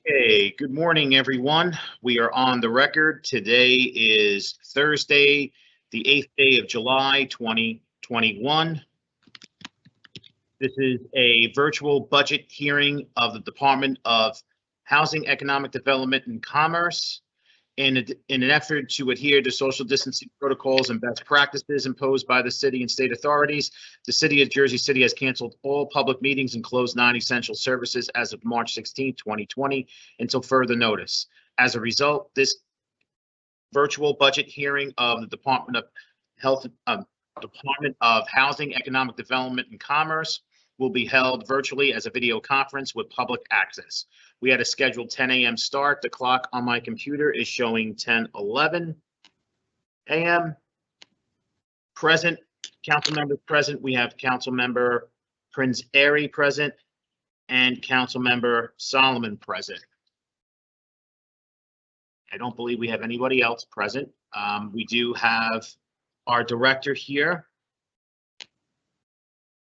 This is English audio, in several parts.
Okay, good morning, everyone. We are on the record. Today is Thursday, the 8th day of July, 2021. This is a virtual budget hearing of the Department of Housing, Economic Development, and Commerce. In an effort to adhere to social distancing protocols and best practices imposed by the city and state authorities, the city of Jersey City has canceled all public meetings and closed non-essential services as of March 16, 2020, until further notice. As a result, this virtual budget hearing of the Department of Housing, Economic Development, and Commerce will be held virtually as a video conference with public access. We had a scheduled 10 a.m. start. The clock on my computer is showing 10:11 a.m. Present, council members present. We have Council Member Prince Airy present and Council Member Solomon present. I don't believe we have anybody else present. We do have our director here,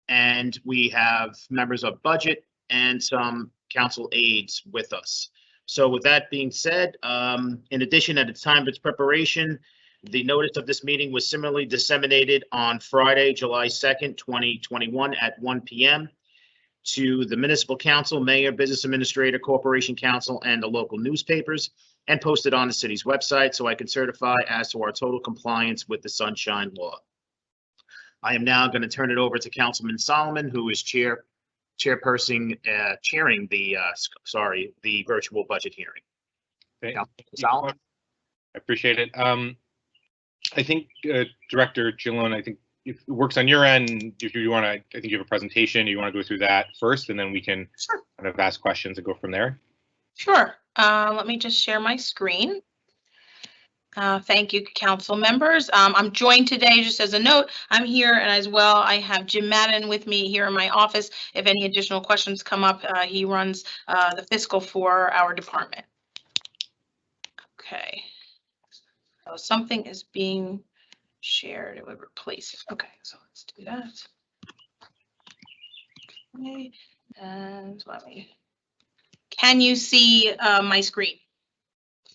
and we have members of budget and some council aides with us. So with that being said, in addition, at the time of its preparation, the notice of this meeting was similarly disseminated on Friday, July 2nd, 2021 at 1 p.m. to the Municipal Council, Mayor, Business Administrator, Corporation Council, and the local newspapers, and posted on the city's website, so I can certify as to our total compliance with the Sunshine Law. I am now going to turn it over to Councilman Solomon, who is chairperson, chairing the virtual budget hearing. Okay. Solomon? I appreciate it. I think Director Gillon, I think if it works on your end, if you want to, I think you have a presentation, you want to go through that first, and then we can kind of ask questions and go from there. Sure. Let me just share my screen. Thank you, council members. I'm joined today, just as a note, I'm here, and as well, I have Jim Madden with me here in my office. If any additional questions come up, he runs the fiscal for our department. Okay. So something is being shared. It would replace it. Okay, so let's do that. Okay, and let me. Can you see my screen?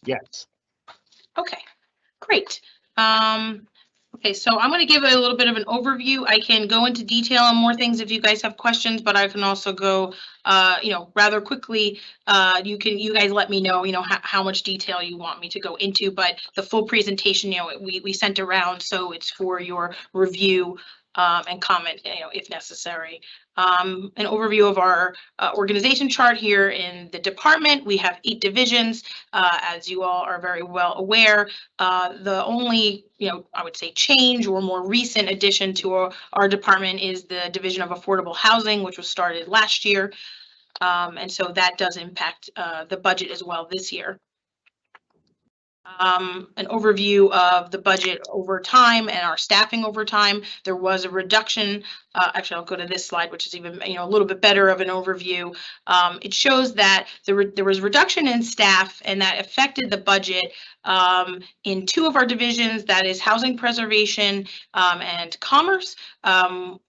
Yes. Okay, great. Okay, so I'm going to give a little bit of an overview. I can go into detail on more things if you guys have questions, but I can also go, rather quickly. You guys let me know, how much detail you want me to go into, but the full presentation, we sent around, so it's for your review and comment, if necessary. An overview of our organization chart here in the department. We have 8 divisions, as you all are very well aware. The only, I would say change or more recent addition to our department is the Division of Affordable Housing, which was started last year. And so that does impact the budget as well this year. An overview of the budget over time and our staffing over time. There was a reduction. Actually, I'll go to this slide, which is even a little bit better of an overview. It shows that there was reduction in staff, and that affected the budget in 2 of our divisions. That is housing preservation and commerce,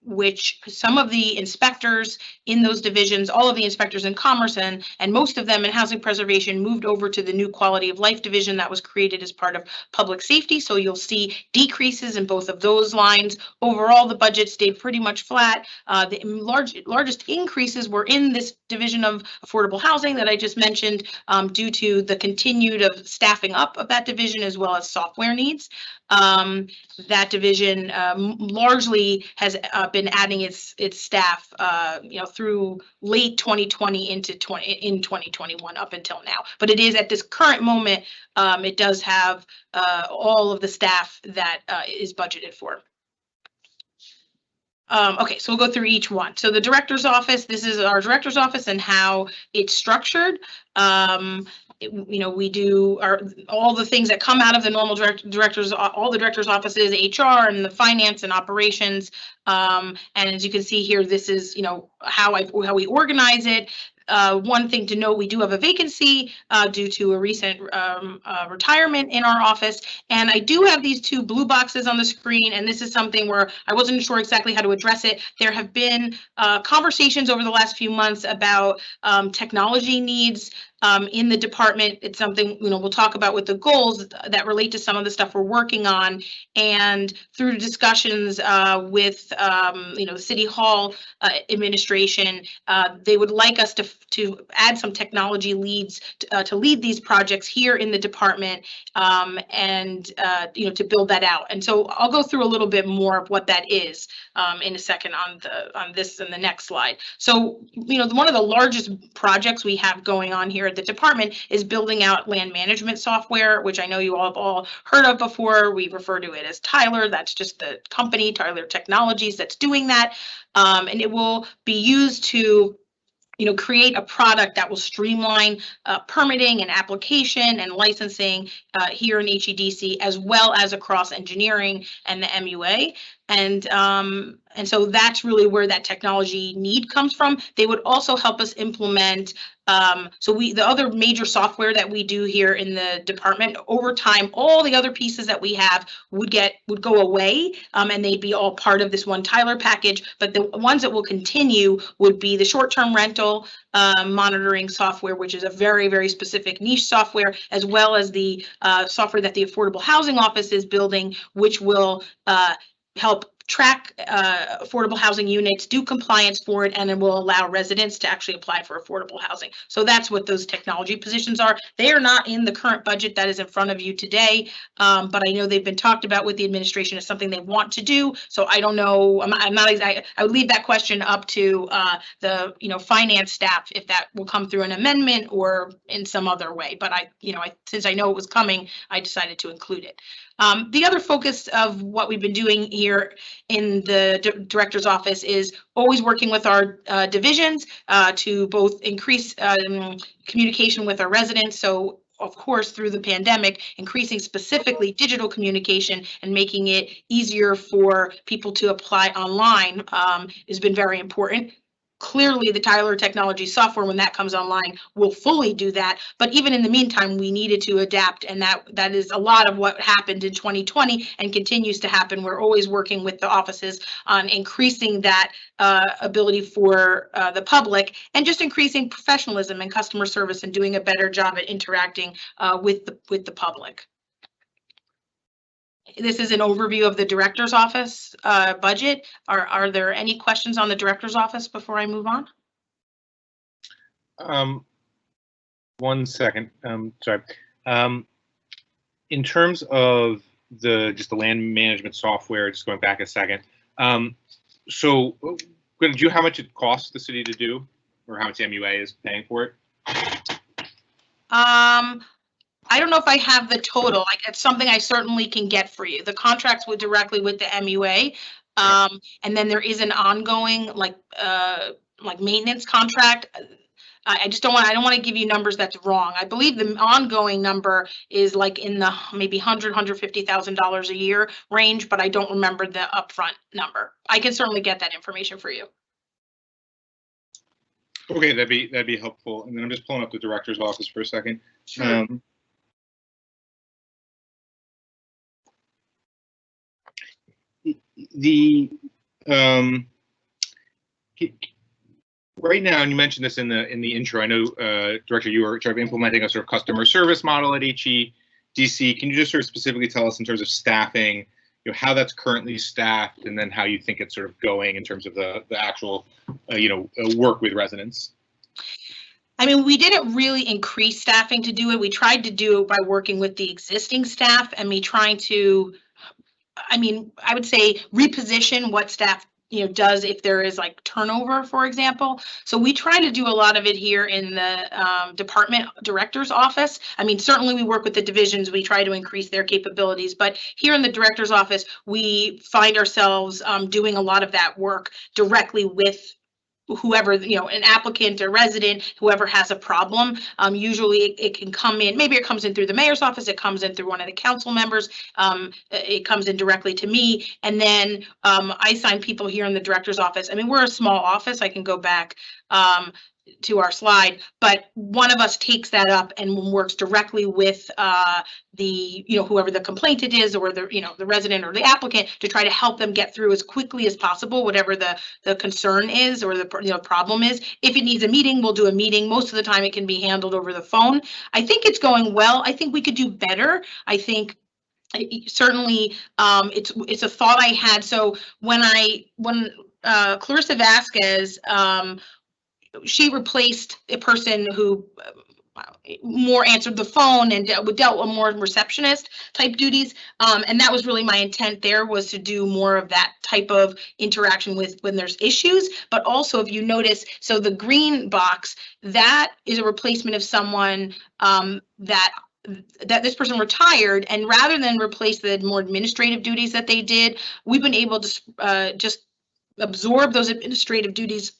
which some of the inspectors in those divisions, all of the inspectors in commerce and most of them in housing preservation, moved over to the new quality of life division that was created as part of public safety. So you'll see decreases in both of those lines. Overall, the budget stayed pretty much flat. The largest increases were in this division of affordable housing that I just mentioned, due to the continued of staffing up of that division, as well as software needs. That division largely has been adding its staff, through late 2020 into 2021 up until now. But it is at this current moment, it does have all of the staff that is budgeted for. Okay, so we'll go through each one. So the director's office, this is our director's office and how it's structured. We do all the things that come out of the normal directors, all the director's offices, HR and the finance and operations. And as you can see here, this is, how we organize it. One thing to note, we do have a vacancy due to a recent retirement in our office. And I do have these 2 blue boxes on the screen, and this is something where I wasn't sure exactly how to address it. There have been conversations over the last few months about technology needs in the department. It's something, we'll talk about with the goals that relate to some of the stuff we're working on. And through discussions with, City Hall administration, they would like us to add some technology leads to lead these projects here in the department, and to build that out. And so I'll go through a little bit more of what that is in a second on this and the next slide. So, one of the largest projects we have going on here at the department is building out land management software, which I know you all have all heard of before. We refer to it as Tyler. That's just the company, Tyler Technologies, that's doing that. And it will be used to create a product that will streamline permitting and application and licensing here in HEDC, as well as across engineering and the MUA. And so that's really where that technology need comes from. They would also help us implement. The other major software that we do here in the department, over time, all the other pieces that we have would go away, and they'd be all part of this one Tyler package. But the ones that will continue would be the short-term rental monitoring software, which is a very, very specific niche software, as well as the software that the Affordable Housing Office is building, which will help track affordable housing units, do compliance for it, and it will allow residents to actually apply for affordable housing. So that's what those technology positions are. They are not in the current budget that is in front of you today, but I know they've been talked about with the administration as something they want to do. So I don't know. I would leave that question up to the finance staff if that will come through an amendment or in some other way. But since I know it was coming, I decided to include it. The other focus of what we've been doing here in the director's office is always working with our divisions to both increase communication with our residents. So of course, through the pandemic, increasing specifically digital communication and making it easier for people to apply online has been very important. Clearly, the Tyler Technology software, when that comes online, will fully do that. But even in the meantime, we needed to adapt, and that is a lot of what happened in 2020 and continues to happen. We're always working with the offices on increasing that ability for the public, and just increasing professionalism and customer service and doing a better job at interacting with the public. This is an overview of the director's office budget. Are there any questions on the director's office before I move on? 1 second. Sorry. In terms of the land management software, just going back a second. So, do you know how much it costs the city to do, or how much MUA is paying for it? I don't know if I have the total. It's something I certainly can get for you. The contracts were directly with the MUA, and then there is an ongoing maintenance contract. I don't want to give you numbers that's wrong. I believe the ongoing number is in the maybe $150,000 a year range, but I don't remember the upfront number. I can certainly get that information for you. Okay, that'd be helpful. And then I'm just pulling up the director's office for a second. Sure. Right now, and you mentioned this in the intro, I know, Director, you were sort of implementing a sort of customer service model at HEDC. Can you just sort of specifically tell us in terms of staffing, how that's currently staffed, and then how you think it's sort of going in terms of the actual, work with residents? I mean, we didn't really increase staffing to do it. We tried to do it by working with the existing staff and trying to, I would say, reposition what staff does if there is turnover, for example. So we try to do a lot of it here in the department director's office. Certainly we work with the divisions, we try to increase their capabilities, but here in the director's office, we find ourselves doing a lot of that work directly with whoever, an applicant or resident, whoever has a problem. Usually it can come in, maybe it comes in through the mayor's office, it comes in through one of the council members, it comes in directly to me, and then I assign people here in the director's office. We're a small office, I can go back. to our slide, but one of us takes that up and works directly with the, whoever the complainant is, or the, the resident or the applicant, to try to help them get through as quickly as possible, whatever the concern is or the problem is. If it needs a meeting, we'll do a meeting. Most of the time it can be handled over the phone. I think it's going well. I think we could do better. I think certainly it's a thought I had. So when Clarissa Vasquez, she replaced a person who more answered the phone and dealt with more receptionist type duties. And that was really my intent there, was to do more of that type of interaction with when there's issues. But also, if you notice, so the green box, that is a replacement of someone that this person retired, and rather than replace the more administrative duties that they did, we've been able to just absorb those administrative duties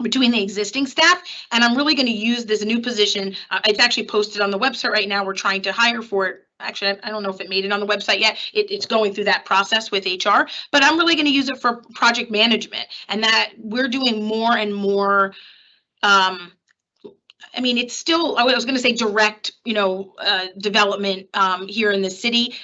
between the existing staff. And I'm really going to use this new position. It's actually posted on the website right now. We're trying to hire for it. Actually, I don't know if it made it on the website yet. It's going through that process with HR, but I'm really going to use it for project management, and that we're doing more and more. I mean, it's still, I was going to say direct, development here in the city.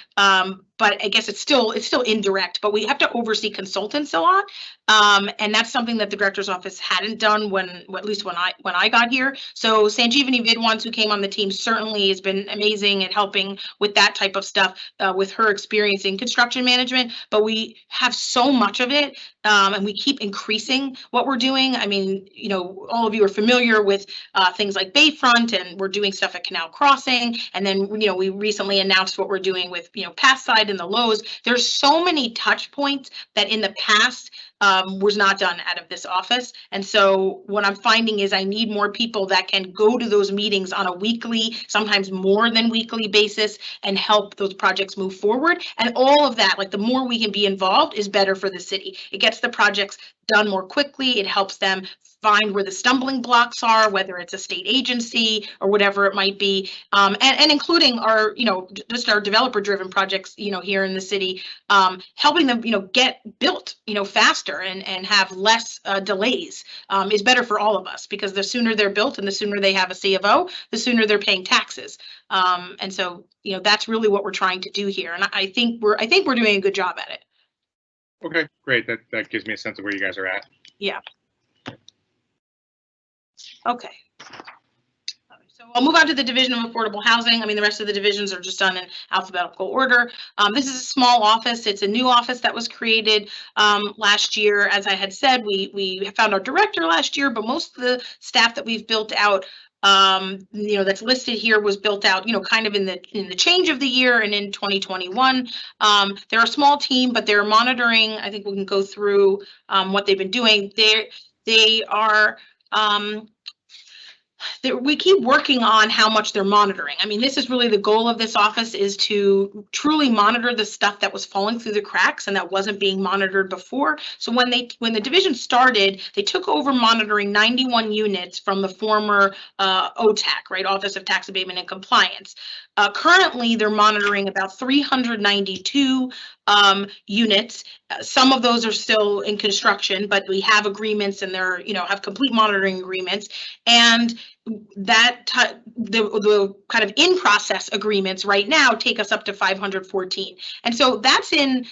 But I guess it's still indirect, but we have to oversee consultants a lot. And that's something that the director's office hadn't done at least when I got here. So Sanjeevani Vidwans, who came on the team, certainly has been amazing at helping with that type of stuff, with her experience in construction management. But we have so much of it, and we keep increasing what we're doing. I mean, all of you are familiar with things like Bayfront, and we're doing stuff at Canal Crossing. And then, we recently announced what we're doing with, Path Side and the Lowe's. There's so many touch points that in the past was not done out of this office. And so what I'm finding is I need more people that can go to those meetings on a weekly, sometimes more than weekly basis, and help those projects move forward. And all of that, like, the more we can be involved is better for the city. It gets the projects done more quickly. It helps them find where the stumbling blocks are, whether it's a state agency or whatever it might be, and including our, just our developer-driven projects, here in the city, helping them, get built, faster and have less delays is better for all of us, because the sooner they're built and the sooner they have a C of O, the sooner they're paying taxes. And so, that's really what we're trying to do here, and I think we're doing a good job at it. Okay, great. That gives me a sense of where you guys are at. Yeah. Okay. So I'll move on to the Division of Affordable Housing. I mean, the rest of the divisions are just done in alphabetical order. This is a small office. It's a new office that was created last year. As I had said, we found our director last year, but most of the staff that we've built out, that's listed here, was built out, kind of in the change of the year and in 2021. They're a small team, but they're monitoring. I think we can go through what they've been doing. They are. We keep working on how much they're monitoring. I mean, this is really the goal of this office, is to truly monitor the stuff that was falling through the cracks and that wasn't being monitored before. So when the division started, they took over monitoring 91 units from the former OTAC, right, Office of Tax Abatement and Compliance. Currently, they're monitoring about 392 units. Some of those are still in construction, but we have agreements, and they're, have complete monitoring agreements. And that the kind of in process agreements right now take us up to 514. And so that's in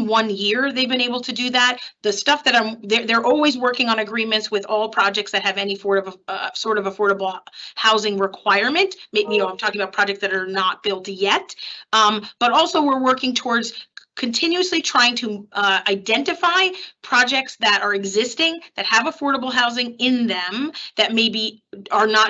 1 year they've been able to do that. The stuff that they're always working on agreements with all projects that have any sort of affordable housing requirement. Maybe, I'm talking about projects that are not built yet, but also we're working towards continuously trying to identify projects that are existing that have affordable housing in them that maybe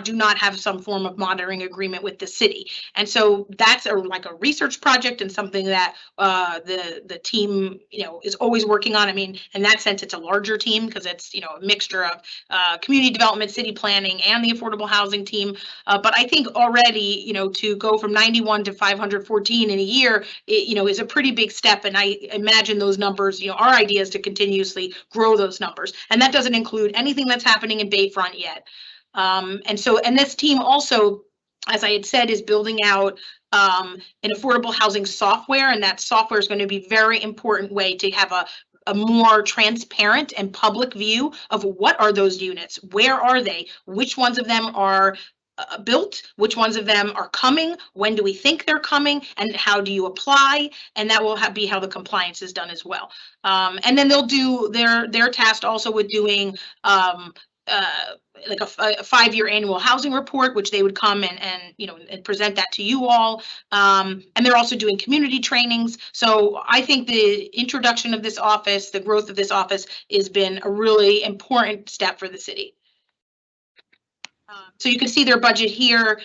do not have some form of monitoring agreement with the city. And so that's like a research project, and something that the team is always working on. I mean, in that sense, it's a larger team because it's a mixture of community development, city planning, and the affordable housing team. But I think already to go from 91 to 514 in a year, is a pretty big step. And I imagine those numbers, our idea is to continuously grow those numbers. And that doesn't include anything that's happening in Bayfront yet. And this team also, as I had said, is building out an affordable housing software. And that software is going to be a very important way to have a more transparent and public view of what are those units, where are they, which ones of them are built, which ones of them are coming, when do we think they're coming, and how do you apply, and that will be how the compliance is done as well. And then they'll do, they're tasked also with doing like a 5-year annual housing report, which they would come and present that to you all. And they're also doing community trainings. So I think the introduction of this office, the growth of this office, has been a really important step for the city. So you can see their budget here.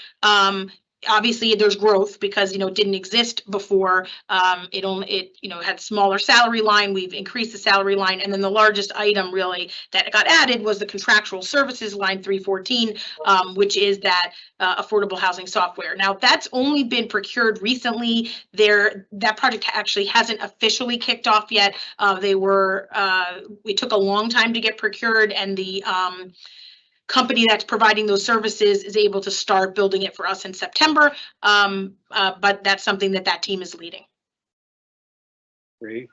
Obviously there's growth because, it didn't exist before. It had smaller salary line. We've increased the salary line. And then the largest item really that got added was the contractual services line 314, which is that affordable housing software. Now that's only been procured recently. That project actually hasn't officially kicked off yet. It took a long time to get procured, and the company that's providing those services is able to start building it for us in September. But that's something that team is leading. Great.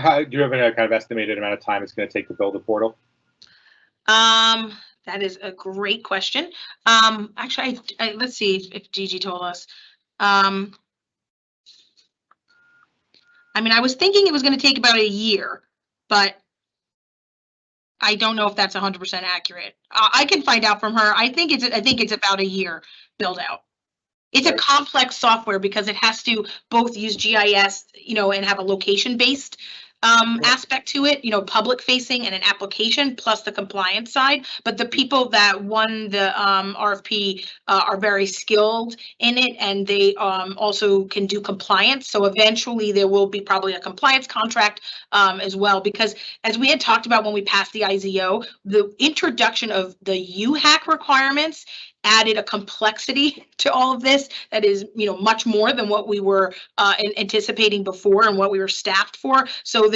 How, do you have a kind of estimated amount of time it's going to take to build the portal? That is a great question. Actually, let's see if Gigi told us. I mean, I was thinking it was going to take about a year, but I don't know if that's 100% accurate. I can find out from her. I think it's about a year build out. It's a complex software because it has to both use GIS, and have a location based aspect to it, public facing and an application plus the compliance side. But the people that won the RFP are very skilled in it, and they also can do compliance. So eventually there will be probably a compliance contract as well, because as we had talked about when we passed the IZO, the introduction of the UHAC requirements added a complexity to all of this that is, much more than what we were anticipating before and what we were staffed for. So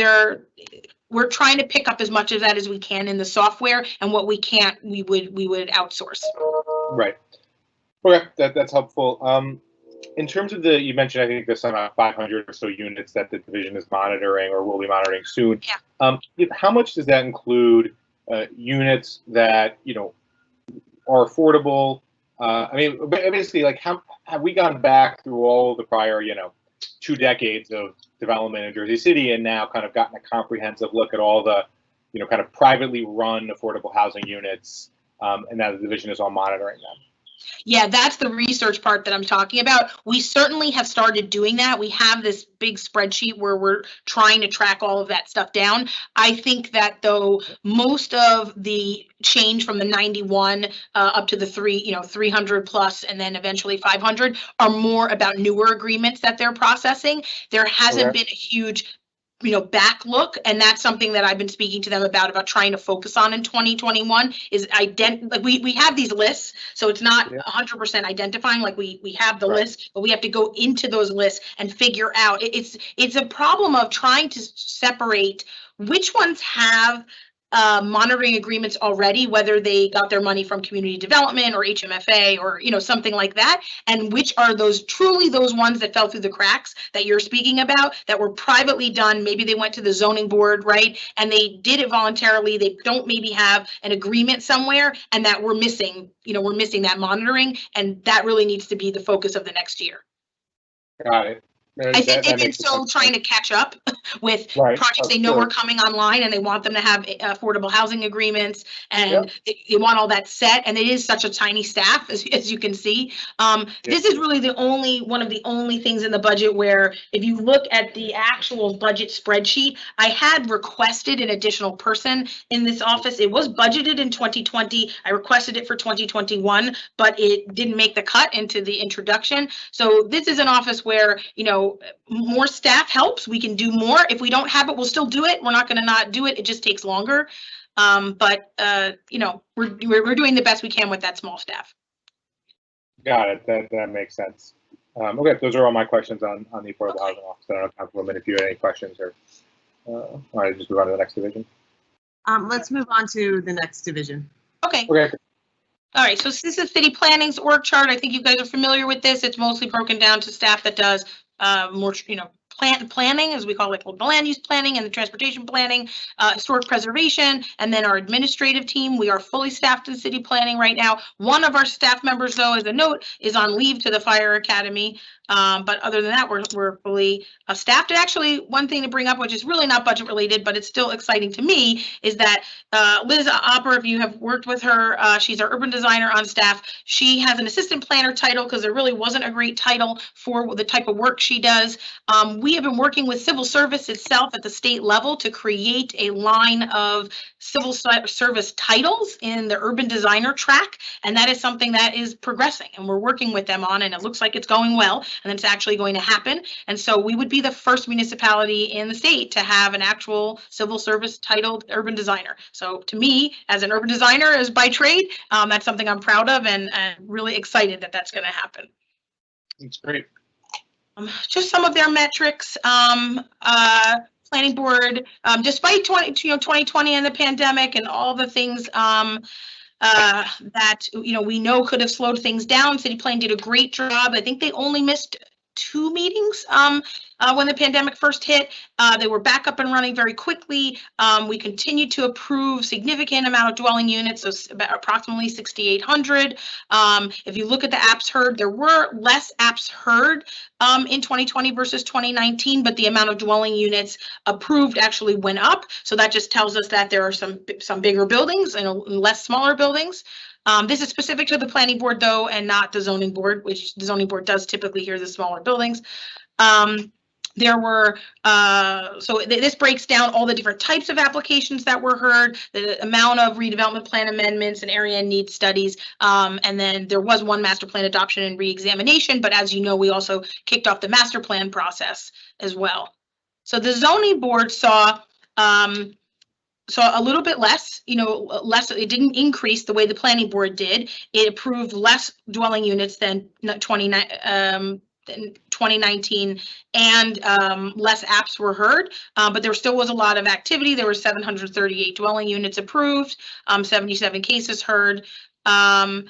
we're trying to pick up as much of that as we can in the software, and what we can't, we would outsource. Right. Okay, that's helpful. In terms of you mentioned, I think there's some 500 or so units that the division is monitoring or will be monitoring soon. Yeah. How much does that include units that, are affordable? I mean, basically, like, how have we gone back through all the prior, 2 decades of development in Jersey City, and now kind of gotten a comprehensive look at all the, kind of privately run affordable housing units, and now the division is all monitoring them? Yeah, that's the research part that I'm talking about. We certainly have started doing that. We have this big spreadsheet where we're trying to track all of that stuff down. I think that though most of the change from the 91 up to the 300 plus and then eventually 500 are more about newer agreements that they're processing. There hasn't been a huge back look, and that's something that I've been speaking to them about trying to focus on in 2021 is like we have these lists, so it's not 100% identifying, like we have the list, but we have to go into those lists and figure out. It's a problem of trying to separate which ones have monitoring agreements already, whether they got their money from community development or HMFA or something like that, and which are those ones that fell through the cracks that you're speaking about, that were privately done. Maybe they went to the zoning board, right, and they did it voluntarily. They don't maybe have an agreement somewhere, and that we're missing that monitoring, and that really needs to be the focus of the next year. Got it. I think they've been still trying to catch up with projects they know are coming online, and they want them to have affordable housing agreements, and they want all that set. And it is such a tiny staff, as you can see. This is really one of the only things in the budget where, if you look at the actual budget spreadsheet, I had requested an additional person in this office. It was budgeted in 2020. I requested it for 2021, but it didn't make the cut into the introduction. So this is an office where, more staff helps. We can do more. If we don't have it, we'll still do it. We're not going to not do it. It just takes longer. But we're doing the best we can with that small staff. Got it. That makes sense. Okay, those are all my questions on the affordable housing office. I don't know, Councilwoman, if you have any questions, or all right, just move on to the next division. Let's move on to the next division. Okay. Okay. All right. So this is city planning's org chart. I think you guys are familiar with this. It's mostly broken down to staff that does more, planning, as we call it, the land use planning and the transportation planning, historic preservation, and then our administrative team. We are fully staffed in city planning right now. One of our staff members, though, as a note, is on leave to the fire academy. But other than that, we're fully staffed. And actually, one thing to bring up, which is really not budget related, but it's still exciting to me, is that Liz Opper, if you have worked with her, she's our urban designer on staff. She has an assistant planner title because there really wasn't a great title for the type of work she does. We have been working with civil service itself at the state level to create a line of civil service titles in the urban designer track. And that is something that is progressing and we're working with them on, and it looks like it's going well and it's actually going to happen. And so we would be the first municipality in the state to have an actual civil service titled urban designer. So to me, as an urban designer, as by trade, that's something I'm proud of and really excited that that's going to happen. That's great. Just some of their metrics. Planning board, despite 2020 and the pandemic and all the things that we know could have slowed things down, city planning did a great job. I think they only missed 2 meetings when the pandemic first hit. They were back up and running very quickly. We continued to approve significant amount of dwelling units, so about approximately 6,800. If you look at the apps heard, there were less apps heard in 2020 versus 2019, but the amount of dwelling units approved actually went up. So that just tells us that there are some bigger buildings and less smaller buildings. This is specific to the planning board, though, and not the zoning board, which the zoning board does typically hear the smaller buildings. There were, this breaks down all the different types of applications that were heard, the amount of redevelopment plan amendments and area need studies. And then there was one master plan adoption and reexamination, but as you know, we also kicked off the master plan process as well. So the zoning board saw a little bit less, less. It didn't increase the way the planning board did. It approved less dwelling units than 2019, and less apps were heard, but there still was a lot of activity. There were 738 dwelling units approved, 77 cases heard, and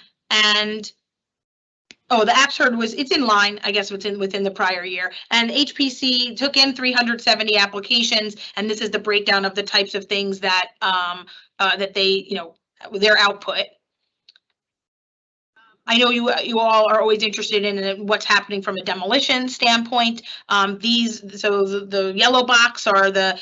the apps heard it's in line, I guess, within the prior year. And HPC took in 370 applications, and this is the breakdown of the types of things that that they, their output. I know you all are always interested in what's happening from a demolition standpoint. So the yellow box are the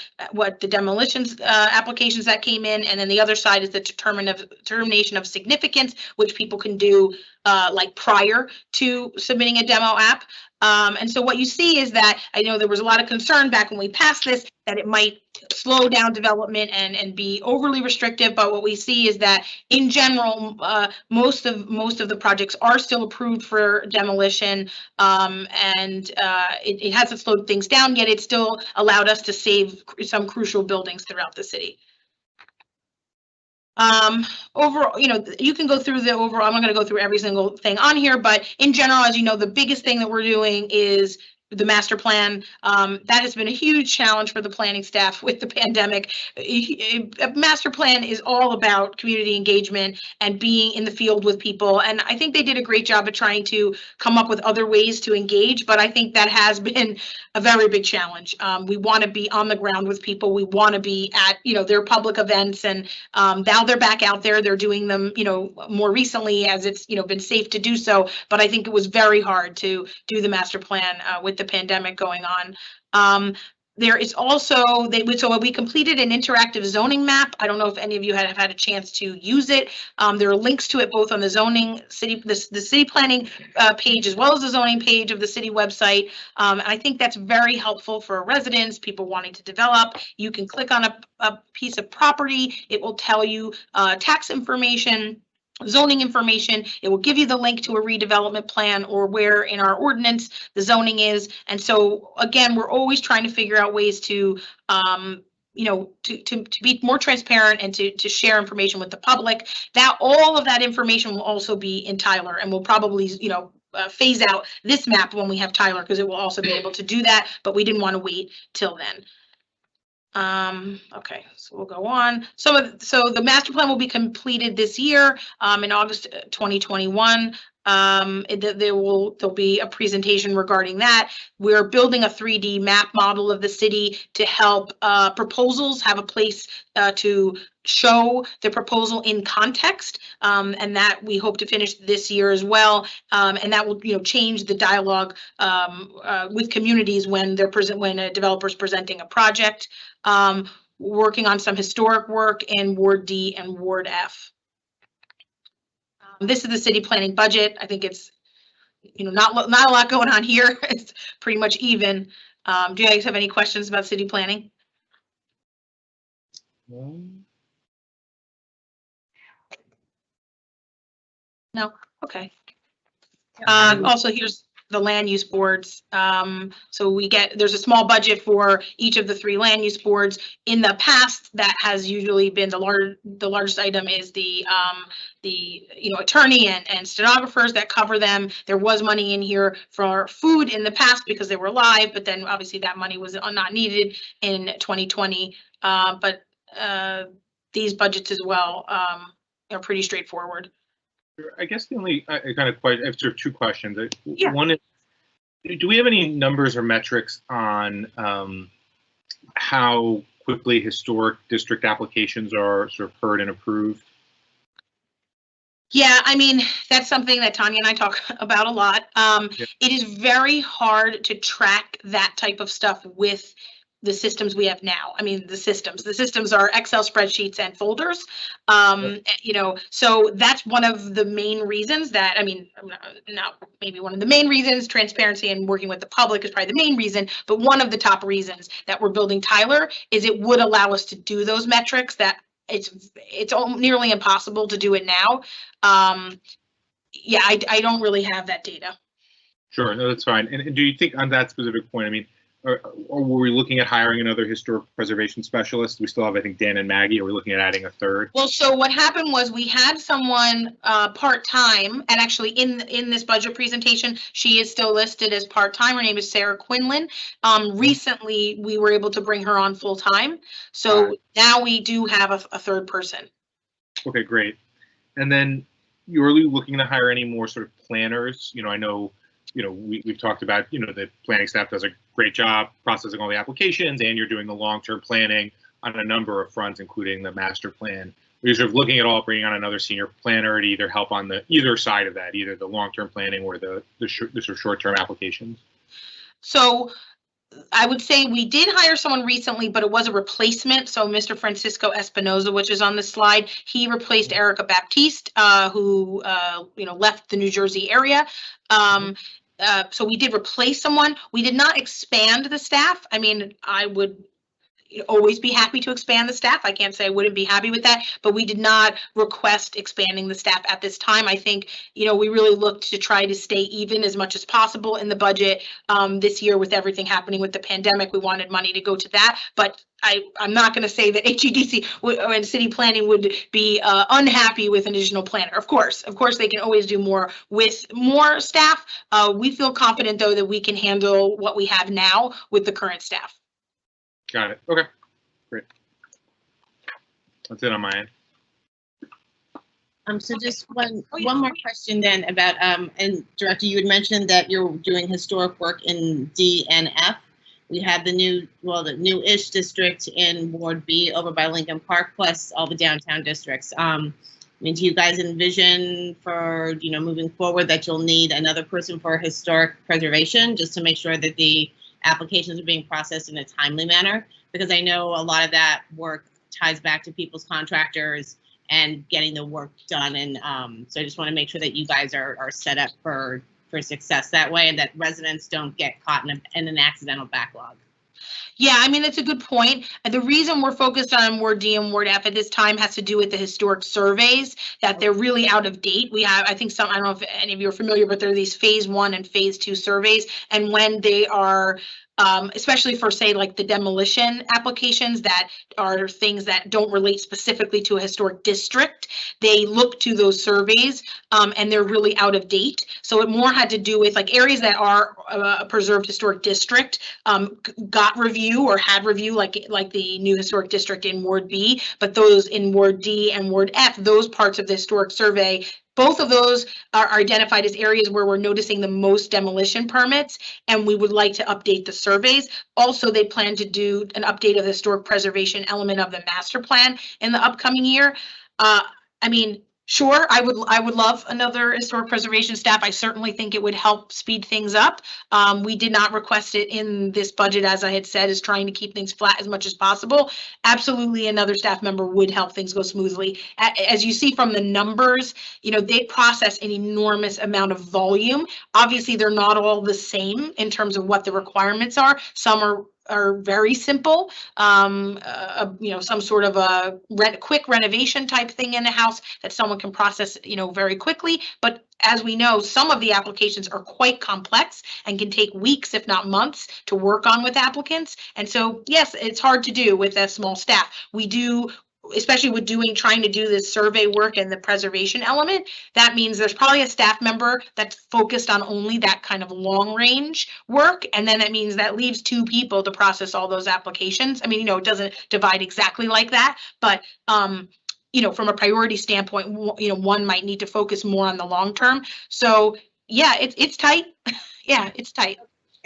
demolitions applications that came in, and then the other side is the determination of significance, which people can do like prior to submitting a demo app. And so what you see is that I know there was a lot of concern back when we passed this that it might slow down development and be overly restrictive. But what we see is that in general, most of the projects are still approved for demolition, and it hasn't slowed things down yet. It still allowed us to save some crucial buildings throughout the city. Overall, you can go through the overall. I'm not going to go through every single thing on here, but in general, as you know, the biggest thing that we're doing is the master plan. That has been a huge challenge for the planning staff with the pandemic. A master plan is all about community engagement and being in the field with people. And I think they did a great job of trying to come up with other ways to engage, but I think that has been a very big challenge. We want to be on the ground with people. We want to be at, their public events, and now they're back out there. They're doing them, more recently as it's, been safe to do so. But I think it was very hard to do the master plan with the pandemic going on. There is also, so we completed an interactive zoning map. I don't know if any of you have had a chance to use it. There are links to it both on the zoning city, the city planning page, as well as the zoning page of the city website. And I think that's very helpful for residents, people wanting to develop. You can click on a piece of property. It will tell you tax information, zoning information. It will give you the link to a redevelopment plan or where in our ordinance the zoning is. And so again, we're always trying to figure out ways to to be more transparent and to share information with the public. That all of that information will also be in Tyler, and we'll probably phase out this map when we have Tyler, because it will also be able to do that, but we didn't want to wait till then. Okay, so we'll go on. So the master plan will be completed this year, in August 2021. There'll be a presentation regarding that. We're building a 3D map model of the city to help proposals have a place to show the proposal in context, and that we hope to finish this year as well. And that will, change the dialogue with communities when when a developer's presenting a project. Working on some historic work in Ward D and Ward F. This is the city planning budget. I think it's, not a lot going on here. It's pretty much even. Do you guys have any questions about city planning? No? Okay. Also, here's the land use boards. So there's a small budget for each of the 3 land use boards. In the past, that has usually been the largest item is the attorney and stenographers that cover them. There was money in here for food in the past because they were live, but then obviously that money was not needed in 2020. But these budgets as well are pretty straightforward. I guess the only I have sort of 2 questions. Yeah. One is, do we have any numbers or metrics on how quickly historic district applications are sort of heard and approved? Yeah, I mean, that's something that Tanya and I talk about a lot. It is very hard to track that type of stuff with the systems we have now. I mean, the systems are Excel spreadsheets and folders. So that's one of the main reasons that, not maybe one of the main reasons, transparency and working with the public is probably the main reason, but one of the top reasons that we're building Tyler is it would allow us to do those metrics that it's nearly impossible to do it now. I don't really have that data. Sure, no, that's fine. And do you think on that specific point, or were we looking at hiring another historic preservation specialist? We still have, I think, Dan and Maggie. Are we looking at adding a 3rd? Well, so what happened was we had someone part-time, and actually in this budget presentation, she is still listed as part-time. Her name is Sarah Quinlan. Recently, we were able to bring her on full-time. So now we do have a 3rd person. Okay, great. And then you're looking to hire any more sort of planners? I know, we've talked about, the planning staff does a great job processing all the applications, and you're doing the long-term planning on a number of fronts, including the master plan. We're sort of looking at all bringing on another senior planner to either help on either side of that, either the long-term planning or the sort of short-term applications. So I would say we did hire someone recently, but it was a replacement. So Mr. Francisco Espinoza, which is on the slide, he replaced Erica Baptiste, who left the New Jersey area. So we did replace someone. We did not expand the staff. I would always be happy to expand the staff. I can't say I wouldn't be happy with that, but we did not request expanding the staff at this time. I think, we really looked to try to stay even as much as possible in the budget. This year with everything happening with the pandemic, we wanted money to go to that, but I'm not going to say that HEDC and city planning would be unhappy with an additional planner. Of course, they can always do more with more staff. We feel confident, though, that we can handle what we have now with the current staff. Got it. Okay, great. That's it on my end. So just one more question then about, and Director, you had mentioned that you're doing historic work in D and F. We have the new-ish district in Ward B over by Lincoln Park, plus all the downtown districts. Do you guys envision for, moving forward that you'll need another person for historic preservation just to make sure that the applications are being processed in a timely manner? Because I know a lot of that work ties back to people's contractors and getting the work done. And so I just want to make sure that you guys are set up for success that way, and that residents don't get caught in an accidental backlog. Yeah, it's a good point. The reason we're focused on Ward D and Ward F at this time has to do with the historic surveys, that they're really out of date. We have, I don't know if any of you are familiar, but there are these phase 1 and phase 2 surveys. And when they are, especially for, say, like the demolition applications that are things that don't relate specifically to a historic district, they look to those surveys and they're really out of date. So it more had to do with like areas that are a preserved historic district got review or had review, like the new historic district in Ward B, but those in Ward D and Ward F, those parts of the historic survey, both of those are identified as areas where we're noticing the most demolition permits, and we would like to update the surveys. Also, they plan to do an update of the historic preservation element of the master plan in the upcoming year. I mean, sure, I would love another historic preservation staff. I certainly think it would help speed things up. We did not request it in this budget, as I had said, is trying to keep things flat as much as possible. Absolutely, another staff member would help things go smoothly. As you see from the numbers, you know, they process an enormous amount of volume. Obviously, they're not all the same in terms of what the requirements are. Some are very simple, you know, some sort of a quick renovation type thing in the house that someone can process, you know, very quickly. But as we know, some of the applications are quite complex and can take weeks, if not months, to work on with applicants. And so, yes, it's hard to do with a small staff. We do, especially with trying to do this survey work and the preservation element, that means there's probably a staff member that's focused on only that kind of long range work. And then that means that leaves 2 people to process all those applications. I mean, you know, it doesn't divide exactly like that, but you know, from a priority standpoint, you know, one might need to focus more on the long term. So yeah, it's tight. Yeah, it's tight.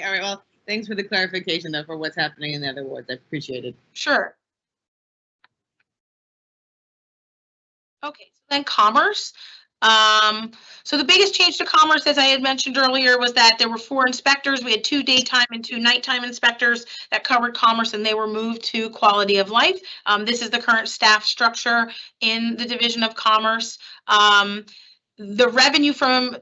All right, well, thanks for the clarification though for what's happening in the other wards. I appreciate it. Sure. Okay, so then commerce. So the biggest change to commerce, as I had mentioned earlier, was that there were 4 inspectors. We had 2 daytime and 2 nighttime inspectors that covered commerce, and they were moved to quality of life. This is the current staff structure in the Division of Commerce. The revenue from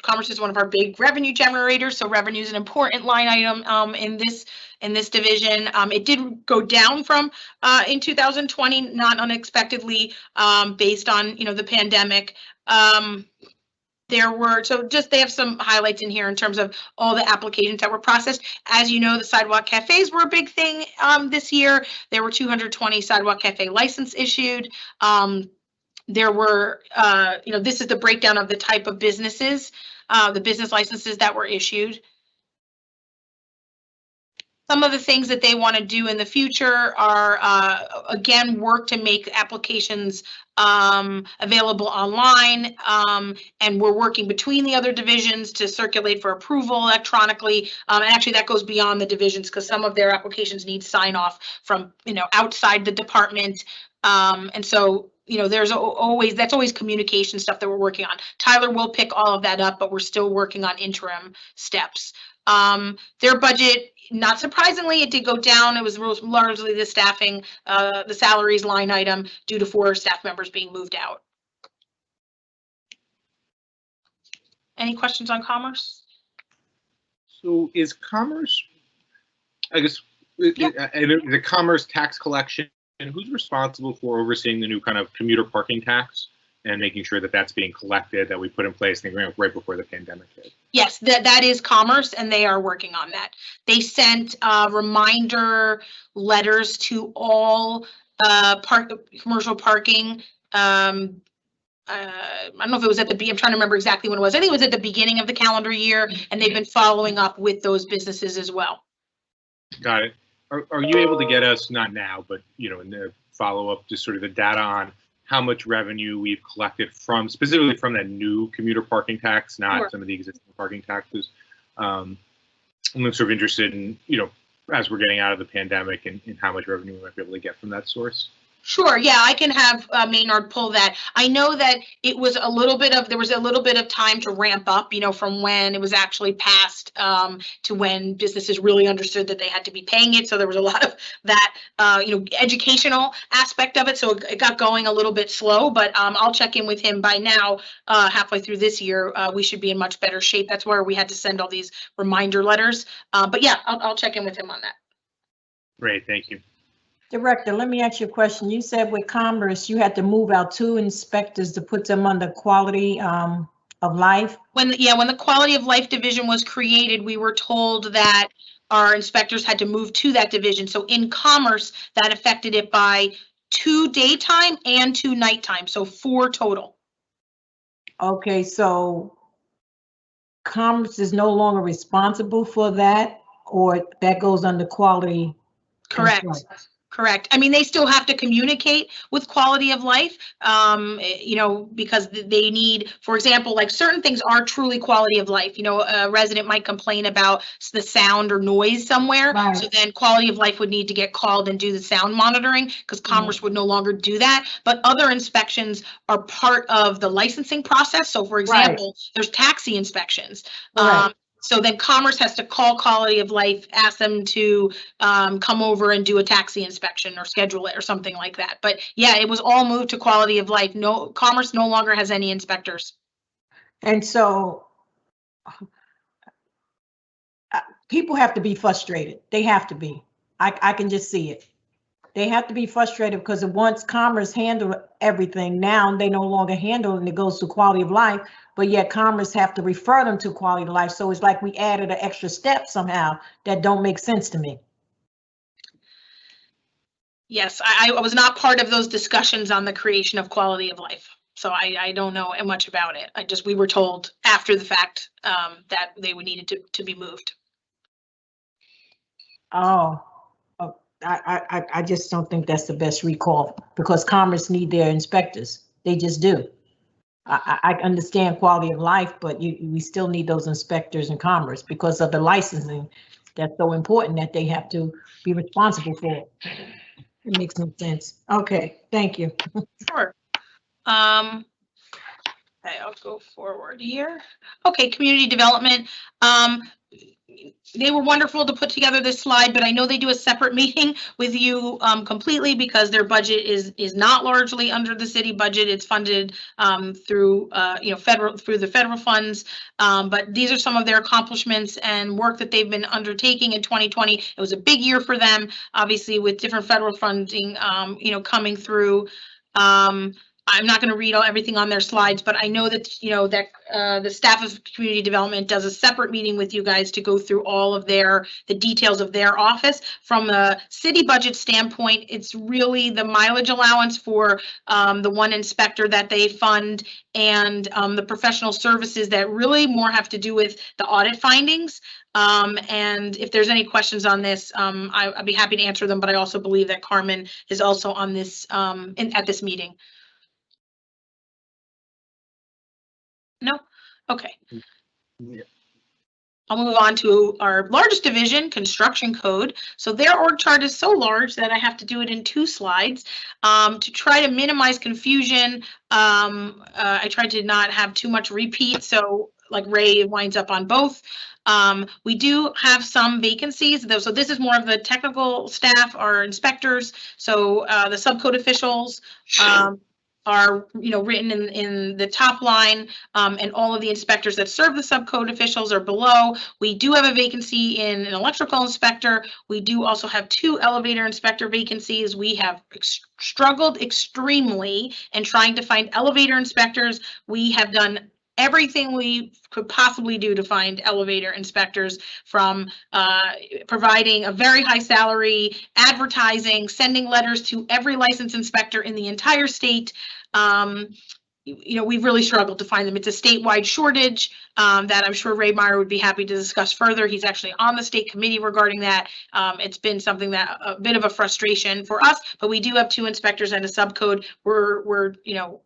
commerce is one of our big revenue generators, so revenue is an important line item in this division. It did go down from in 2020, not unexpectedly, based on, you know, the pandemic. There were, they have some highlights in here in terms of all the applications that were processed. As you know, the sidewalk cafes were a big thing this year. There were 220 sidewalk cafe license issued. There were, you know, this is the breakdown of the type of businesses, the business licenses that were issued. Some of the things that they want to do in the future are, again, work to make applications available online, and we're working between the other divisions to circulate for approval electronically. And actually, that goes beyond the divisions because some of their applications need sign off from, you know, outside the department. And so, you know, that's always communication stuff that we're working on. Tyler will pick all of that up, but we're still working on interim steps. Their budget, not surprisingly, it did go down. It was largely the staffing, the salaries line item due to 4 staff members being moved out. Any questions on commerce? So is commerce, I guess, the commerce tax collection, and who's responsible for overseeing the new kind of commuter parking tax and making sure that that's being collected, that we put in place right before the pandemic hit? Yes, that is commerce, and they are working on that. They sent reminder letters to all commercial parking. I don't know if it was at I'm trying to remember exactly when it was. I think it was at the beginning of the calendar year, and they've been following up with those businesses as well. Got it. Are you able to get us, not now, but, you know, in the follow-up, just sort of the data on how much revenue we've collected specifically from that new commuter parking tax, not Some of the existing parking taxes? I'm sort of interested in, you know, as we're getting out of the pandemic and how much revenue we might be able to get from that source. Sure. Yeah, I can have Maynard pull that. I know that there was a little bit of time to ramp up, you know, from when it was actually passed to when businesses really understood that they had to be paying it. So there was a lot of that, you know, educational aspect of it. So it got going a little bit slow, but I'll check in with him by now. Halfway through this year, we should be in much better shape. That's where we had to send all these reminder letters. But yeah, I'll check in with him on that. Great. Thank you. Director, let me ask you a question. You said with commerce, you had to move out 2 inspectors to put them under quality of life. When the quality of life division was created, we were told that our inspectors had to move to that division. So in commerce, that affected it by 2 daytime and 2 nighttime, so 4 total. Okay, so commerce is no longer responsible for that, or that goes under quality? Correct. Control. Correct. I mean, they still have to communicate with quality of life, you know, because they need, for example, like certain things are truly quality of life. You know, a resident might complain about the sound or noise somewhere. Right. So then quality of life would need to get called and do the sound monitoring because Commerce would no longer do that. But other inspections are part of the licensing process. So for example, there's taxi inspections. Right. So then Commerce has to call quality of life, ask them to come over and do a taxi inspection or schedule it or something like that. But yeah, it was all moved to quality of life. No, Commerce no longer has any inspectors. And so people have to be frustrated. They have to be. I can just see it. They have to be frustrated because once Commerce handled everything, now they no longer handle it and it goes to quality of life, but yet Commerce have to refer them to quality of life. So it's like we added an extra step somehow that don't make sense to me. Yes, I was not part of those discussions on the creation of quality of life. So I don't know much about it. We were told after the fact that they would needed to be moved. Oh, I just don't think that's the best recall because Commerce need their inspectors. They just do. I understand quality of life, but we still need those inspectors in Commerce because of the licensing. That's so important that they have to be responsible for it. It makes no sense. Okay, thank you. Sure. Okay, I'll go forward here. Okay, community development. They were wonderful to put together this slide, but I know they do a separate meeting with you completely because their budget is not largely under the city budget. It's funded through you know, through the federal funds. But these are some of their accomplishments and work that they've been undertaking in 2020. It was a big year for them, obviously, with different federal funding you know, coming through. I'm not going to read everything on their slides, but I know that, you know, that the staff of community development does a separate meeting with you guys to go through all of the details of their office. From a city budget standpoint, it's really the mileage allowance for the one inspector that they fund and the professional services that really more have to do with the audit findings. And if there's any questions on this, I'd be happy to answer them, but I also believe that Carmen is also on this at this meeting. No? Okay. Yeah. I'll move on to our largest division, construction code. So their org chart is so large that I have to do it in 2 slides to try to minimize confusion. I tried to not have too much repeat, so like Ray winds up on both. We do have some vacancies, though. So this is more of the technical staff, our inspectors. So the subcode officials are, you know, written in the top line, and all of the inspectors that serve the subcode officials are below. We do have a vacancy in an electrical inspector. We do also have 2 elevator inspector vacancies. We have struggled extremely in trying to find elevator inspectors. We have done everything we could possibly do to find elevator inspectors, from providing a very high salary, advertising, sending letters to every licensed inspector in the entire state. You know, we've really struggled to find them. It's a statewide shortage that I'm sure Ray Meyer would be happy to discuss further. He's actually on the state committee regarding that. It's been something that a bit of a frustration for us, but we do have 2 inspectors and a subcode. We're you know,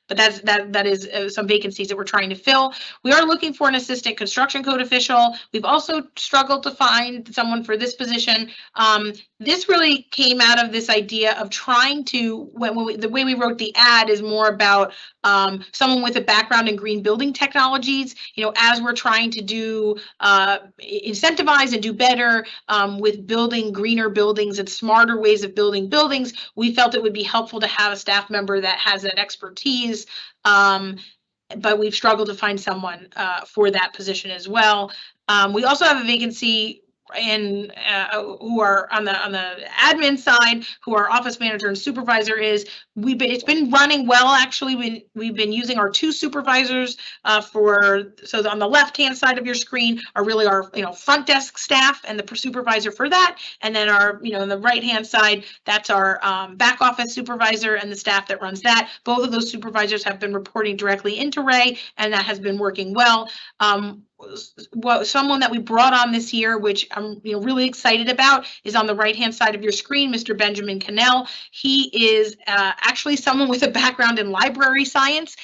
but that is some vacancies that we're trying to fill. We are looking for an assistant construction code official. We've also struggled to find someone for this position. This really came out of this idea of trying to, the way we wrote the ad is more about someone with a background in green building technologies. You know, as we're trying to do incentivize and do better with building greener buildings and smarter ways of building buildings, we felt it would be helpful to have a staff member that has that expertise. But we've struggled to find someone for that position as well. We also have a vacancy in who are on the admin side, who our office manager and supervisor is. It's been running well, actually. We've been using our 2 supervisors so on the left hand side of your screen are really our, you know, front desk staff and the supervisor for that, and then our, you know, on the right hand side, that's our back office supervisor and the staff that runs that. Both of those supervisors have been reporting directly into Ray, and that has been working well. someone that we brought on this year, which I'm really excited about, is on the right-hand side of your screen, Mr. Benjamin Cannell. He is actually someone with a background in library science.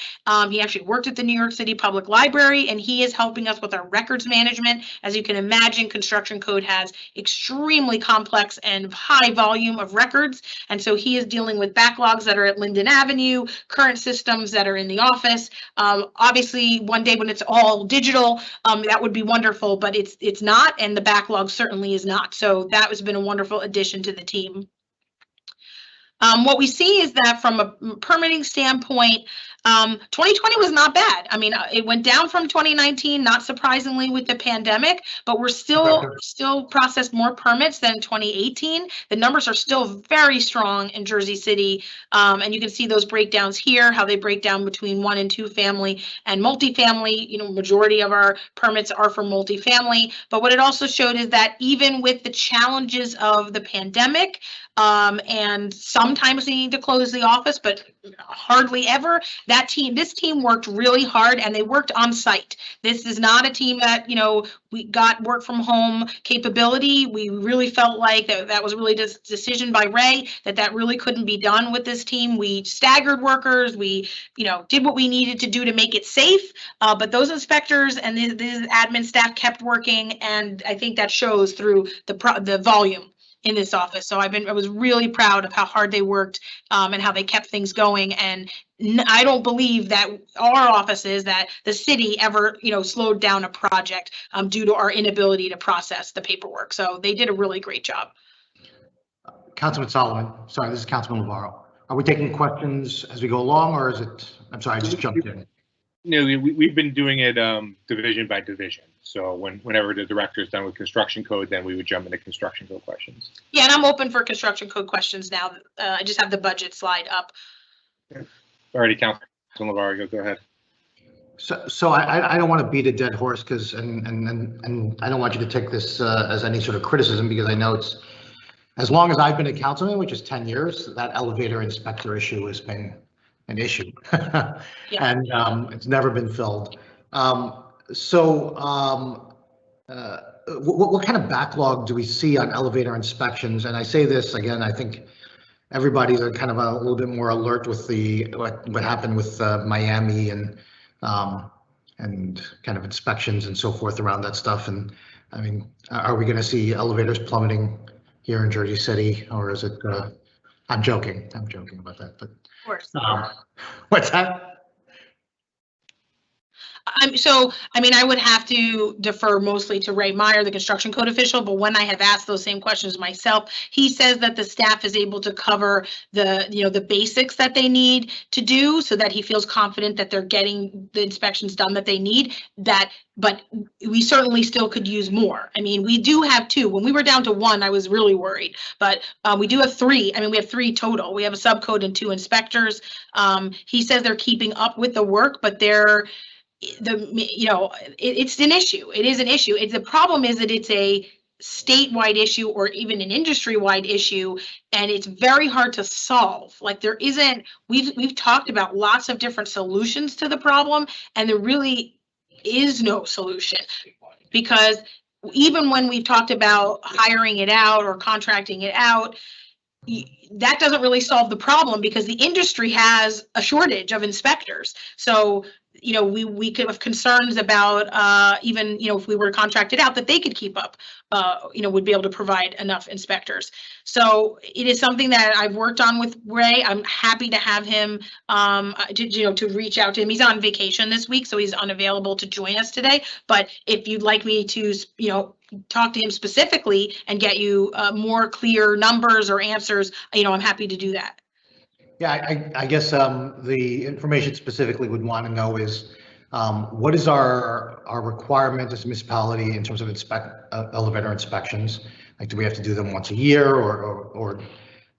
He actually worked at the New York City Public Library, and he is helping us with our records management. As you can imagine, construction code has extremely complex and high volume of records, and so he is dealing with backlogs that are at Linden Avenue, current systems that are in the office. Obviously, one day when it's all digital, that would be wonderful, but it's not, and the backlog certainly is not. So that has been a wonderful addition to the team. What we see is that from a permitting standpoint, 2020 was not bad. I mean, it went down from 2019, not surprisingly with the pandemic, but we're still processed more permits than 2018. The numbers are still very strong in Jersey City. And you can see those breakdowns here, how they break down between 1 and 2 family and multifamily. Majority of our permits are for multifamily. But what it also showed is that even with the challenges of the pandemic, and sometimes we need to close the office, but hardly ever, this team worked really hard, and they worked on site. This is not a team that, we got work from home capability. We really felt like that was really a decision by Ray that really couldn't be done with this team. We staggered workers. We, did what we needed to do to make it safe. But those inspectors and the admin staff kept working, and I think that shows through the volume in this office. So I was really proud of how hard they worked, and how they kept things going. And I don't believe that our offices, that the city ever, slowed down a project due to our inability to process the paperwork. So they did a really great job. Councilman Solomon, sorry, this is Councilman Navarro. Are we taking questions as we go along, or is it, I'm sorry, I just jumped in. No, we've been doing it division by division. So whenever the director is done with construction code, then we would jump into construction code questions. Yeah, and I'm open for construction code questions now. I just have the budget slide up. Alrighty, Councilman Navarro, go ahead. So I don't want to beat a dead horse, because and I don't want you to take this as any sort of criticism, because I know it's, as long as I've been a councilman, which is 10 years, that elevator inspector issue has been an issue. Yeah. And it's never been filled. What kind of backlog do we see on elevator inspections? And I say this again, I think everybody's kind of a little bit more alert with what happened with Miami and kind of inspections and so forth around that stuff. And I mean, are we going to see elevators plummeting here in Jersey City, or is it? I'm joking about that, but. Of course. What's that? I would have to defer mostly to Ray Meyer, the construction code official, but when I have asked those same questions myself, he says that the staff is able to cover the basics that they need to do, so that he feels confident that they're getting the inspections done that they need. But we certainly still could use more. I mean, we do have 2. When we were down to 1, I was really worried, but we do have 3. I mean, we have 3 total. We have a subcode and 2 inspectors. He says they're keeping up with the work, but it's an issue. It is an issue. The problem is that it's a statewide issue, or even an industry-wide issue, and it's very hard to solve. Like, there isn't. We've talked about lots of different solutions to the problem, and there really is no solution, because even when we've talked about hiring it out or contracting it out, that doesn't really solve the problem, because the industry has a shortage of inspectors. So we could have concerns about even if we were contracted out, that they could keep up, would be able to provide enough inspectors. So it is something that I've worked on with Ray. I'm happy to have him to reach out to him. He's on vacation this week, so he's unavailable to join us today. But if you'd like me to talk to him specifically and get you more clear numbers or answers, I'm happy to do that. Yeah, I guess the information specifically would want to know is what is our requirement as a municipality in terms of elevator inspections? Like, do we have to do them once a year, or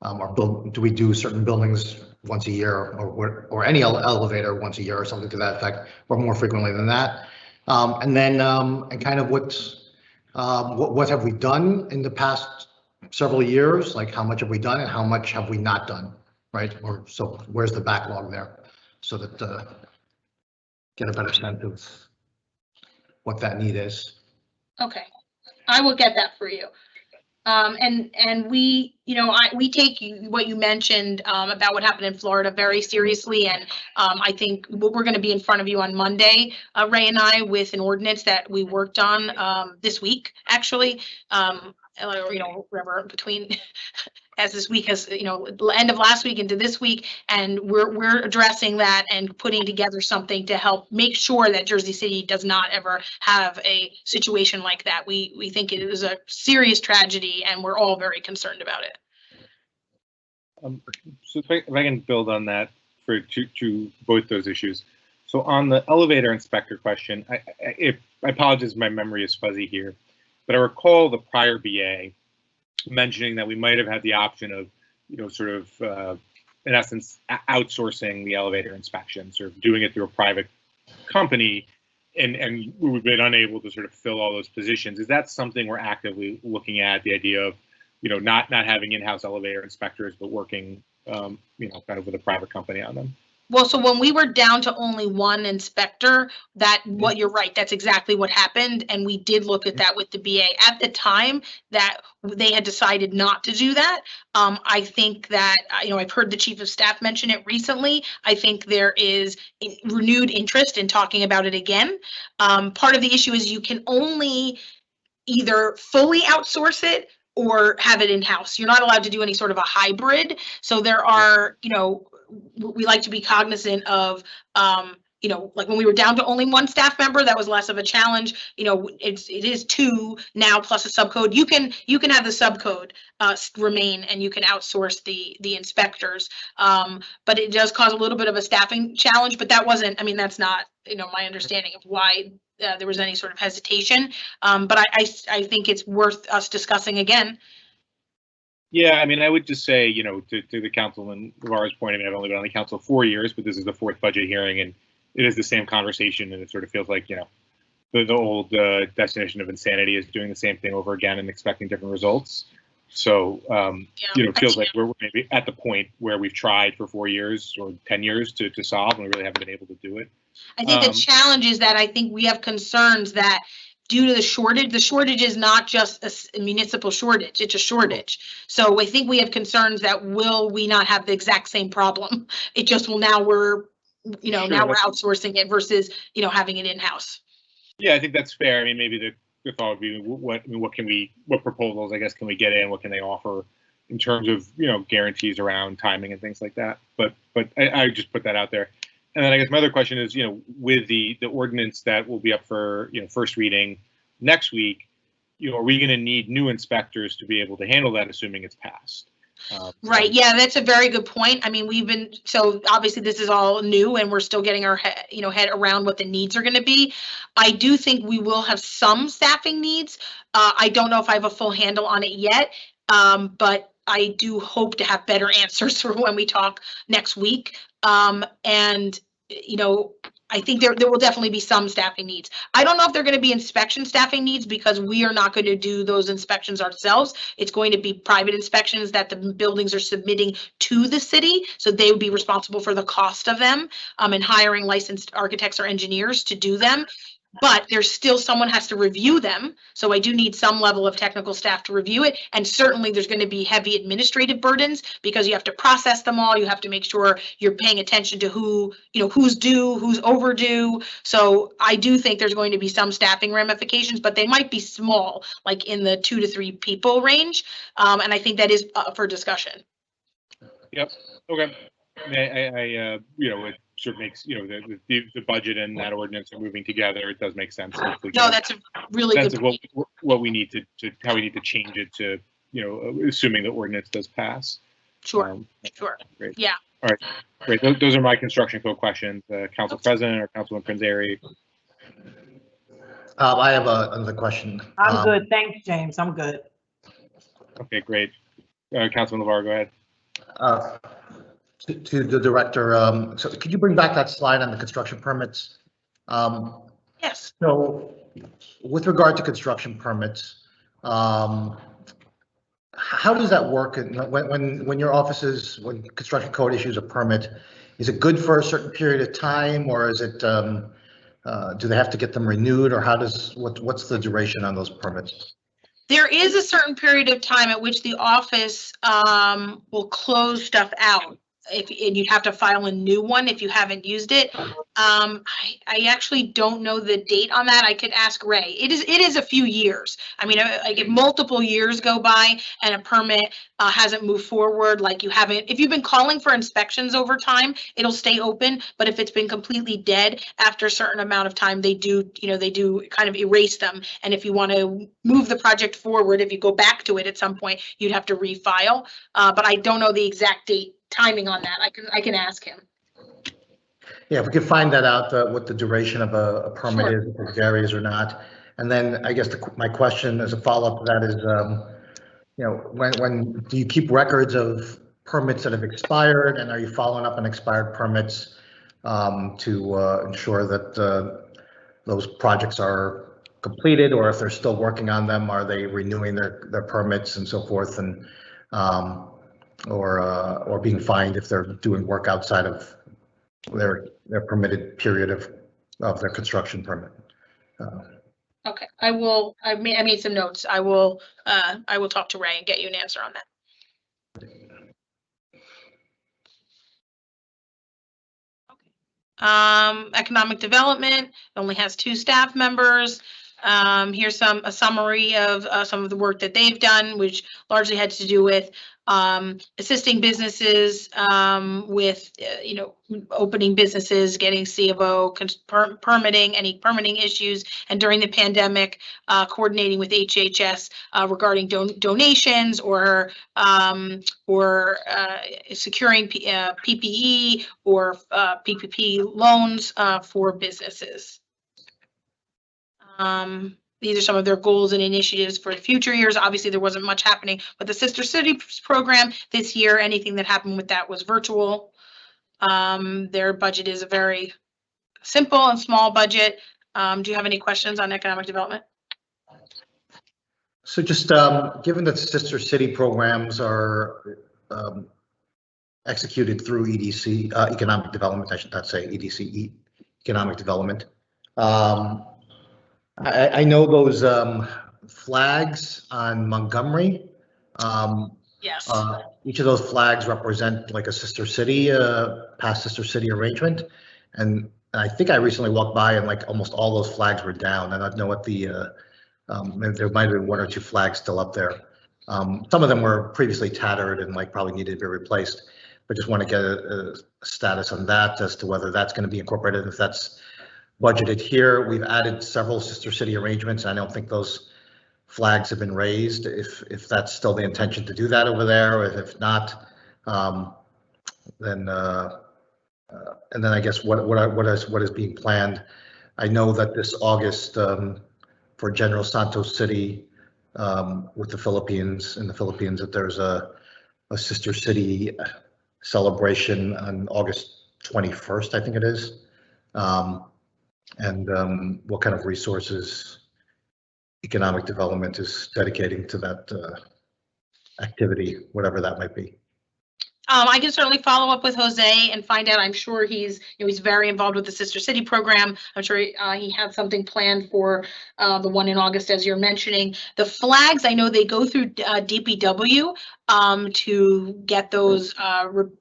do we do certain buildings once a year, or any elevator once a year, or something to that effect, or more frequently than that? And then and kind of what have we done in the past several years? Like, how much have we done and how much have we not done? Right? Or so where's the backlog there, so that get a better sense of what that need is. Okay, I will get that for you. And we, we take what you mentioned about what happened in Florida very seriously. And I think we're going to be in front of you on Monday, Ray and I, with an ordinance that we worked on this week, actually. Whatever between as this week has, end of last week into this week, and we're addressing that and putting together something to help make sure that Jersey City does not ever have a situation like that. We think it is a serious tragedy, and we're all very concerned about it. So if I can build on that for to both those issues. So on the elevator inspector question, I apologize, my memory is fuzzy here, but I recall the prior BA mentioning that we might have had the option of, in essence, outsourcing the elevator inspections or doing it through a private company, and we've been unable to sort of fill all those positions. Is that something we're actively looking at, the idea of, not having in-house elevator inspectors, but working, kind of with a private company on them? Well, so when we were down to only one inspector, you're right, that's exactly what happened. And we did look at that with the BA at the time that they had decided not to do that. I think that, I've heard the chief of staff mention it recently. I think there is renewed interest in talking about it again. Part of the issue is you can only either fully outsource it or have it in-house. You're not allowed to do any sort of a hybrid. So there are, we like to be cognizant of, like when we were down to only one staff member, that was less of a challenge. It is two now plus a subcode. You can have the subcode remain, and you can outsource the inspectors. But it does cause a little bit of a staffing challenge. But that wasn't. That's not my understanding of why there was any sort of hesitation. But I think it's worth us discussing again. Yeah, I would just say, to the Councilman Navarro's point, I've only been on the council 4 years, but this is the fourth budget hearing, and it is the same conversation, and it sort of feels like, the old definition of insanity is doing the same thing over again and expecting different results. So, it feels like we're maybe at the point where we've tried for 4 years or 10 years to solve, and we really haven't been able to do it. I think the challenge is that I think we have concerns that due to the shortage is not just a municipal shortage, it's a shortage. So I think we have concerns that will we not have the exact same problem? It just will now we're outsourcing it versus, having it in-house. Yeah, I think that's fair. Maybe the thought would be what proposals, I guess, can we get in? What can they offer in terms of, guarantees around timing and things like that? But I just put that out there. And then I guess my other question is, with the ordinance that will be up for, first reading next week, are we going to need new inspectors to be able to handle that, assuming it's passed? Right. Yeah, that's a very good point. So obviously this is all new and we're still getting our head around what the needs are going to be. I do think we will have some staffing needs. I don't know if I have a full handle on it yet, but I do hope to have better answers for when we talk next week. I think there will definitely be some staffing needs. I don't know if they're going to be inspection staffing needs because we are not going to do those inspections ourselves. It's going to be private inspections that the buildings are submitting to the city. So they would be responsible for the cost of them and hiring licensed architects or engineers to do them. But there's still someone has to review them. So I do need some level of technical staff to review it. And certainly there's going to be heavy administrative burdens because you have to process them all. You have to make sure you're paying attention to who's due, who's overdue. So I do think there's going to be some staffing ramifications, but they might be small, like in the 2 to 3 people range. And I think that is up for discussion. Yep. Okay. It sort of makes, the budget and that ordinance are moving together. It does make sense. No, that's a really good point. What we need to how we need to change it to, assuming the ordinance does pass. Sure. Sure. Great. Yeah. All right. Great. Those are my construction code questions. Council President or Councilman Prinzary. I have another question. I'm good. Thanks, James. I'm good. Okay, great. Councilman LeVar, go ahead. To the director, so could you bring back that slide on the construction permits? Yes. So with regard to construction permits, how does that work? When your offices, when construction code issues a permit, is it good for a certain period of time, or is it do they have to get them renewed, or what's the duration on those permits? There is a certain period of time at which the office will close stuff out. And you'd have to file a new one if you haven't used it. I actually don't know the date on that. I could ask Ray. It is a few years. I mean, like if multiple years go by and a permit hasn't moved forward, like you haven't, if you've been calling for inspections over time, it'll stay open. But if it's been completely dead after a certain amount of time, they do kind of erase them. And if you want to move the project forward, if you go back to it at some point, you'd have to refile. But I don't know the exact timing on that. I can ask him. Yeah, if we could find that out, what the duration of a permit Sure. is, if it varies or not. And then I guess my question as a follow-up to that is, when do you keep records of permits that have expired, and are you following up on expired permits to ensure that those projects are completed, or if they're still working on them, are they renewing their permits and so forth, and or being fined if they're doing work outside of their permitted period of their construction permit? Okay, I made some notes. I will talk to Ray and get you an answer on that. Economic development only has 2 staff members. Here's a summary of some of the work that they've done, which largely had to do with assisting businesses with, opening businesses, getting C of O, permitting, any permitting issues, and during the pandemic, coordinating with HHS regarding donations or securing PPE or PPP loans for businesses. These are some of their goals and initiatives for future years. Obviously, there wasn't much happening with the Sister Cities program this year. Anything that happened with that was virtual. Their budget is a very simple and small budget. Do you have any questions on economic development? So just given that Sister City programs are executed through EDC, economic development, I should not say EDC, economic development. I know those flags on Montgomery. Yes. Each of those flags represent like a sister city, past sister city arrangement. And I think I recently walked by and like almost all those flags were down. And I don't know what maybe there might have been 1 or 2 flags still up there. Some of them were previously tattered and like probably needed to be replaced. But just want to get a status on that as to whether that's going to be incorporated. If that's budgeted here, we've added several sister city arrangements. I don't think those flags have been raised. If that's still the intention to do that over there, or if not, then and then I guess what is being planned. I know that this August for General Santos City with the Philippines, that there's a sister city celebration on August 21st, I think it is. And what kind of resources economic development is dedicating to that activity, whatever that might be. I can certainly follow up with Jose and find out. I'm sure he's very involved with the Sister City program. I'm sure he had something planned for the one in August, as you're mentioning. The flags, I know they go through DPW to get those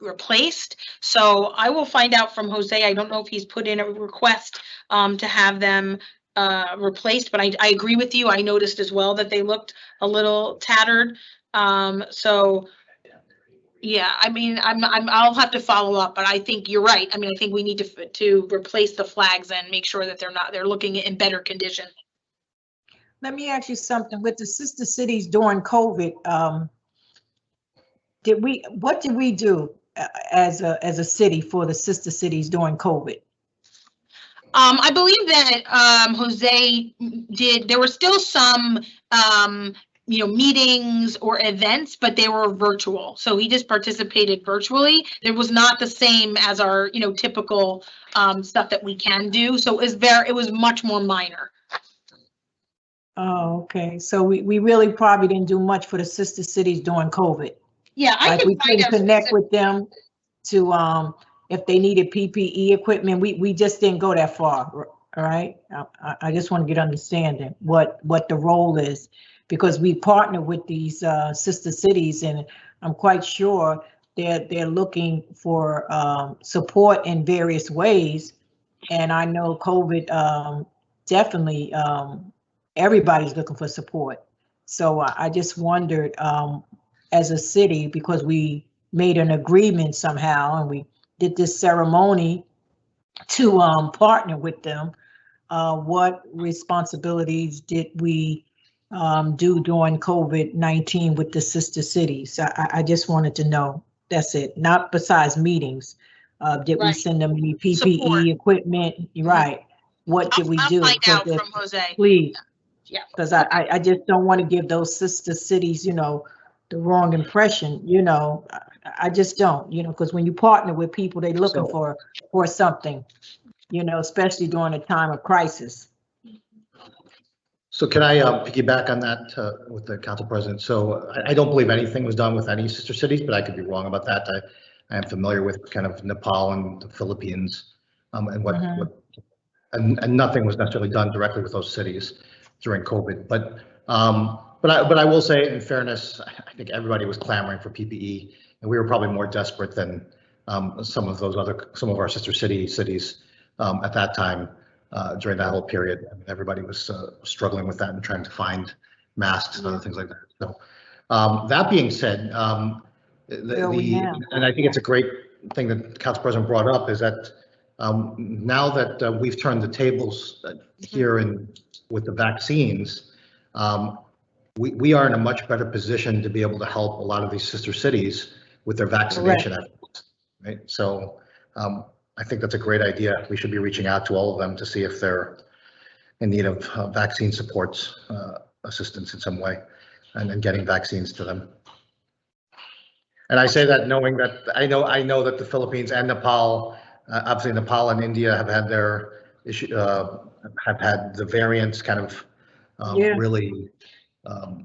replaced. So I will find out from Jose. I don't know if he's put in a request to have them replaced, but I agree with you. I noticed as well that they looked a little tattered. So. Yeah, I mean, I'll have to follow up, but I think you're right. I mean, I think we need to replace the flags and make sure that they're looking in better condition. Let me ask you something. With the sister cities during COVID, what did we do as a city for the sister cities during COVID? I believe that Jose did. There were still some meetings or events, but they were virtual. So he just participated virtually. It was not the same as our, typical stuff that we can do. So it was much more minor. Oh, okay. So we really probably didn't do much for the sister cities during COVID. Yeah, we couldn't connect with them to if they needed PPE equipment. We just didn't go that far. all right? I just want to get understanding what the role is, because we partner with these sister cities, and I'm quite sure they're looking for support in various ways. And I know COVID definitely everybody's looking for support. So I just wondered, as a city, because we made an agreement somehow and we did this ceremony to partner with them, what responsibilities did we do during COVID-19 with the sister cities? I just wanted to know. That's it. Not besides meetings. Did we Right. send them any PPE Support. equipment? Right. What did we I'll do? find out Because from Jose. please. Yeah. Because I just don't want to give those sister cities, the wrong impression, I just don't, because when you partner with people, they're looking for something, especially during a time of crisis. So can I piggyback on that with the council president? So I don't believe anything was done with any sister cities, but I could be wrong about that. I am familiar with kind of Nepal and the Philippines, and what and nothing was necessarily done directly with those cities during COVID. But I will say, in fairness, I think everybody was clamoring for PPE, and we were probably more desperate than some of our sister cities at that time. During that whole period, I mean, everybody was struggling with that and trying to find masks and other things like that. So that being said, and I think it's a great thing that the council president brought up, is that now that we've turned the tables here with the vaccines, we are in a much better position to be able to help a lot of these sister cities with their vaccination efforts, right? So I think that's a great idea. We should be reaching out to all of them to see if they're in need of vaccine supports, assistance in some way, and then getting vaccines to them. And I say that knowing that I know that the Philippines and Nepal, obviously Nepal and India, have had their issue, have had the variants kind of really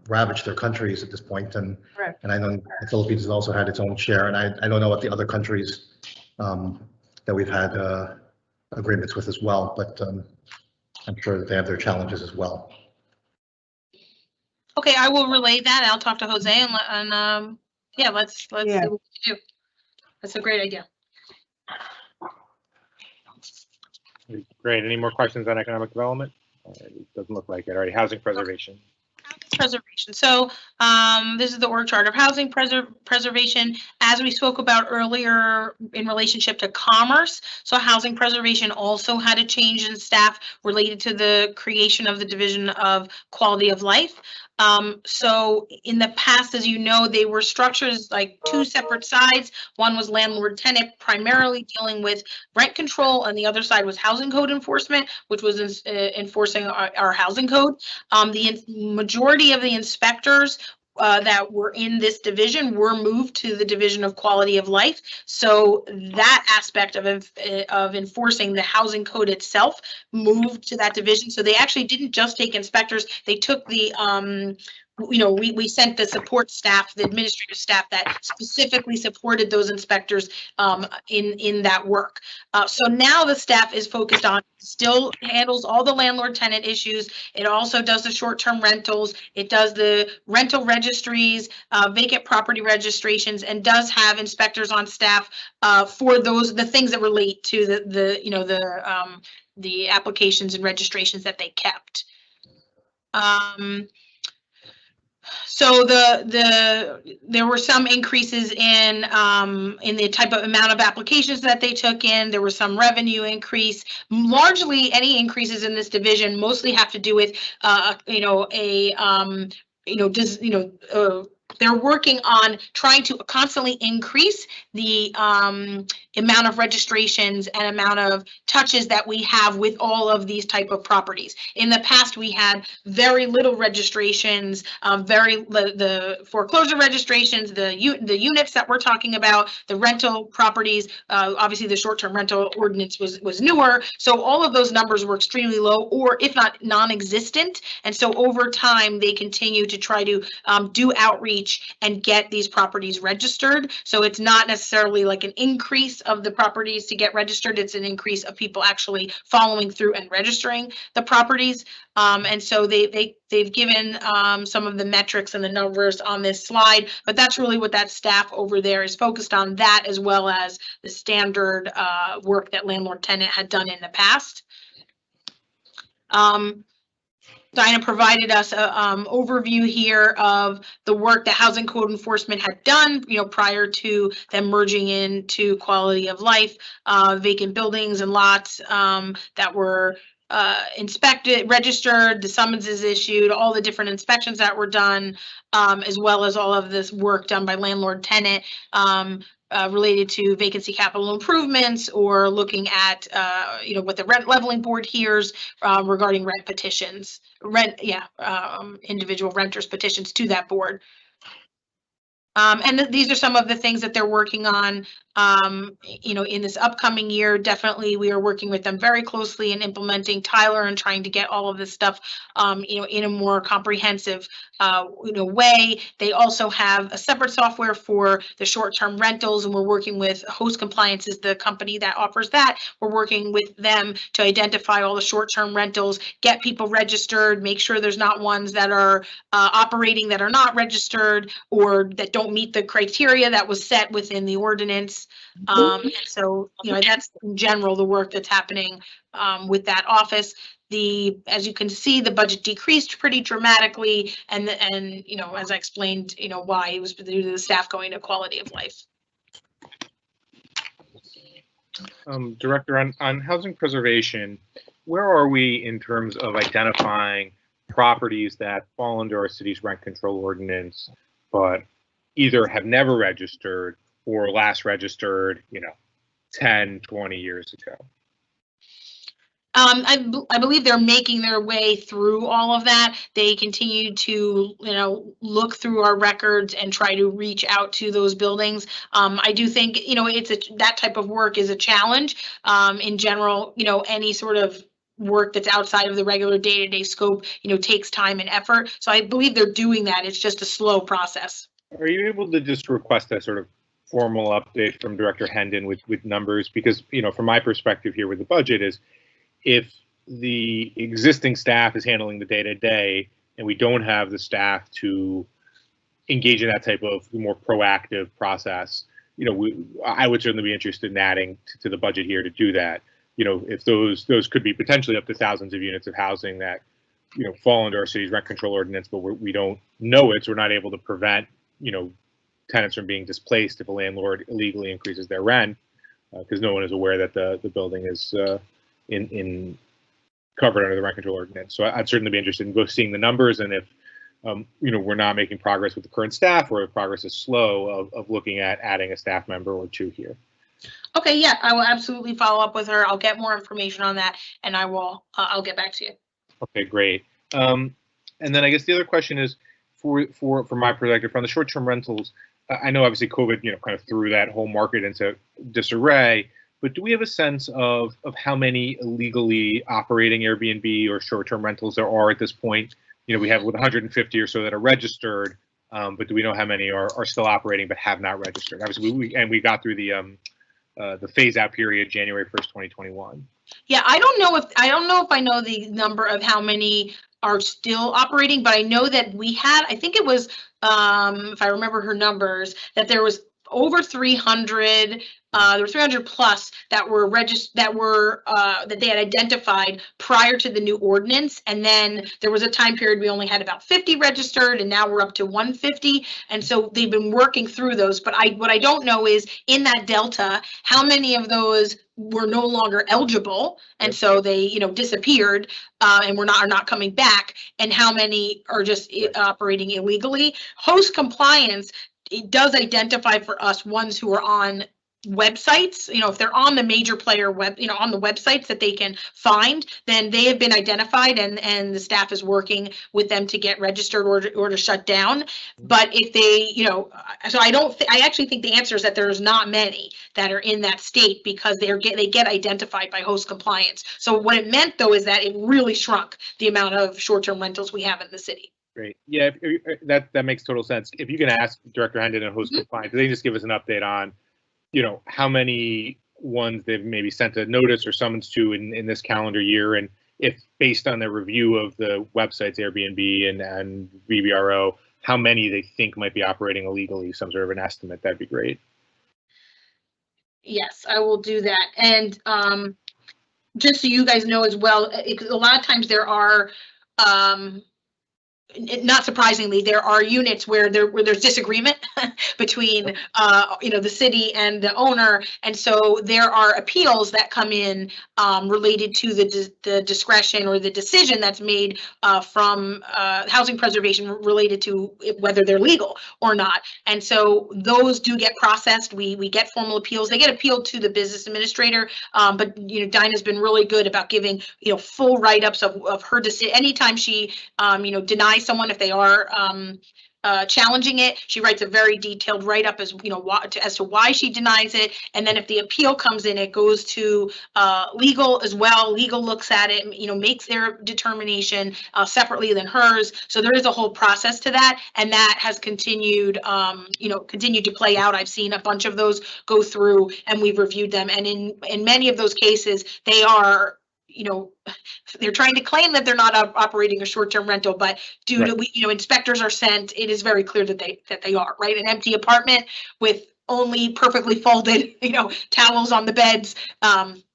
ravage their countries at this point, and I know the Philippines has also had its own share, and I don't know what the other countries that we've had agreements with as well, but I'm sure that they have their challenges as well. Okay, I will relay that. I'll talk to Jose and yeah, let's see what we can do. That's a great idea. Great. Any more questions on economic development? It doesn't look like it. All right, housing preservation. Preservation. So this is the org chart of housing preservation, as we spoke about earlier in relationship to commerce. So housing preservation also had a change in staff related to the creation of the division of quality of life. So in the past, as you know, they were structures like two separate sides. One was landlord tenant, primarily dealing with rent control, and the other side was housing code enforcement, which was enforcing our housing code. The majority of the inspectors that were in this division were moved to the division of quality of life. So that aspect of enforcing the housing code itself moved to that division. So they actually didn't just take inspectors, they took the we sent the support staff, the administrative staff that specifically supported those inspectors in that work. So now the staff is focused on, still handles all the landlord tenant issues. It also does the short-term rentals. It does the rental registries, vacant property registrations, and does have inspectors on staff for the things that relate to the applications and registrations that they kept. So there were some increases in the type of amount of applications that they took in. There was some revenue increase. Largely, any increases in this division mostly have to do with they're working on trying to constantly increase the amount of registrations and amount of touches that we have with all of these type of properties. In the past, we had very little registrations, the foreclosure registrations, the units that we're talking about, the rental properties. Obviously, the short-term rental ordinance was newer, so all of those numbers were extremely low, or if not non-existent. And so over time, they continue to try to do outreach outreach and get these properties registered. So it's not necessarily like an increase of the properties to get registered. It's an increase of people actually following through and registering the properties. And so they've given some of the metrics and the numbers on this slide, but that's really what that staff over there is focused on, that as well as the standard work that landlord tenant had done in the past. Dinah provided us a overview here of the work that Housing Code Enforcement had done, prior to them merging into quality of life, vacant buildings and lots that were inspected, registered, the summonses issued, all the different inspections that were done, as well as all of this work done by landlord tenant related to vacancy capital improvements, or looking at what the rent leveling board hears regarding rent petitions, individual renters petitions to that board. And these are some of the things that they're working on, in this upcoming year. Definitely, we are working with them very closely in implementing Tyler and trying to get all of this stuff, in a more comprehensive, way. They also have a separate software for the short-term rentals, and we're working with Host Compliance is the company that offers that. We're working with them to identify all the short-term rentals, get people registered, make sure there's not ones that are operating that are not registered or that don't meet the criteria that was set within the ordinance. And so, that's in general the work that's happening with that office. As you can see, the budget decreased pretty dramatically, and as I explained, why it was due to the staff going to quality of life. Director, on housing preservation, where are we in terms of identifying properties that fall under our city's rent control ordinance, but either have never registered or last registered, 10, 20 years ago? I believe they're making their way through all of that. They continue to, look through our records and try to reach out to those buildings. I do think, that type of work is a challenge. In general, any sort of work that's outside of the regular day-to-day scope, takes time and effort. So I believe they're doing that. It's just a slow process. Are you able to just request a sort of formal update from Director Hendon with numbers? Because, from my perspective here with the budget is, if the existing staff is handling the day-to-day and we don't have the staff to engage in that type of more proactive process, I would certainly be interested in adding to the budget here to do that. If those could be potentially up to thousands of units of housing that, fall under our city's rent control ordinance, but we don't know it, so we're not able to prevent, tenants from being displaced if a landlord illegally increases their rent, because no one is aware that the building is in covered under the rent control ordinance. So I'd certainly be interested in both seeing the numbers, and if we're not making progress with the current staff, or if progress is slow, of looking at adding a staff member or two here. Okay, yeah, I will absolutely follow up with her. I'll get more information on that, and I'll get back to you. Okay, great. And then I guess the other question is, from my perspective, from the short-term rentals, I know obviously COVID, kind of threw that whole market into disarray, but do we have a sense of how many illegally operating Airbnb or short-term rentals there are at this point? We have 150 or so that are registered, but do we know how many are still operating but have not registered? Obviously, we got through the phase-out period, January 1st, 2021. Yeah, I don't know if I know the number of how many are still operating, but I know that we had, I think it was, if I remember her numbers, that there was over 300. There were 300 plus that were registered, that they had identified prior to the new ordinance. And then there was a time period we only had about 50 registered, and now we're up to 150. And so they've been working through those. But what I don't know is, in that delta, how many of those were no longer eligible, and so they disappeared and are not coming back, and how many are just operating illegally. Host Compliance, it does identify for us ones who are on websites. If they're on the major player web, on the websites that they can find, then they have been identified, and the staff is working with them to get registered or to shut down. But if they, so I actually think the answer is that there's not many that are in that state, because they get identified by Host Compliance. So what it meant, though, is that it really shrunk the amount of short-term rentals we have in the city. Great. Yeah, that makes total sense. If you can ask Director Hendon and host compliance, they just give us an update on, how many ones they've maybe sent a notice or summons to in this calendar year, and if based on their review of the websites Airbnb and VBRO, how many they think might be operating illegally, some sort of an estimate, that'd be great. Yes, I will do that. And just so you guys know as well, a lot of times there are, not surprisingly, there are units where there's disagreement between the city and the owner, and so there are appeals that come in related to the discretion or the decision that's made from housing preservation related to whether they're legal or not. And so those do get processed. We get formal appeals. They get appealed to the business administrator, but Dinah's been really good about giving full write-ups of her decision. Anytime she denies someone, if they are challenging it, she writes a very detailed write-up as to why she denies it. And then if the appeal comes in, it goes to legal as well. Legal looks at it, makes their determination separately than hers. So there is a whole process to that, and that has continued to play out. I've seen a bunch of those go through, and we've reviewed them. And in many of those cases, they are they're trying to claim that they're not operating a short-term rental, but due to inspectors are sent, it is very clear that they are, right? An empty apartment with only perfectly folded towels on the beds.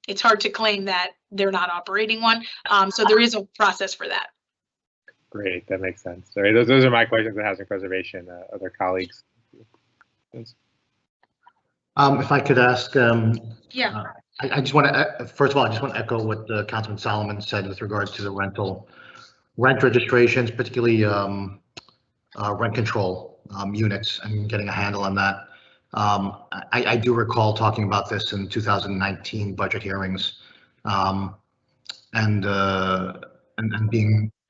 It's hard to claim that they're not operating one. So there is a process for that. Great, that makes sense. Sorry, those are my questions on housing preservation. Other colleagues? If I could ask, Yeah. I just want to, first of all, I just want to echo what Councilman Solomon said with regards to the rent registrations, particularly rent control units, and getting a handle on that. I do recall talking about this in 2019 budget hearings, and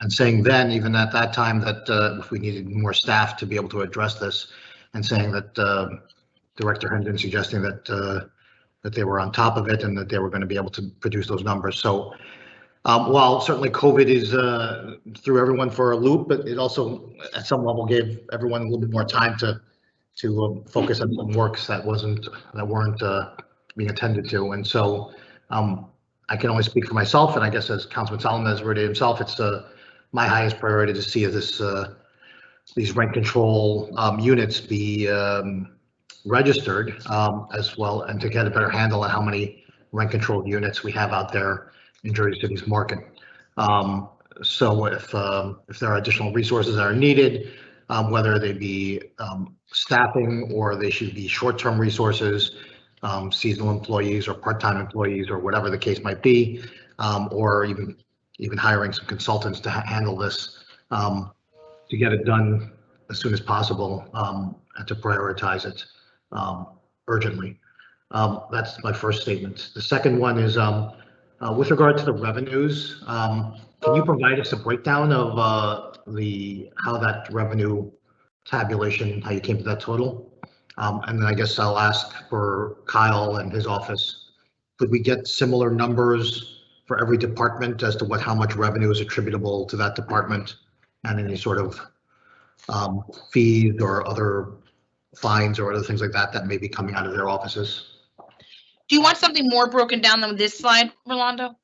saying then, even at that time, that if we needed more staff to be able to address this, and saying that Director Hendon suggesting that they were on top of it and that they were going to be able to produce those numbers. So while certainly COVID is threw everyone for a loop, but it also at some level gave everyone a little bit more time to focus on some works that weren't being attended to. And so I can only speak for myself, and I guess as Councilman Solomon has worded himself, it's my highest priority to see these rent control units be registered as well, and to get a better handle on how many rent control units we have out there in Jersey City's market. So if there are additional resources that are needed, whether they be staffing or they should be short-term resources, seasonal employees or part-time employees or whatever the case might be, or even hiring some consultants to handle this, to get it done as soon as possible, and to prioritize it urgently. That's my first statement. The second one is with regard to the revenues. Can you provide us a breakdown of how that revenue tabulation, how you came to that total? And then I guess I'll ask for Kyle and his office. Could we get similar numbers for every department as to how much revenue is attributable to that department, and any sort of fees or other fines or other things like that may be coming out of their offices? Do you want something more broken down than this slide, Rolando?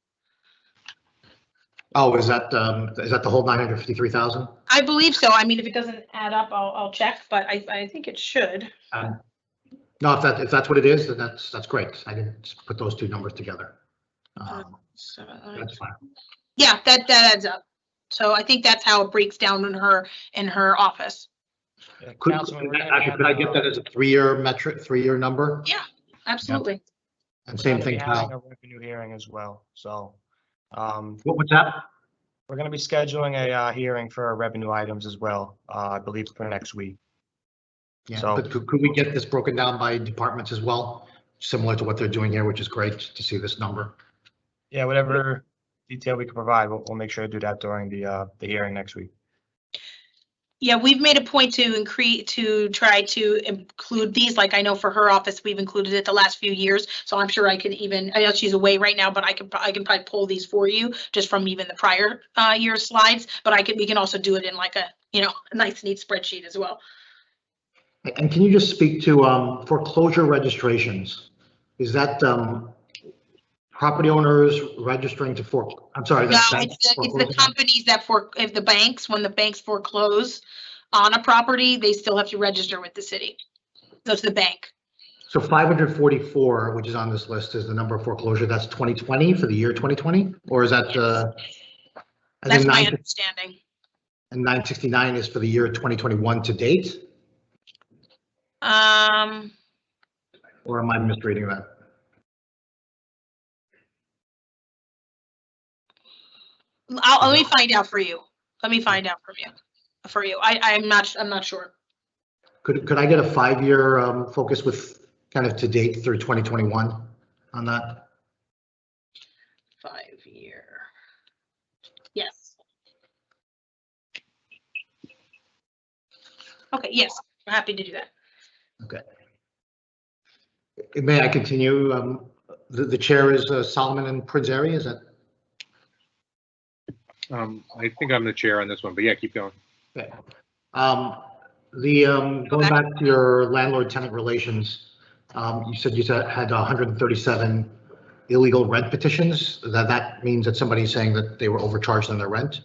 Oh, is that the whole 953,000? I believe so. I mean, if it doesn't add up, I'll check, but I think it should. No, if that's what it is, then that's great. I didn't put those two numbers together. That's fine. Yeah, that adds up. So I think that's how it breaks down in her office. Could I get that as a 3-year metric, 3-year number? Yeah, absolutely. Yep. And same thing, having Kyle. a revenue hearing as well. So What's that? we're going to be scheduling a hearing for revenue items as well, I believe for next week. Yeah, So- but could we get this broken down by departments as well, similar to what they're doing here, which is great to see this number. Yeah, whatever detail we can provide, we'll make sure to do that during the hearing next week. Yeah, we've made a point to try to include these. Like I know for her office, we've included it the last few years. So I'm sure I know she's away right now, but I can probably pull these for you just from even the prior year slides. But we can also do it in like a a nice neat spreadsheet as well. And can you just speak to foreclosure registrations? Is that property owners registering to I'm sorry, No, that's it's the companies that when the banks foreclose on a property, they still have to register with the city. So it's the bank. So 544, which is on this list, is the number of foreclosure. That's 2020 for the year 2020, or is that? And That's then my understanding. And 969 is for the year 2021 to date. Or am I misreading that? Let me find out for you. Let me find out for you. I'm not sure. Could I get a 5-year focus with kind of to date through 2021 on that? 5-year. Yes. Okay, yes, I'm happy to do that. Okay. May I continue? The chair is Solomon and Prinzeri, is that? I think I'm the chair on this one, but yeah, keep going. Okay. Going back to your landlord-tenant relations, you said had 137 illegal rent petitions. That means that somebody's saying that they were overcharged on their rent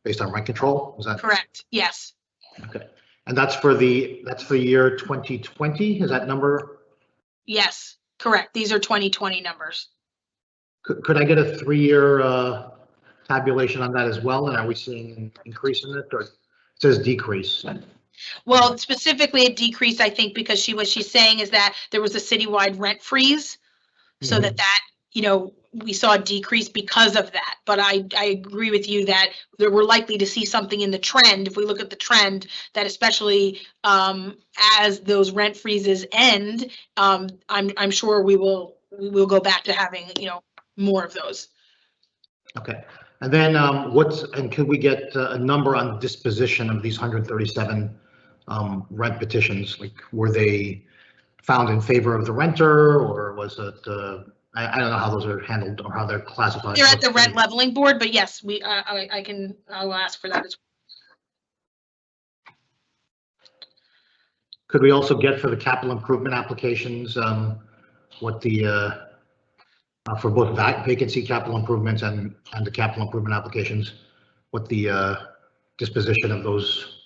based on rent control. Is that correct? Yes. Okay. And that's for year 2020. Is that number? Yes, correct. These are 2020 numbers. Could I get a 3-year tabulation on that as well? And are we seeing an increase in it, or it says decrease? Well, specifically a decrease, I think, because she's saying is that there was a citywide rent freeze, so that we saw a decrease because of that. But I agree with you that we're likely to see something in the trend. If we look at the trend, that especially as those rent freezes end, I'm sure we will go back to having more of those. Okay. And then could we get a number on the disposition of these 137 rent petitions? Like, were they found in favor of the renter, or was it, I don't know how those are handled or how they're classified. They're at the rent leveling board, but yes, I'll ask for that as well. Could we also get for the capital improvement applications, what the, for both vacancy capital improvements and the capital improvement applications, what the disposition of those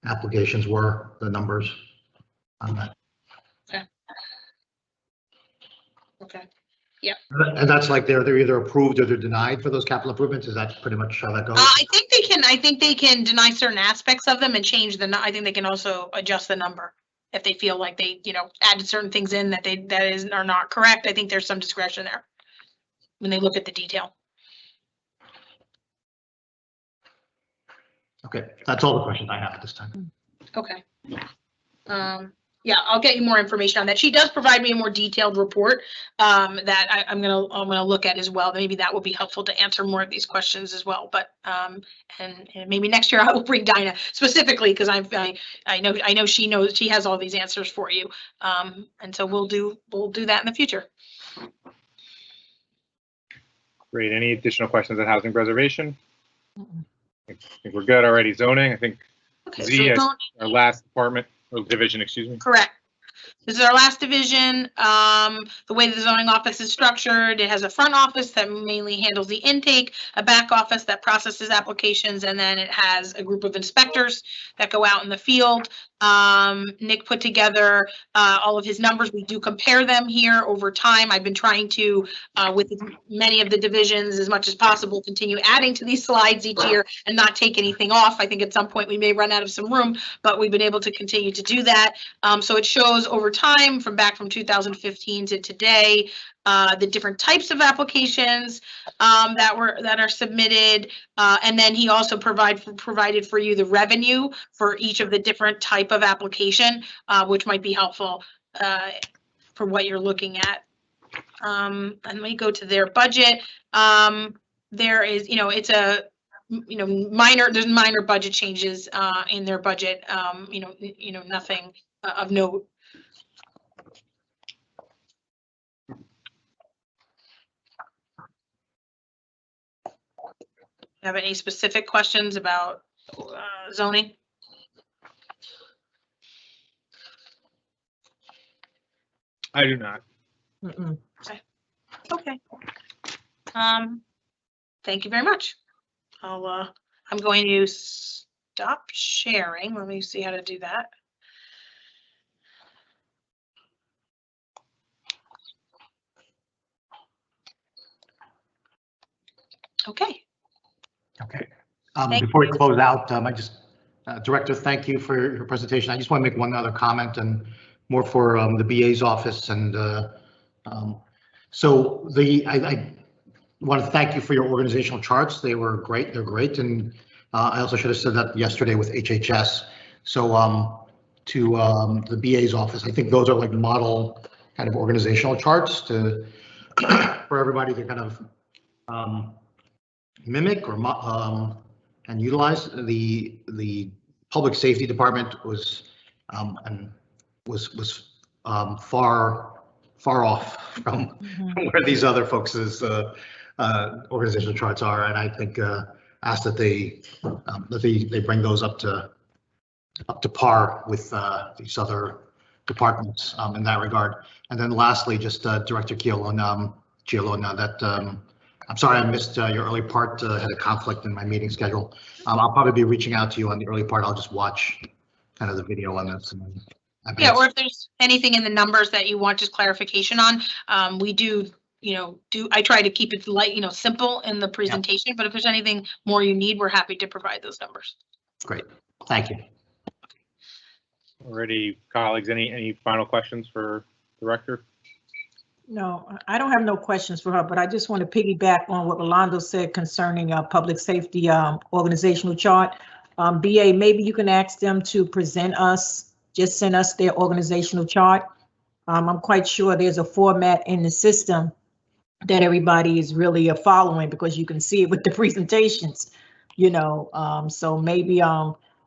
applications were, the numbers on that? Okay. Yeah. And that's like they're either approved or they're denied for those capital improvements. Is that pretty much how that goes? I think they can deny certain aspects of them and change I think they can also adjust the number if they feel like they, added certain things in that are not correct. I think there's some discretion there when they look at the detail. Okay, that's all the questions I have at this time. Okay. Yeah, I'll get you more information on that. She does provide me a more detailed report that I'm gonna look at as well. Maybe that will be helpful to answer more of these questions as well. But and maybe next year I will bring Dinah specifically because I know she knows, she has all these answers for you. And so we'll do that in the future. Great. Any additional questions on housing preservation? I think we're good already. Zoning, I think. Okay, Z is so our last department or division, excuse me. correct. This is our last division. The way the zoning office is structured, it has a front office that mainly handles the intake, a back office that processes applications, and then it has a group of inspectors that go out in the field. Nick put together all of his numbers. We do compare them here over time. I've been trying to, with many of the divisions as much as possible, continue adding to these slides each year and not take anything off. I think at some point we may run out of some room, but we've been able to continue to do that. So it shows over time from 2015 to today, the different types of applications that are submitted, and then he also provided for you the revenue for each of the different type of application, which might be helpful for what you're looking at. And let me go to their budget. There is, it's a there's minor budget changes in their budget. Nothing of note. Have any specific questions about zoning? I do not. Mm-mm. Okay. Thank you very much. I'm going to stop sharing. Let me see how to do that. Okay. Okay. Thank Before we you. close out, Director, thank you for your presentation. I just want to make one other comment and more for the BA's office. And so I want to thank you for your organizational charts. They were great. They're great. And I also should have said that yesterday with HHS. So to the BA's office, I think those are like model kind of organizational charts to for everybody to kind of mimic or and utilize. The public safety department was and was far off from where these other folks' organizational charts are, and I think ask that they bring those up to par with these other departments in that regard. And then lastly, just Director Giolona, that I'm sorry I missed your early part. Had a conflict in my meeting schedule. I'll probably be reaching out to you on the early part. I'll just watch kind of the video on this. Yeah, or if there's anything in the numbers that you want just clarification on, we do, I try to keep it light, simple in the presentation, but if there's anything more you need, we're happy to provide those numbers. Great, thank you. Already, colleagues, any final questions for Director? No, I don't have no questions for her, but I just want to piggyback on what Rolando said concerning public safety organizational chart. BA, maybe you can ask them to present us, just send us their organizational chart. I'm quite sure there's a format in the system that everybody is really following because you can see it with the presentations, so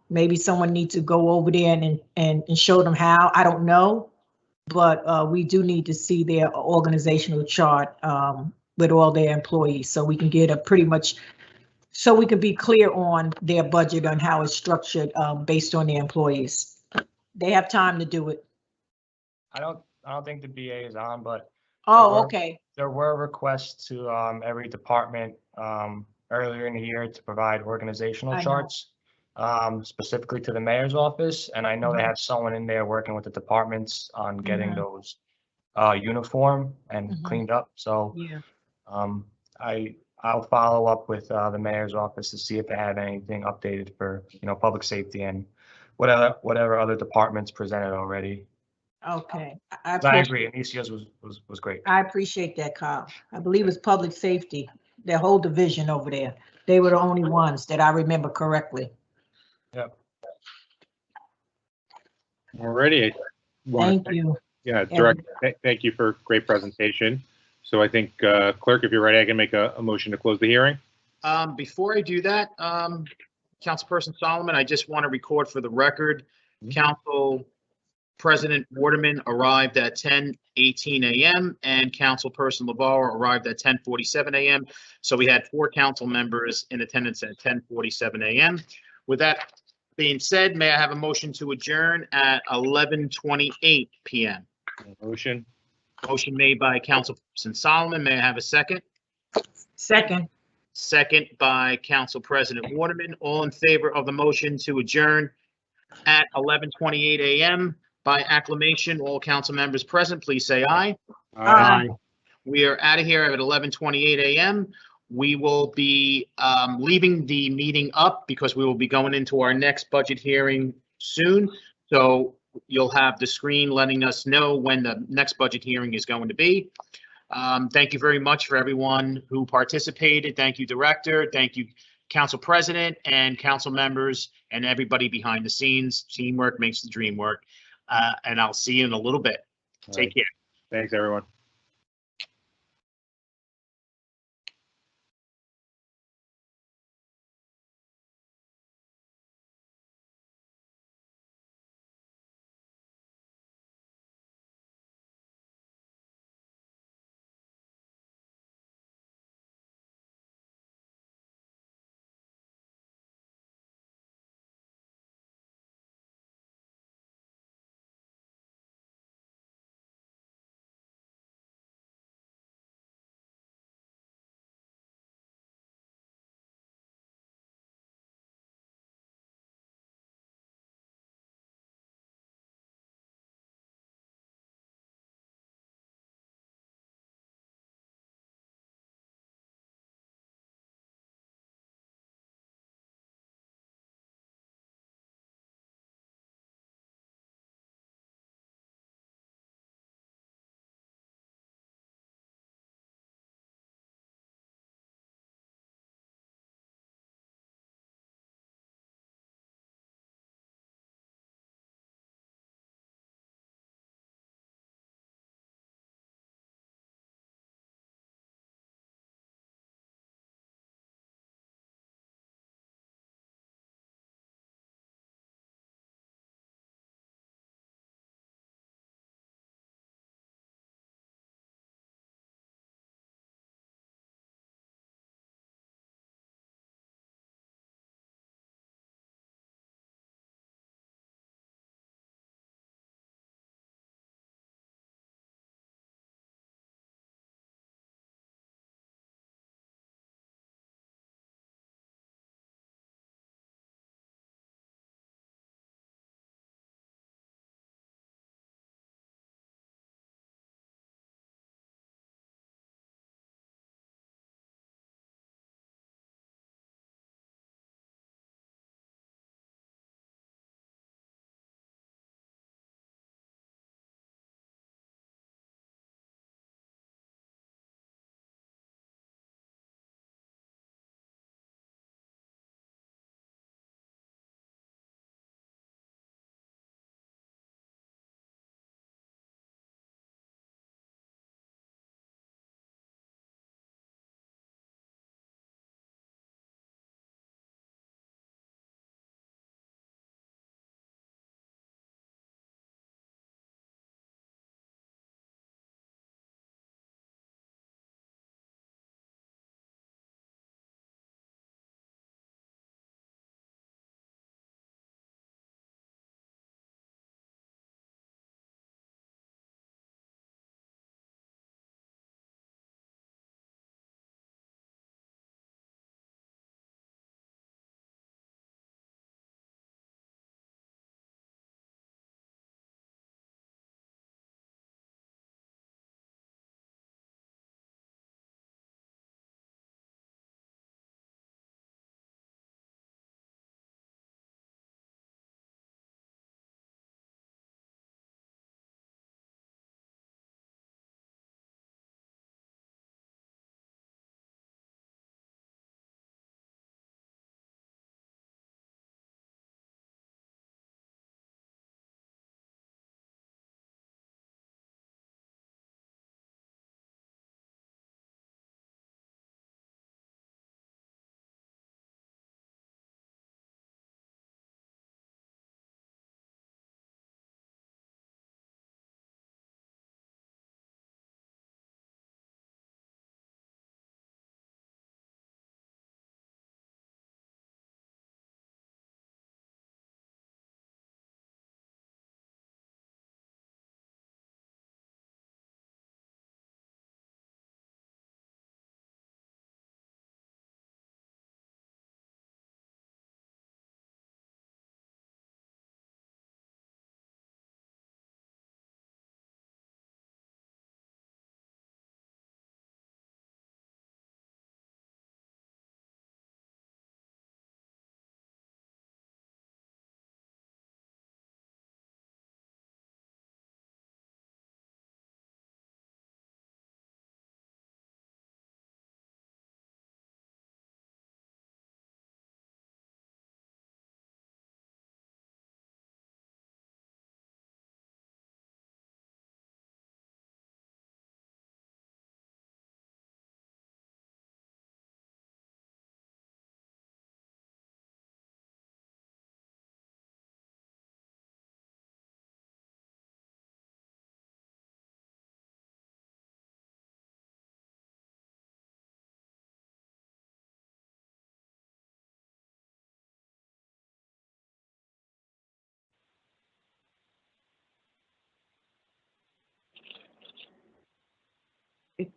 maybe someone needs to go over there and show them how. I don't know. But we do need to see their organizational chart with all their employees so we can get so we can be clear on their budget and how it's structured based on their employees. They have time to do it. I don't think the BA is on, but Oh, okay. there were requests to every department earlier in the year to provide organizational I know. charts specifically to the mayor's office. And I know they Mhm. have someone in there working with the departments on getting Mhm. those uniform and Mhm. cleaned up. So Yeah. I'll follow up with the mayor's office to see if they have anything updated for, public safety and whatever other departments presented already. Okay. I agree. Anicia's was great. I appreciate that, Kyle. I believe it's public safety, their whole division over there. They were the only ones that I remember correctly. Yep. Already, Thank you. Yeah, Director, thank you for a great presentation. So I think, Clerk, if you're ready, I can make a motion to close the hearing. Before I do that, Councilperson Solomon, I just want to record for the record, Council President Waterman arrived at 10:18 a.m. and Councilperson LaBarre arrived at 10:47 a.m. So we had 4 council members in attendance at 10:47 a.m. With that being said, may I have a motion to adjourn at 11:28 p.m.? Motion. Motion made by Councilperson Solomon. May I have a second? Second. Second by Council President Waterman. All in favor of the motion to adjourn at 11:28 a.m. by acclamation, all council members present, please say aye. Aye. We are out of here at 11:28 a.m. We will be leaving the meeting up because we will be going into our next budget hearing soon. So you'll have the screen letting us know when the next budget hearing is going to be. Thank you very much for everyone who participated. Thank you, Director. Thank you, Council President and council members and everybody behind the scenes. Teamwork makes the dream work. And I'll see you in a little bit. Take care. Thanks, everyone. It's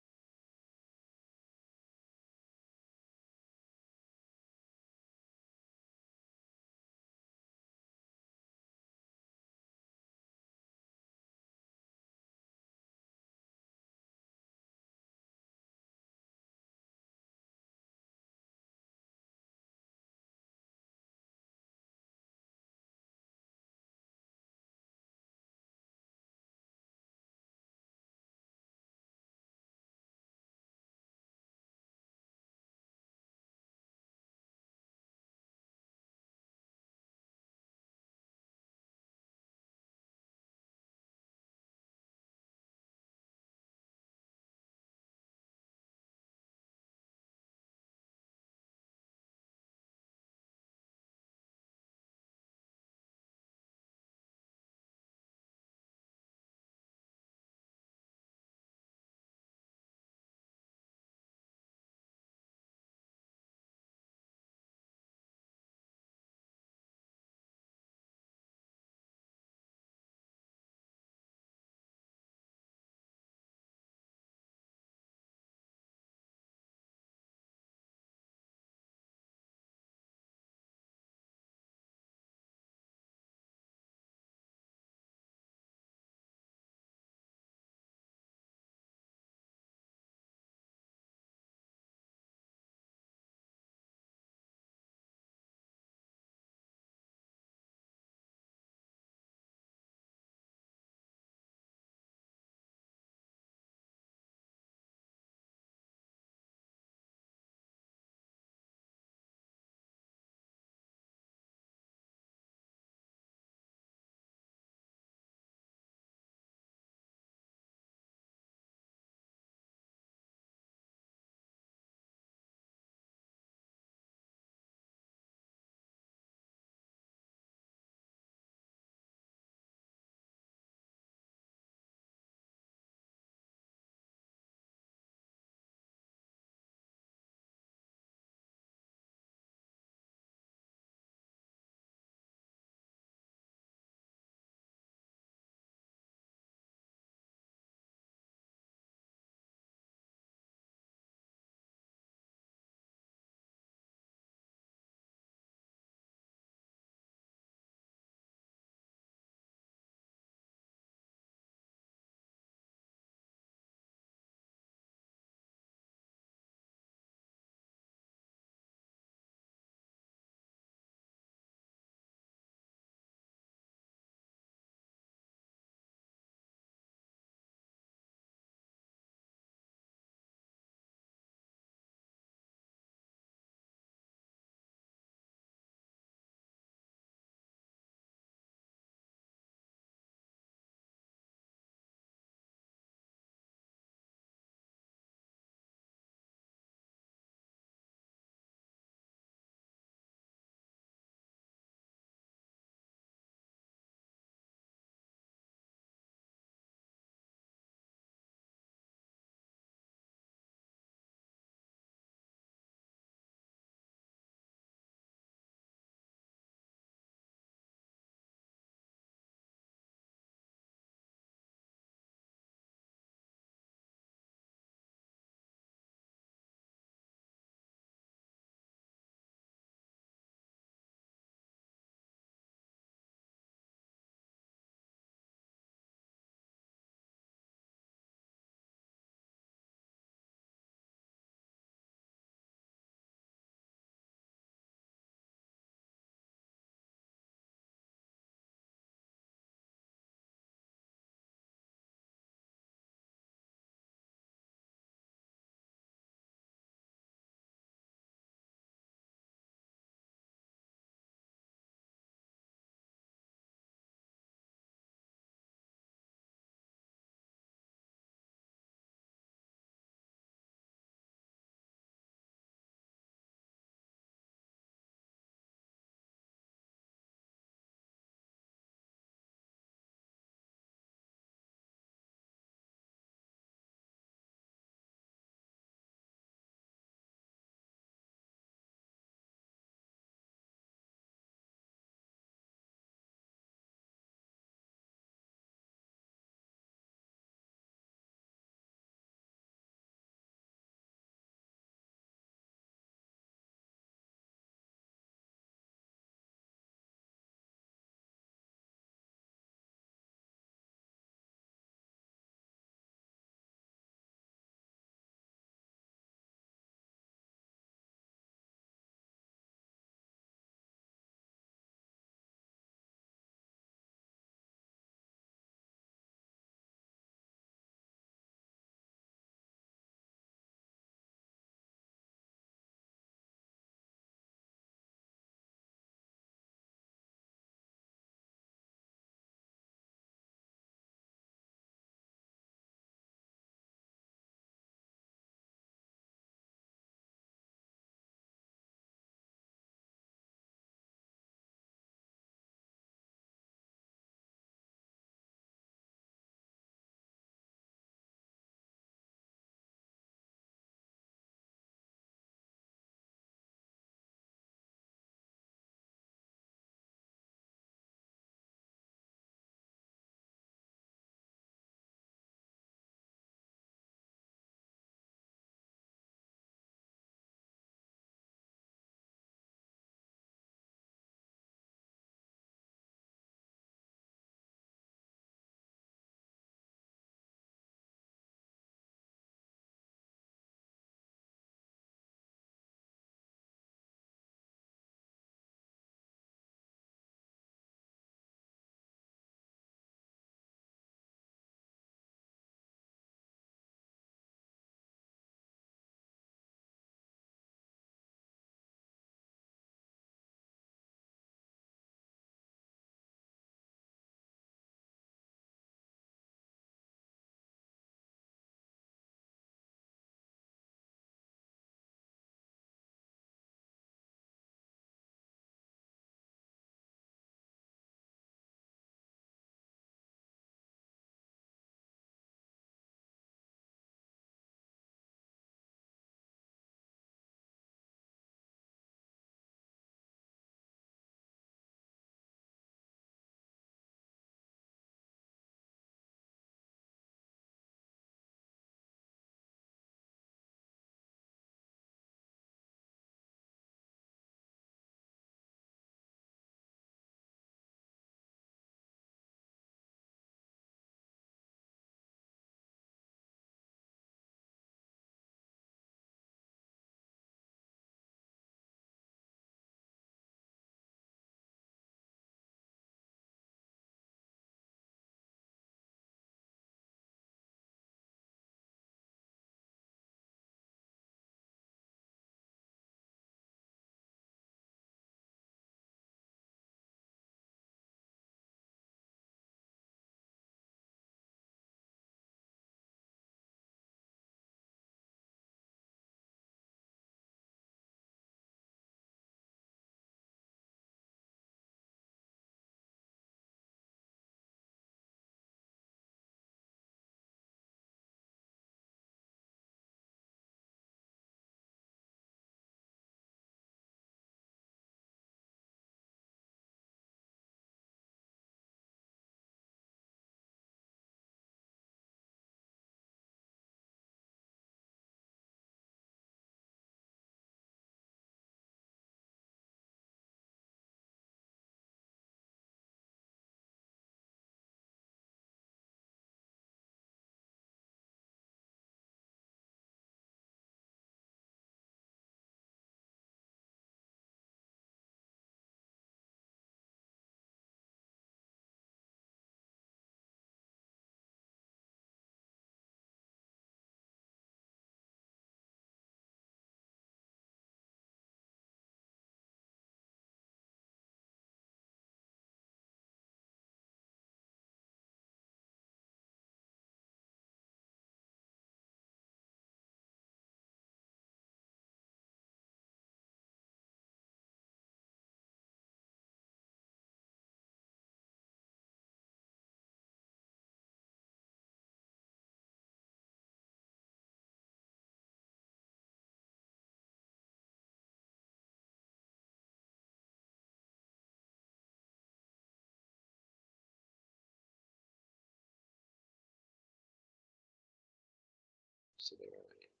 So there I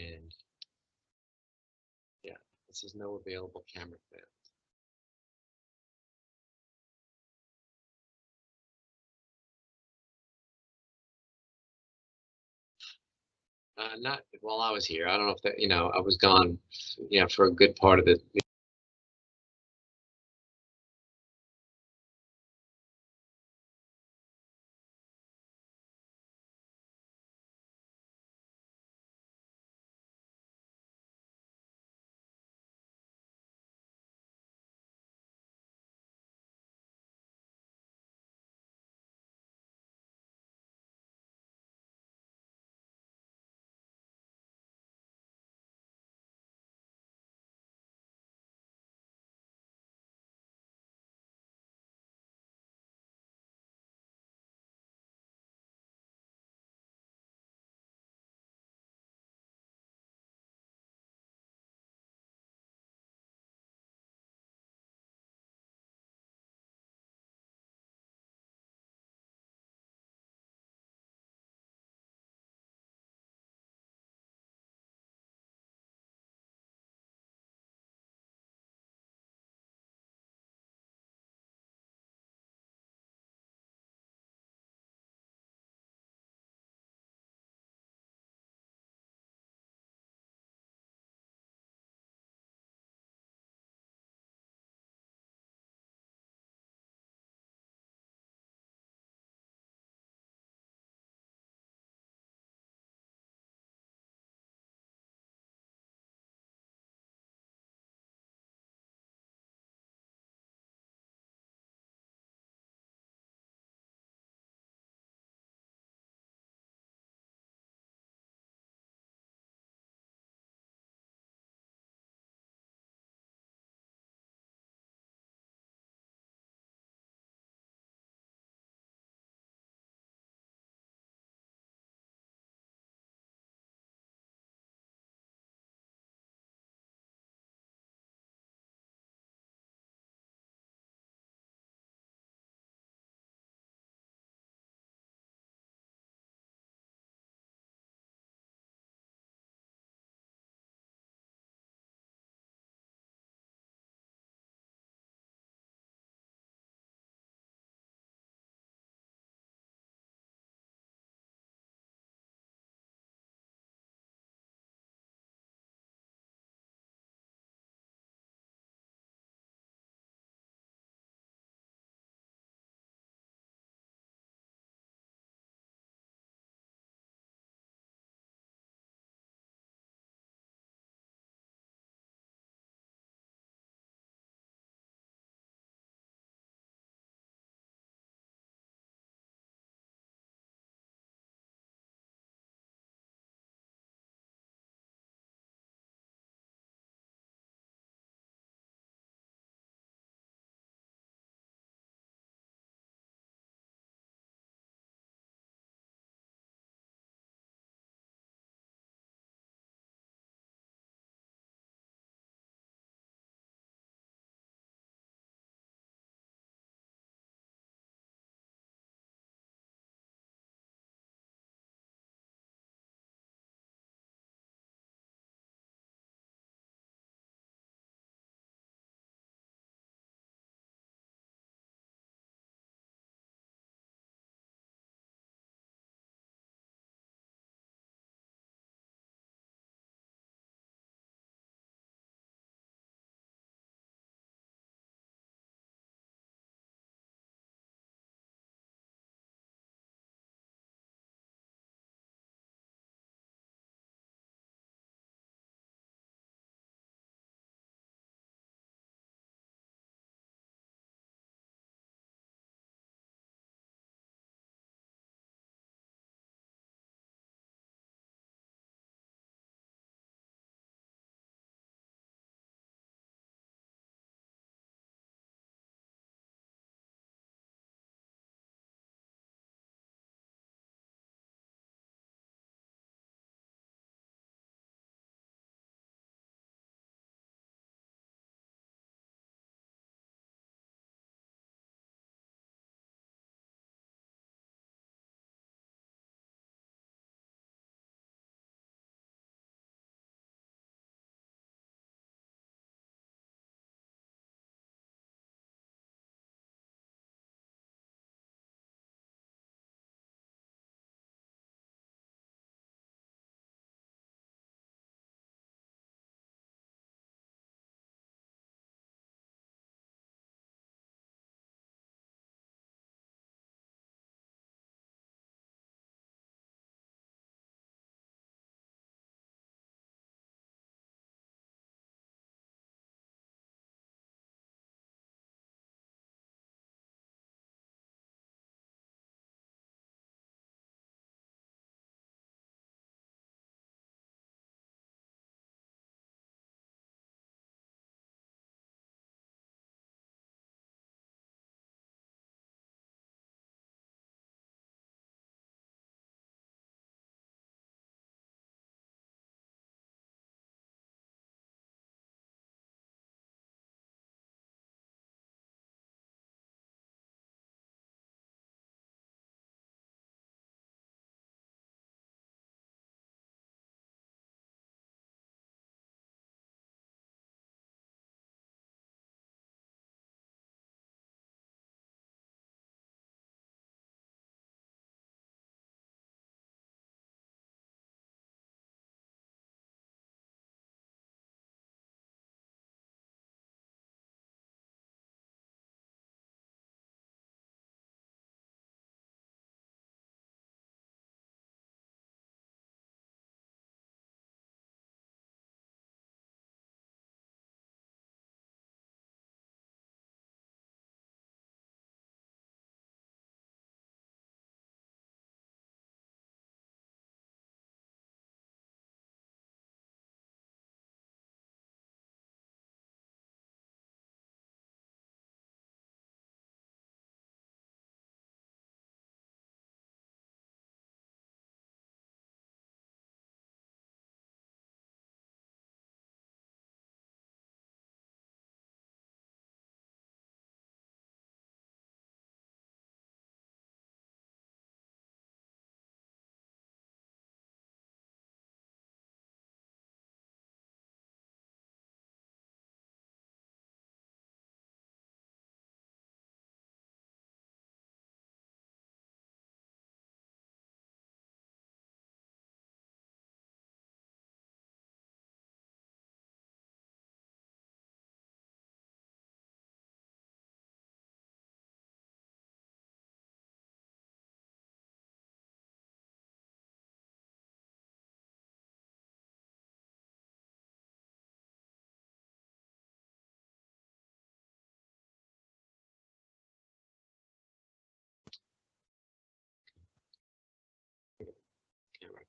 am. And yeah, this is no available camera found. Not while I was here. I don't know if that, I was gone, for a good part of the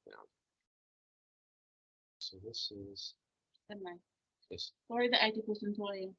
found. So this is this. Sorry, the IT person told you.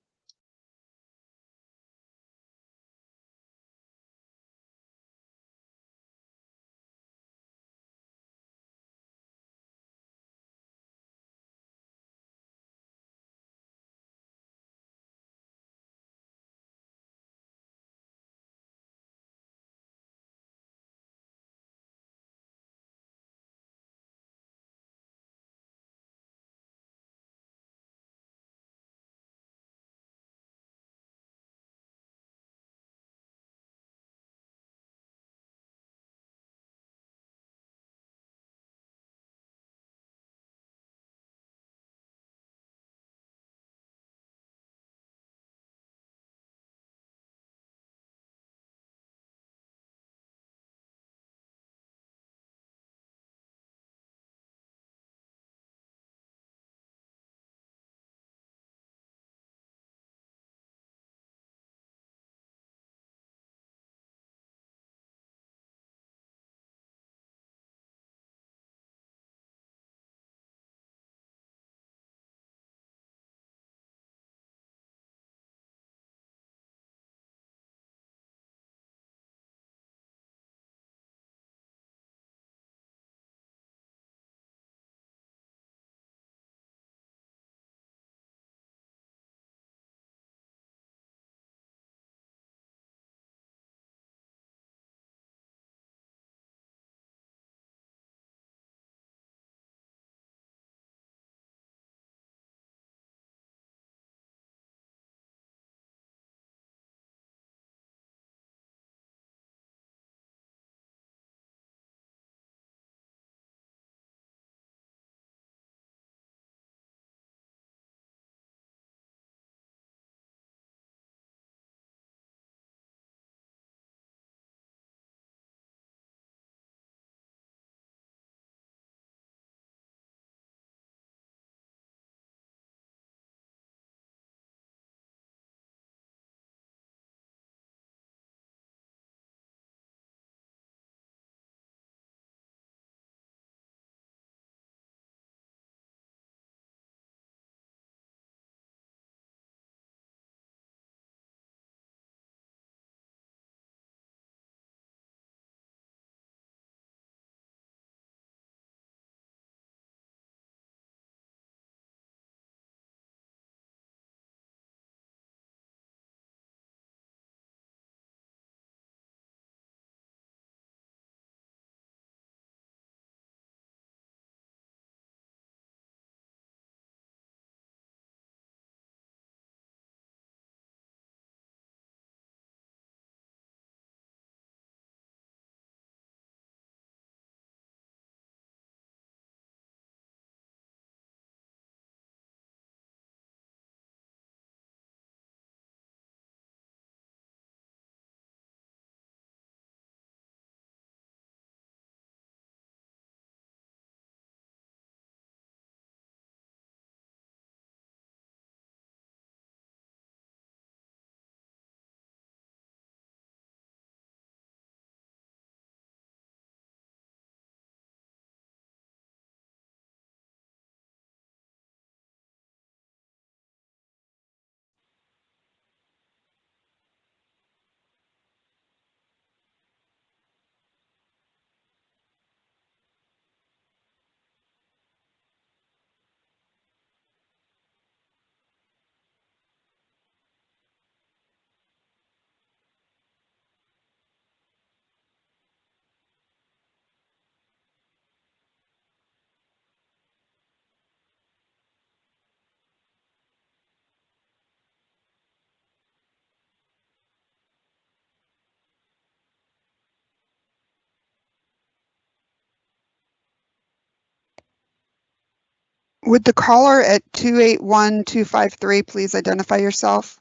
Would the caller at 281-253 please identify yourself?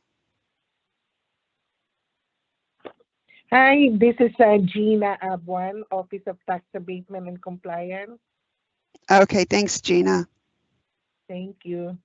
Hi, this is Gina Abuan, Office of Tax Abatement and Compliance. Okay, thanks, Gina. Thank you.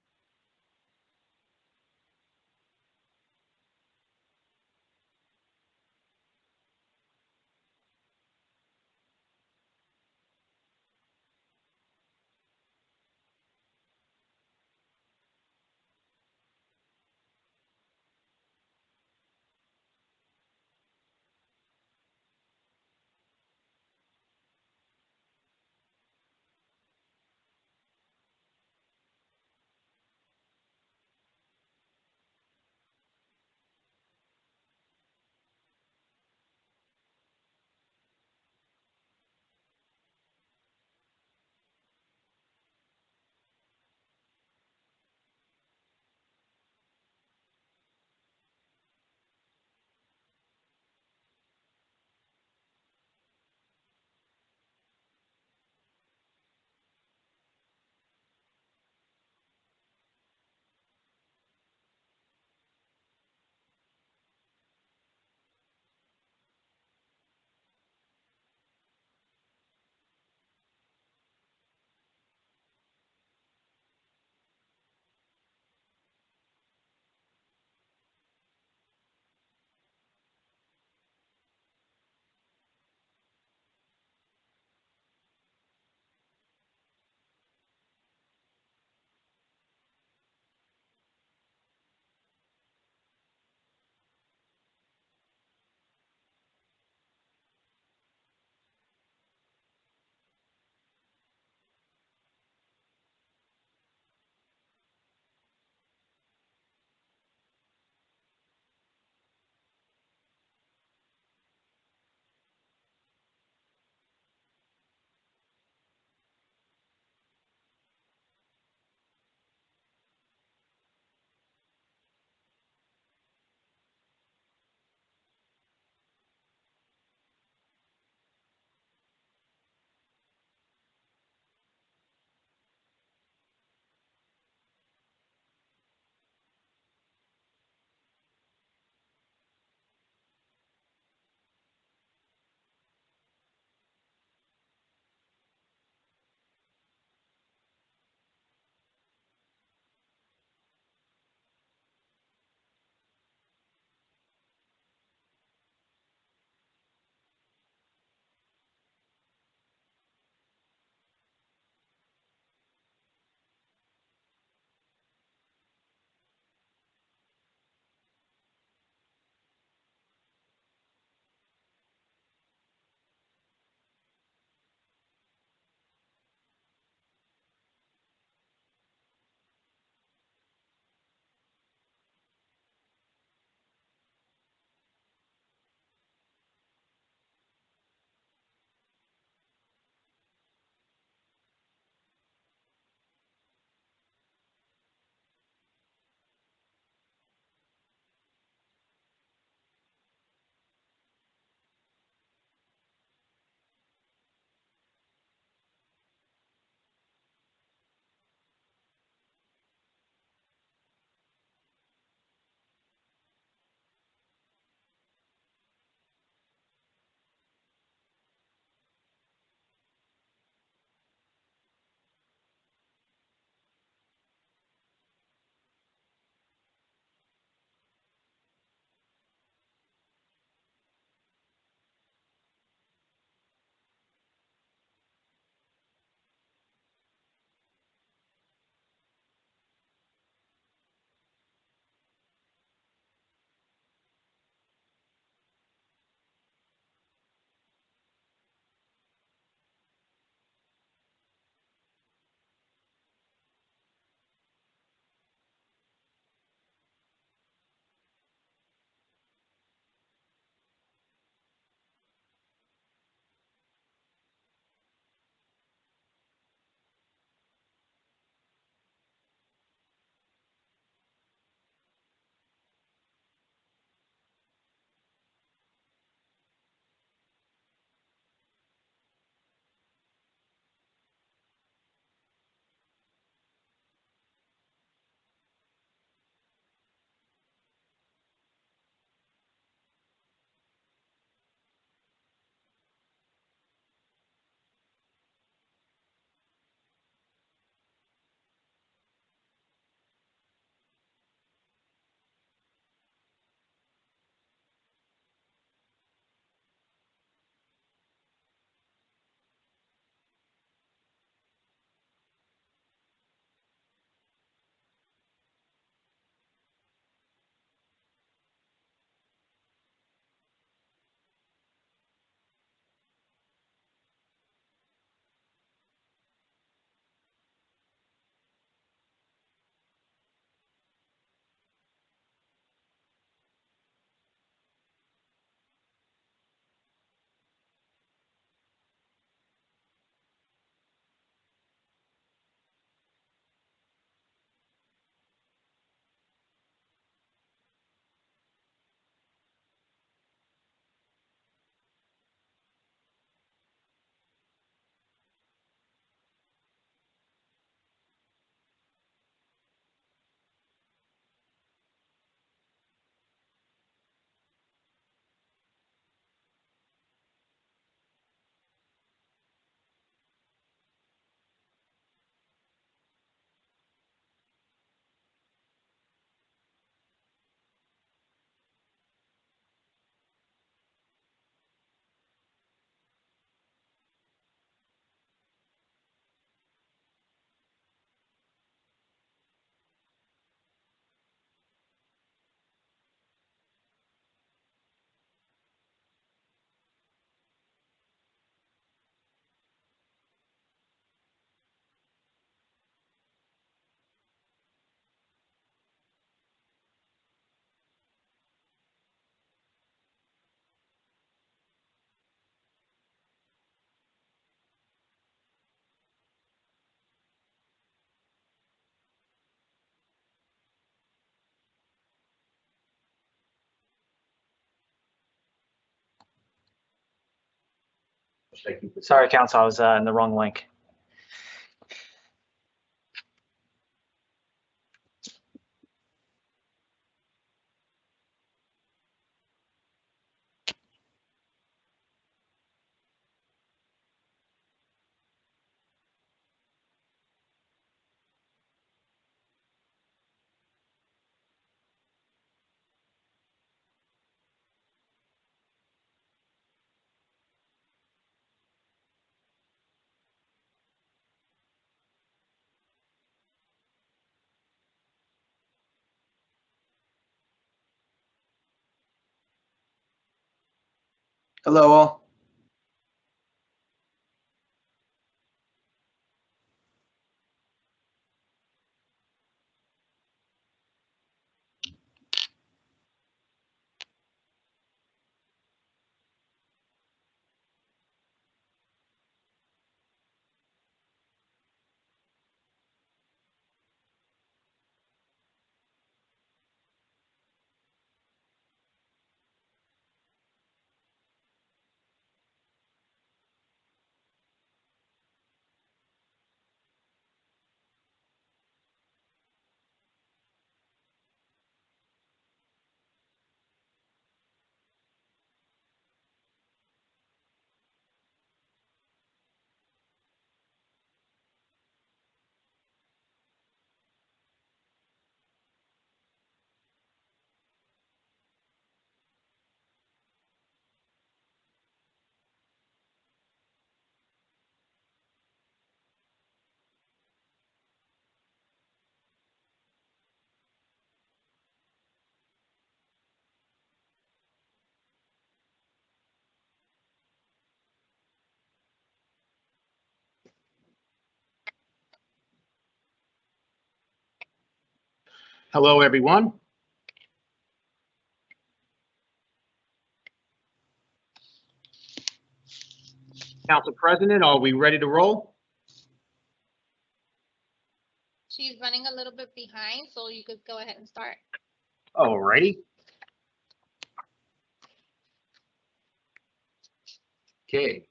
Thank you. Sorry, Council, I was in the wrong link. Hello all. Hello, everyone. Council President, are we ready to roll? She's running a little bit behind, so you could go ahead and start. All righty. Okay.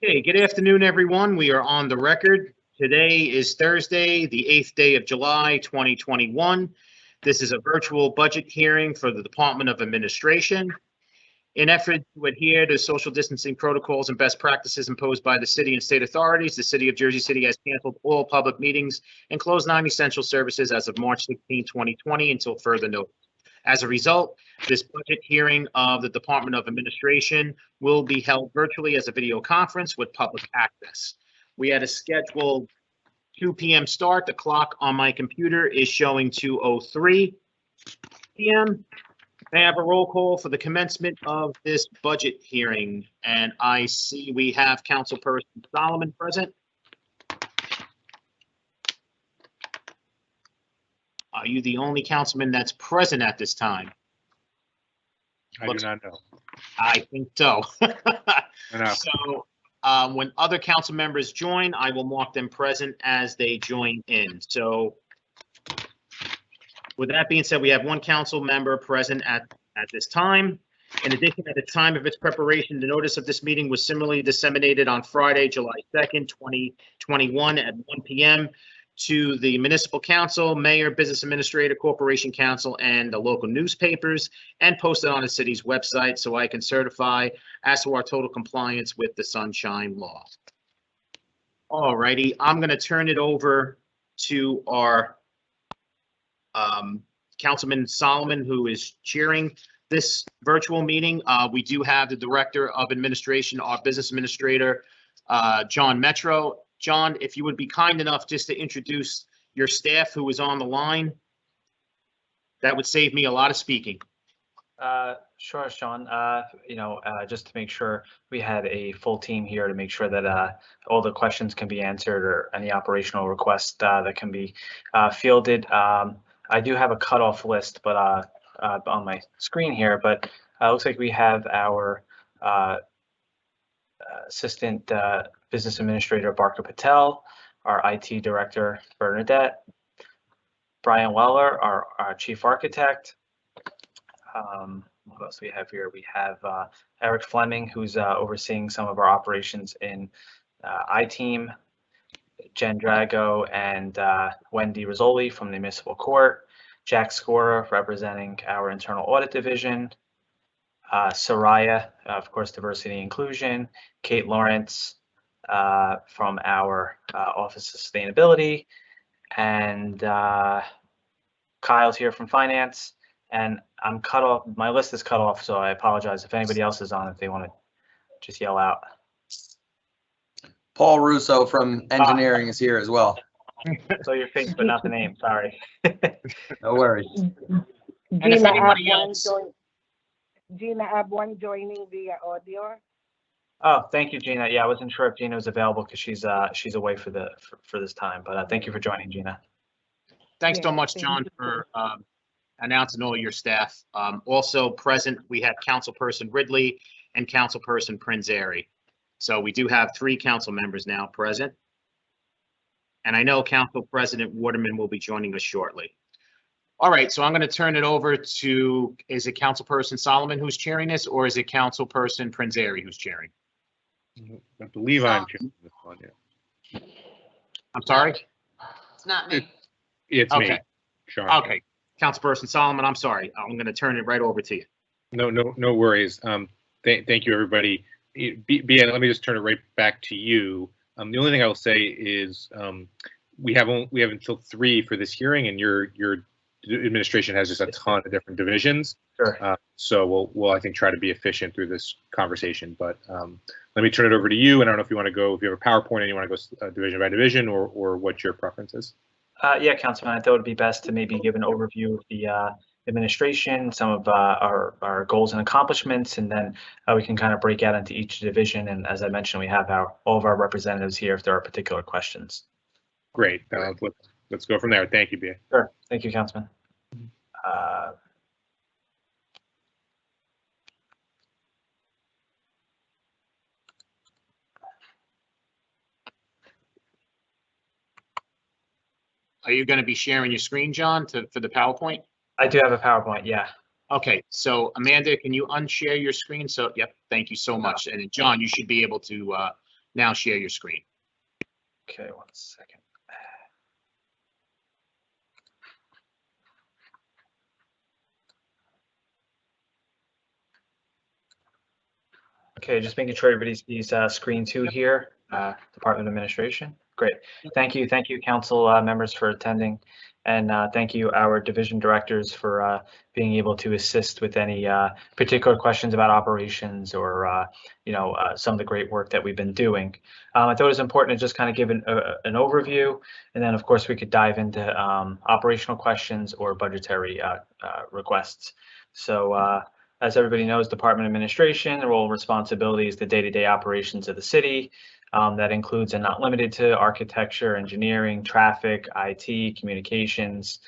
Okay, good afternoon, everyone. We are on the record. Today is Thursday, the 8th day of July, 2021. This is a virtual budget hearing for the Department of Administration. In effort to adhere to social distancing protocols and best practices imposed by the city and state authorities, the city of Jersey City has canceled all public meetings and closed non-essential services as of March 16, 2020 until further notice. As a result, this budget hearing of the Department of Administration will be held virtually as a video conference with public access. We had a scheduled 2 p.m. start. The clock on my computer is showing 2:03 p.m. May I have a roll call for the commencement of this budget hearing? And I see we have Councilperson Solomon present. Are you the only councilman that's present at this time? I do not know. I think so. No. So when other council members join, I will mark them present as they join in. So with that being said, we have one council member present at this time. In addition, at the time of its preparation, the notice of this meeting was similarly disseminated on Friday, July 2nd, 2021 at 1 p.m. to the Municipal Council, Mayor, Business Administrator, Corporation Council, and the local newspapers, and posted on the city's website so I can certify as to our total compliance with the Sunshine Law. All righty, I'm going to turn it over to our Councilman Solomon, who is chairing this virtual meeting. We do have the Director of Administration, our Business Administrator, John Metro. John, if you would be kind enough just to introduce your staff who is on the line, that would save me a lot of speaking. Sure, Sean. Just to make sure we had a full team here to make sure that all the questions can be answered or any operational requests that can be fielded. I do have a cutoff list, but on my screen here, but it looks like we have our Assistant Business Administrator Barker Patel, our IT Director Bernadette, Brian Weller, our Chief Architect. What else do we have here? We have Eric Fleming, who's overseeing some of our operations in I-Team, Jen Drago and Wendy Rizzoli from the Municipal Court, Jack Scora representing our Internal Audit Division, Soraya, of course, Diversity and Inclusion, Kate Lawrence from our Office of Sustainability, and Kyle's here from Finance. And I'm cut off, my list is cut off, so I apologize if anybody else is on, if they want to just yell out. Paul Russo from engineering is here as well. So your face, but not the name, sorry. No worries. And if anybody else, Gina Abuan joining via audio. Oh, thank you, Gina. Yeah, I wasn't sure if Gina was available because she's away for this time, but thank you for joining, Gina. thanks so Yeah, much, thank John, you. for announcing all your staff. Also present, we have Councilperson Ridley and Councilperson Prinzary. So we do have 3 council members now present. And I know Council President Waterman will be joining us shortly. All right, so I'm going to turn it over to, is it Councilperson Solomon who's chairing this, or is it Councilperson Prinzary who's chairing? I believe I'm chairing this one, yeah. I'm sorry? It's not me. It's me, Okay. Sean. Okay, Councilperson Solomon, I'm sorry. I'm going to turn it right over to you. No worries. Thank you, everybody. BN, let me just turn it right back to you. The only thing I will say is we have until 3 for this hearing, and your administration has just a ton of different divisions. Sure. So we'll I think try to be efficient through this conversation. But let me turn it over to you. And I don't know if you want to go, if you have a PowerPoint and you want to go division by division, or what your preference is. Yeah, Councilman, I thought it would be best to maybe give an overview of the administration, some of our goals and accomplishments, and then we can kind of break out into each division. And as I mentioned, we have all of our representatives here if there are particular questions. Great. Let's go from there. Thank you, BA. Sure. Thank you, Councilman. Are you going to be sharing your screen, John, for the PowerPoint? I do have a PowerPoint, yeah. Okay, so Amanda, can you unshare your screen? So, yep, thank you so much. And John, you should be able to now share your screen. Okay, 1 second. Okay, just making sure everybody sees screen 2 here, Department of Administration. Great. Thank you, council members for attending. And thank you, our division directors, for being able to assist with any particular questions about operations or, some of the great work that we've been doing. I thought it was important to just kind of give an overview, and then of course we could dive into operational questions or budgetary requests. So as everybody knows, Department Administration, the role and responsibility is the day-to-day operations of the city. That includes and not limited to architecture, engineering, traffic, IT, communications,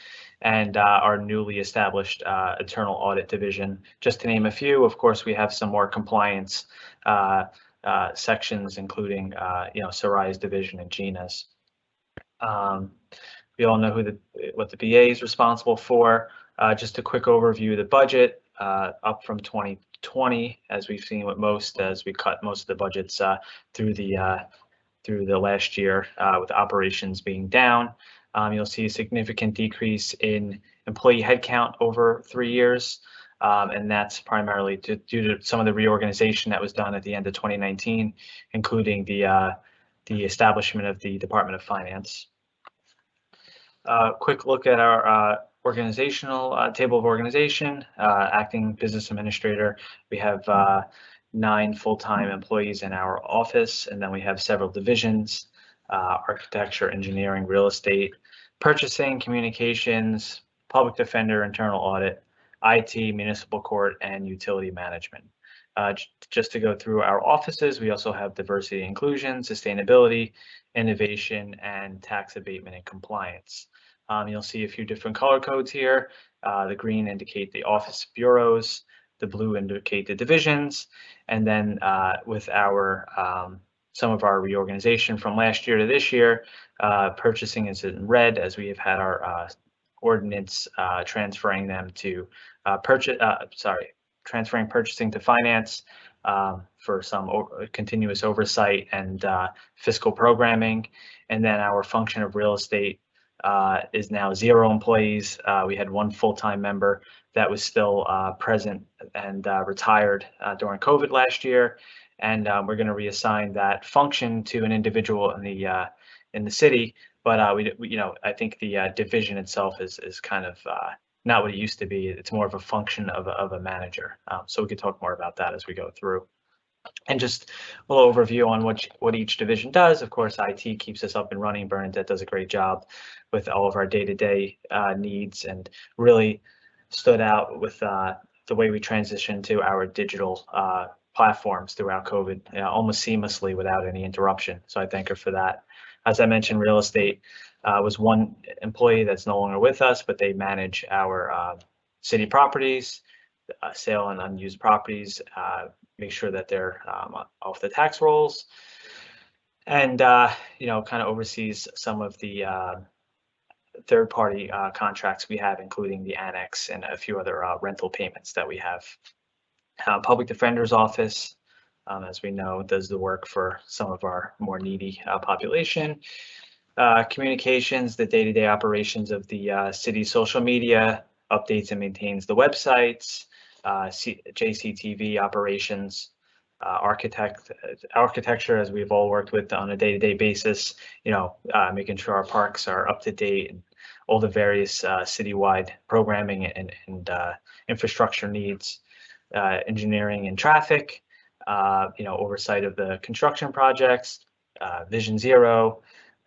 and our newly established internal audit division. Just to name a few, of course, we have some more compliance sections, including, Soraya's division and Gina's. We all know what the BA is responsible for. Just a quick overview of the budget, up from 2020, as we've seen with most, as we cut most of the budgets through the last year, with operations being down. You'll see a significant decrease in employee headcount over 3 years, and that's primarily due to some of the reorganization that was done at the end of 2019, including the establishment of the Department of Finance. Quick look at our organizational table of organization. Acting business administrator, we have 9 full-time employees in our office, and then we have several divisions: architecture, engineering, real estate, purchasing, communications, public defender, internal audit, IT, municipal court, and utility management. Just to go through our offices, we also have diversity, inclusion, sustainability, innovation, and tax abatement and compliance. You'll see a few different color codes here. The green indicate the office bureaus. the blue indicate the divisions. And then with our some of our reorganization from last year to this year, purchasing is in red, as we have had our ordinance transferring them to transferring purchasing to finance for some continuous oversight and fiscal programming. And then our function of real estate is now 0 employees. We had 1 full-time member that was still present and retired during COVID last year. And we're going to reassign that function to an individual in the city. But I think the division itself is kind of not what it used to be. It's more of a function of a manager. So we could talk more about that as we go through. And just a little overview on what each division does. Of course, IT keeps us up and running. Bernadette does a great job with all of our day-to-day needs, and really stood out with the way we transitioned to our digital platforms throughout COVID, almost seamlessly without any interruption. So I thank her for that. As I mentioned, real estate was 1 employee that's no longer with us, but they manage our city properties, sale and unused properties, make sure that they're off the tax rolls, and kind of oversees some of the third-party contracts we have, including the annex and a few other rental payments that we have. Public Defender's Office, as we know, does the work for some of our more needy population. Communications, the day-to-day operations of the city's social media, updates and maintains the websites. JCTV operations, architecture, as we've all worked with on a day-to-day basis, making sure our parks are up to date, and all the various citywide programming and infrastructure needs. Engineering and traffic, oversight of the construction projects, Vision Zero,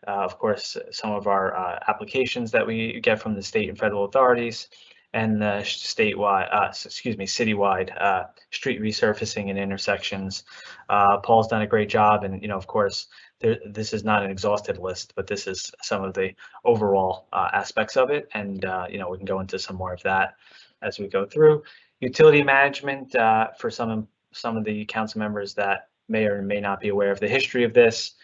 of course, some of our applications that we get from the state and federal authorities, and the citywide street resurfacing and intersections. Paul's done a great job, and of course, this is not an exhaustive list, but this is some of the overall aspects of it, and we can go into some more of that as we go through. Utility management, for some of the council members that may or may not be aware of the history of this.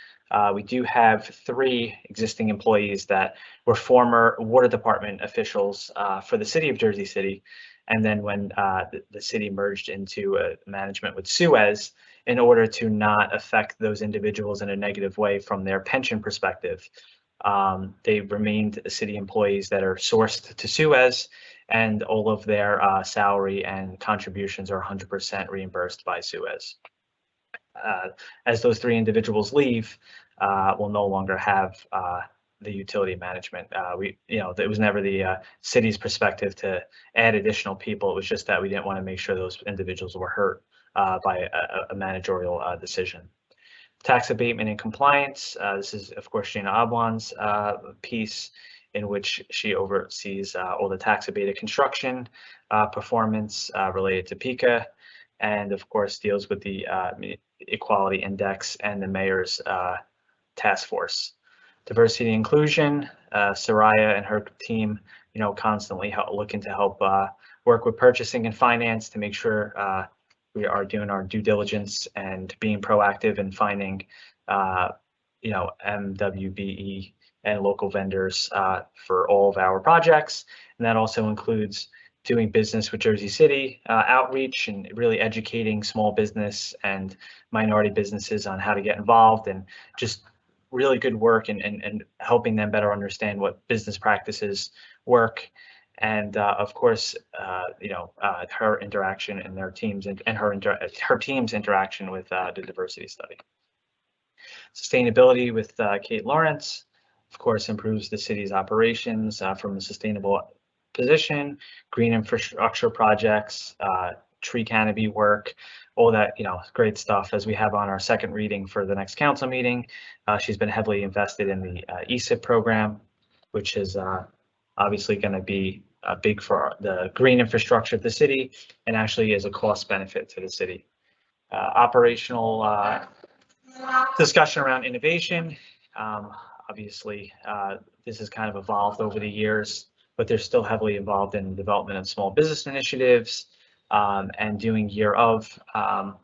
We do have 3 existing employees that were former water department officials for the city of Jersey City. And then when the city merged into management with Suez, in order to not affect those individuals in a negative way from their pension perspective, they remained city employees that are sourced to Suez, and all of their salary and contributions are 100% reimbursed by Suez. As those 3 individuals leave, we'll no longer have the utility management. It was never the city's perspective to add additional people. It was just that we didn't want to make sure those individuals were hurt by a managerial decision. Tax abatement and compliance. This is, of course, Gina Abwan's piece, in which she oversees all the tax abated construction performance related to PICA, and of course deals with the Equality Index and the mayor's task force. Diversity and inclusion, Soraya and her team, constantly looking to help work with purchasing and finance to make sure we are doing our due diligence and being proactive in finding, MWBE and local vendors for all of our projects. And that also includes doing business with Jersey City, outreach, and really educating small business and minority businesses on how to get involved, and just really good work and helping them better understand what business practices work. And of course, her interaction and their teams and her team's interaction with the diversity study. Sustainability with Kate Lawrence, of course, improves the city's operations from a sustainable position, green infrastructure projects, tree canopy work, all that, great stuff. As we have on our second reading for the next council meeting, she's been heavily invested in the ESIP program, which is obviously going to be big for the green infrastructure of the city, and actually is a cost benefit to the city. Operational discussion around innovation. Obviously, this has kind of evolved over the years, but they're still heavily involved in development of small business initiatives, and doing year of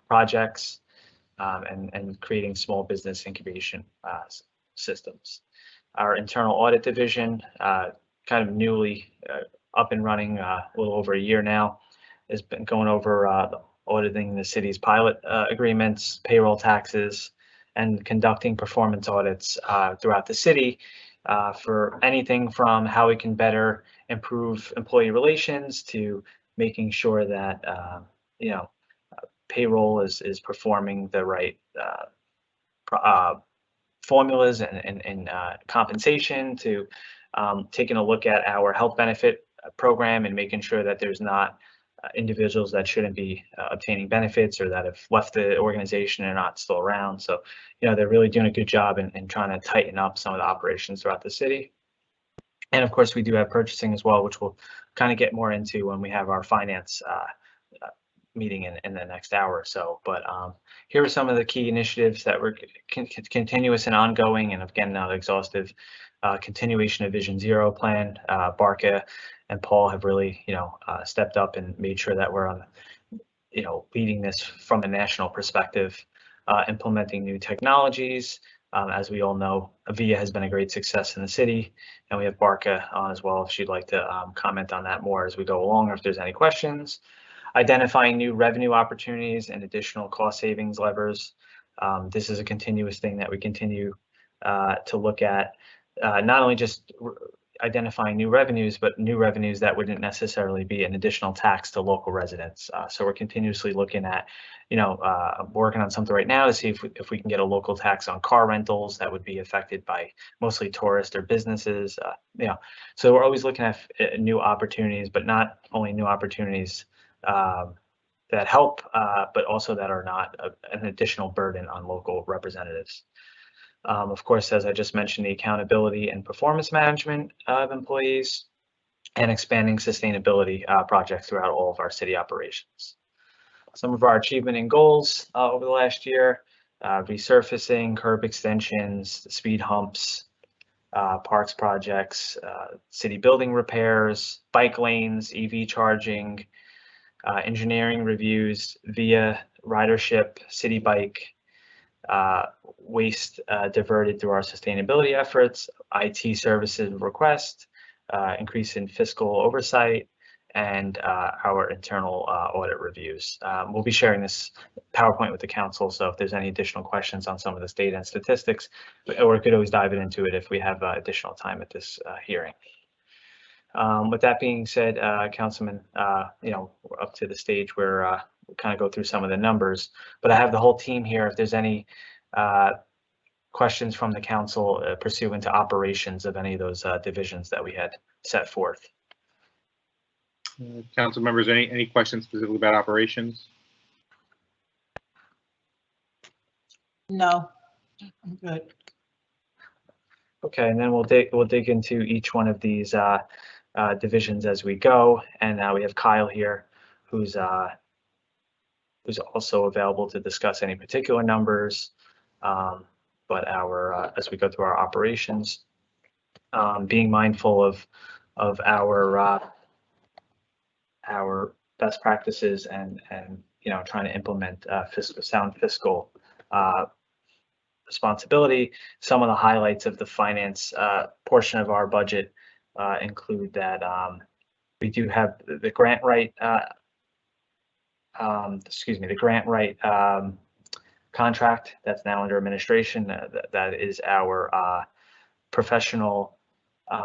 projects and creating small business incubation systems. Our internal audit division, kind of newly up and running a little over a year now, has been going over auditing the city's pilot agreements, payroll taxes, and conducting performance audits throughout the city for anything from how we can better improve employee relations to making sure that payroll is performing the right formulas and compensation, to taking a look at our health benefit program and making sure that there's not individuals that shouldn't be obtaining benefits or that have left the organization and are not still around. So, they're really doing a good job in trying to tighten up some of the operations throughout the city. And of course, we do have purchasing as well, which we'll kind of get more into when we have our finance meeting in the next hour or so. But here are some of the key initiatives that were continuous and ongoing, and again, not exhaustive. Continuation of Vision Zero plan. Barca and Paul have really, stepped up and made sure that we're on, leading this from a national perspective, implementing new technologies. As we all know, VIA has been a great success in the city, and we have Barca on as well, if she'd like to comment on that more as we go along, or if there's any questions. Identifying new revenue opportunities and additional cost savings levers. This is a continuous thing that we continue to look at, not only just identifying new revenues, but new revenues that wouldn't necessarily be an additional tax to local residents. So we're continuously looking at, working on something right now to see if we can get a local tax on car rentals that would be affected by mostly tourists or businesses. So we're always looking at new opportunities, but not only new opportunities that help, but also that are not an additional burden on local representatives. Of course, as I just mentioned, the accountability and performance management of employees, and expanding sustainability projects throughout all of our city operations. Some of our achievement and goals over the last year: resurfacing, curb extensions, speed humps, parks projects, city building repairs, bike lanes, EV charging, engineering reviews, VIA ridership, city bike, waste diverted through our sustainability efforts, IT services request, increase in fiscal oversight, and our internal audit reviews. We'll be sharing this PowerPoint with the council, so if there's any additional questions on some of this data and statistics, or we could always dive into it if we have additional time at this hearing. With that being said, Councilman, we're up to the stage where we'll kind of go through some of the numbers, but I have the whole team here. If there's any questions from the council pursuant to operations of any of those divisions that we had set forth. Council members, any questions specifically about operations? No, I'm good. Okay, and then we'll dig into each one of these divisions as we go. And now we have Kyle here, who's also available to discuss any particular numbers. But as we go through our operations, being mindful of our best practices and trying to implement sound fiscal responsibility. Some of the highlights of the finance portion of our budget include that we do have the grant right, the grant right contract that's now under administration. That is our professional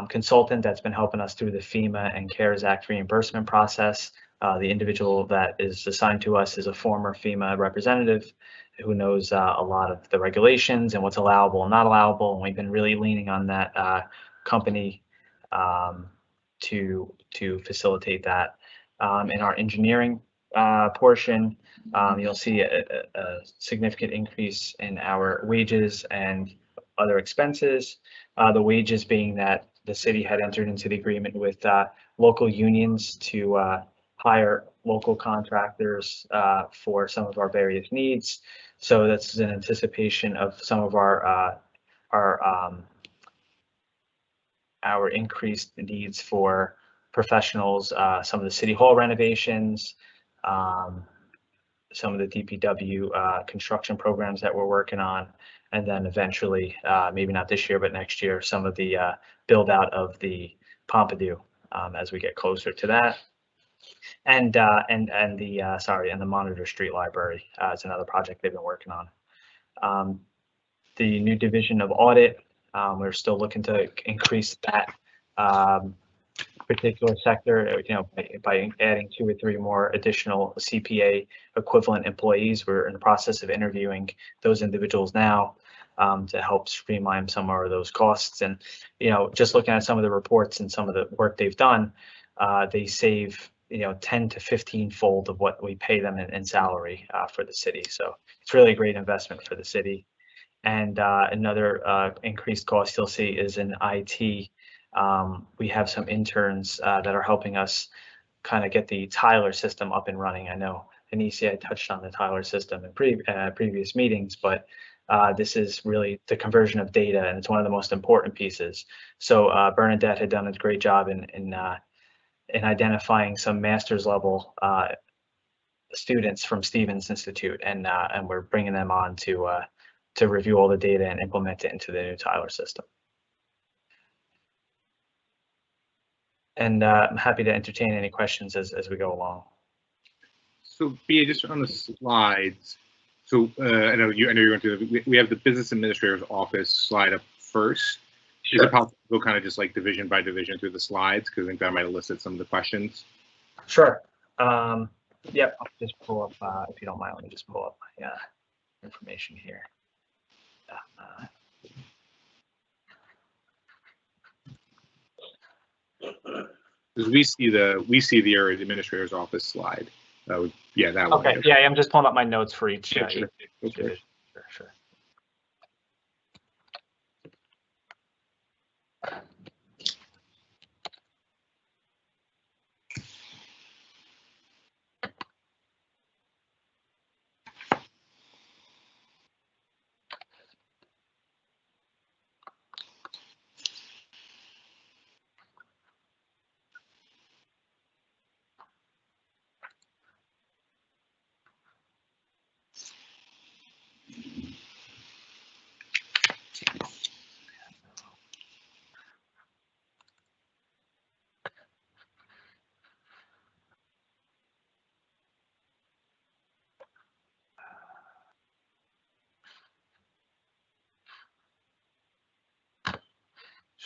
consultant that's been helping us through the FEMA and CARES Act reimbursement process. The individual that is assigned to us is a former FEMA representative who knows a lot of the regulations and what's allowable and not allowable. And we've been really leaning on that company to facilitate that. In our engineering portion, you'll see a significant increase in our wages and other expenses. The wages being that the city had entered into the agreement with local unions to hire local contractors for some of our various needs. So that's in anticipation of some of our increased needs for professionals, some of the city hall renovations, some of the DPW construction programs that we're working on, and then eventually, maybe not this year, but next year, some of the build out of the Pompidou as we get closer to that. And the Monitor Street Library is another project they've been working on. The new division of audit, we're still looking to increase that particular sector, by adding 2 or 3 more additional CPA equivalent employees. We're in the process of interviewing those individuals now to help streamline some of those costs. And, just looking at some of the reports and some of the work they've done, they save 10 to 15-fold of what we pay them in salary for the city. So it's really a great investment for the city. And another increased cost you'll see is in IT. We have some interns that are helping us kind of get the Tyler system up and running. I know Anicia touched on the Tyler system in previous meetings, but this is really the conversion of data, and it's one of the most important pieces. So Bernadette had done a great job in identifying some master's level students from Stevens Institute, and we're bringing them on to review all the data and implement it into the new Tyler system. And I'm happy to entertain any questions as we go along. So, Bea, just on the slides. So I know you're going to. We have the business administrator's office slide up first. Sure. Is it possible to go kind of just like division by division through the slides? Because I think that might elicit some of the questions. Sure. Yep. I'll just pull up, if you don't mind, let me just pull up my information here. Because we see the area administrator's office slide. That would, that would. Okay. Yeah, I'm just pulling up my notes for each. Sure. Each division. Sure.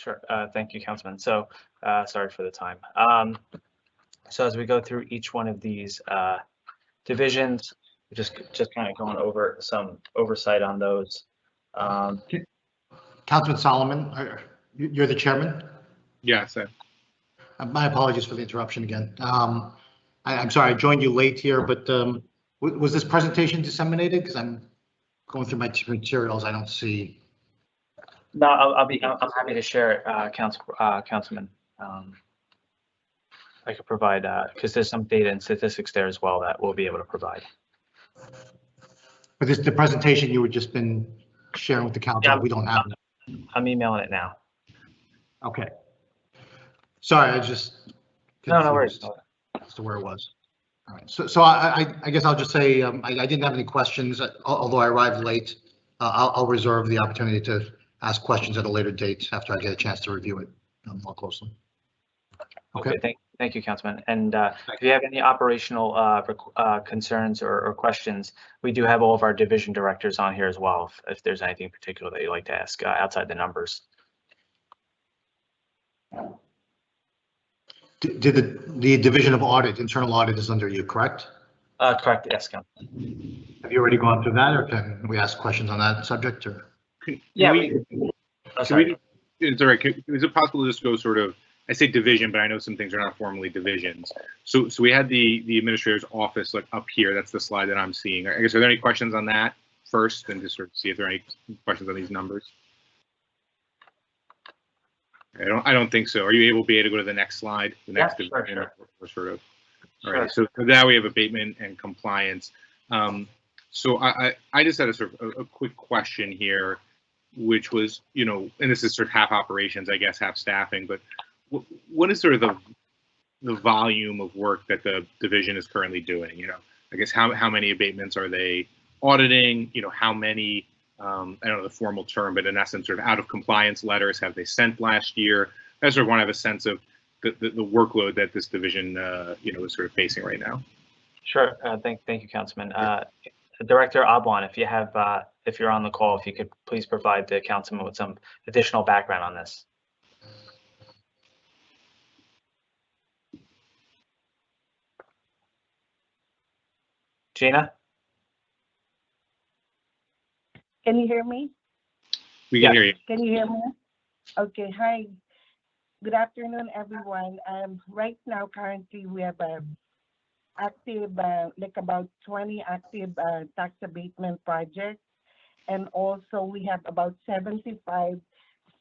Sure. Thank you, Councilman. So sorry for the time. So as we go through each one of these divisions, just kind of going over some oversight on those. Councilman Solomon, you're the chairman? Yes. My apologies for the interruption again. I'm sorry, I joined you late here, but was this presentation disseminated? Because I'm going through my materials, I don't see. No, I'm happy to share it, Councilman. I could provide, because there's some data and statistics there as well that we'll be able to provide. But the presentation you had just been sharing with the council, we don't have it. I'm emailing it now. Okay. Sorry, I just. No worries. As to where it was. All right. So I guess I'll just say I didn't have any questions, although I arrived late. I'll reserve the opportunity to ask questions at a later date after I get a chance to review it more closely. Okay. Thank you, Councilman. And if you have any operational concerns or questions, we do have all of our division directors on here as well. If there's anything particular that you'd like to ask outside the numbers. Did the division of audit, internal audit, is under you, correct? Correct. Yes, Councilman. Have you already gone through that, or can we ask questions on that subject? Or yeah, is it right? Is it possible to just go sort of? I say division, but I know some things are not formally divisions. So we had the administrator's office like up here. That's the slide that I'm seeing. I guess, are there any questions on that first, and just sort of see if there are any questions on these numbers? I don't think so. Are you able to be able to go to the next slide? The next division, or sort of. All right. So now we have abatement and compliance. So I just had a sort of a quick question here, which was, and this is sort of half operations, I guess, half staffing, but what is sort of the volume of work that the division is currently doing. I guess how many abatements are they auditing? How many, I don't know the formal term, but in essence, sort of out of compliance letters have they sent last year? I sort of want to have a sense of the workload that this division, is sort of facing right now. Sure. Thank you, Councilman. Director Abwan, if you're on the call, if you could please provide the councilman with some additional background on this. Gina? Can you hear me? We can hear you. Can you hear me? Okay, hi. Good afternoon, everyone. Right now, currently, we have active, like about 20 active tax abatement projects. And also we have about 75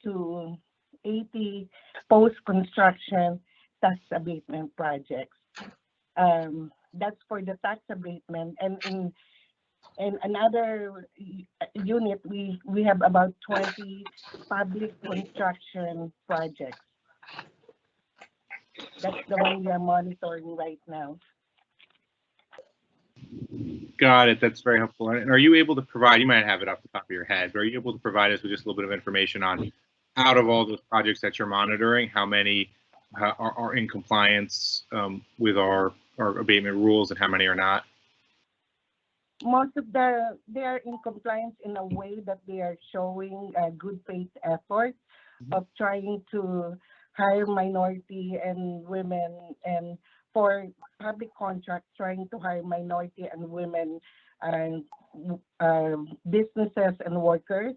to 80 post-construction tax abatement projects. That's for the tax abatement. And in another unit, we have about 20 public construction projects. That's the one we are monitoring right now. Got it. That's very helpful. And are you able to provide, you might have it off the top of your head, but are you able to provide us with just a little bit of information on, out of all those projects that you're monitoring, how many are in compliance with our abatement rules and how many are not? Most of they are in compliance in a way that they are showing a good faith effort of trying to hire minority and women, and for public contracts, trying to hire minority and women and businesses and workers.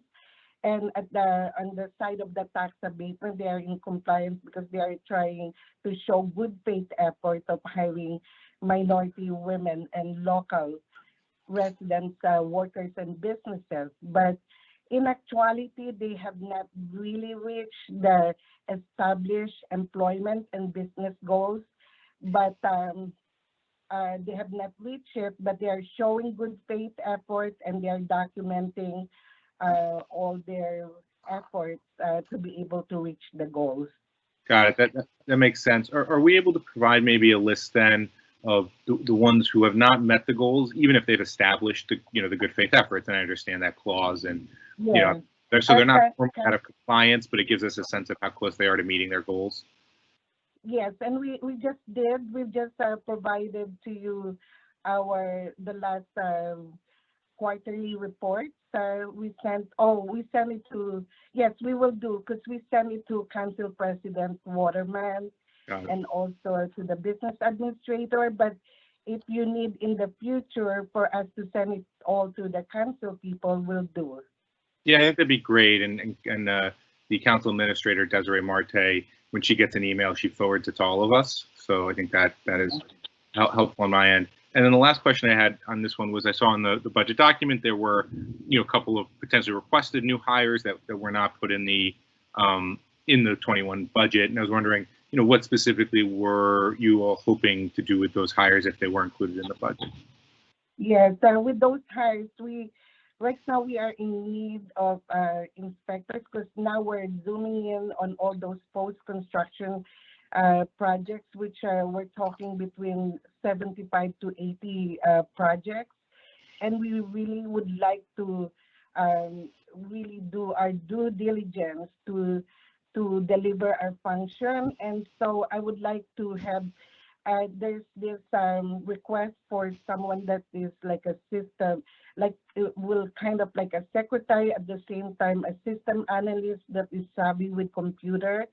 And on the side of the tax abatement, they are in compliance because they are trying to show good faith effort of hiring minority women and local residents, workers and businesses. But in actuality, they have not really reached the established employment and business goals. But they have not reached it, but they are showing good faith effort and they are documenting all their efforts to be able to reach the goals. Got it. That makes sense. Are we able to provide maybe a list then of the ones who have not met the goals, even if they've established the good faith efforts? And I understand that clause, and they're not out of compliance, but it gives us a sense of how close they are to meeting their goals. Yes, and we just did. We just provided to you the last quarterly reports. We sent it to, yes, we will do, because we sent it to Council President Waterman and also to the business administrator. But if you need in the future for us to send it all to the council people, we'll do it. Yeah, I think that'd be great. And the council administrator, Desiree Marte, when she gets an email, she forwards it to all of us. So I think that is helpful on my end. And then the last question I had on this one was, I saw in the budget document there were a couple of potentially requested new hires that were not put in the 21 budget, and I was wondering what specifically were you all hoping to do with those hires if they were included in the budget? Yes, with those hires, right now we are in need of inspectors, because now we're zooming in on all those post-construction projects, which we're talking between 75 to 80 projects. And we really would like to really do our due diligence to deliver our function. And so I would like to have, there's this request for someone that is like a system, like it will kind of like a secretary, at the same time a system analyst that is savvy with computer.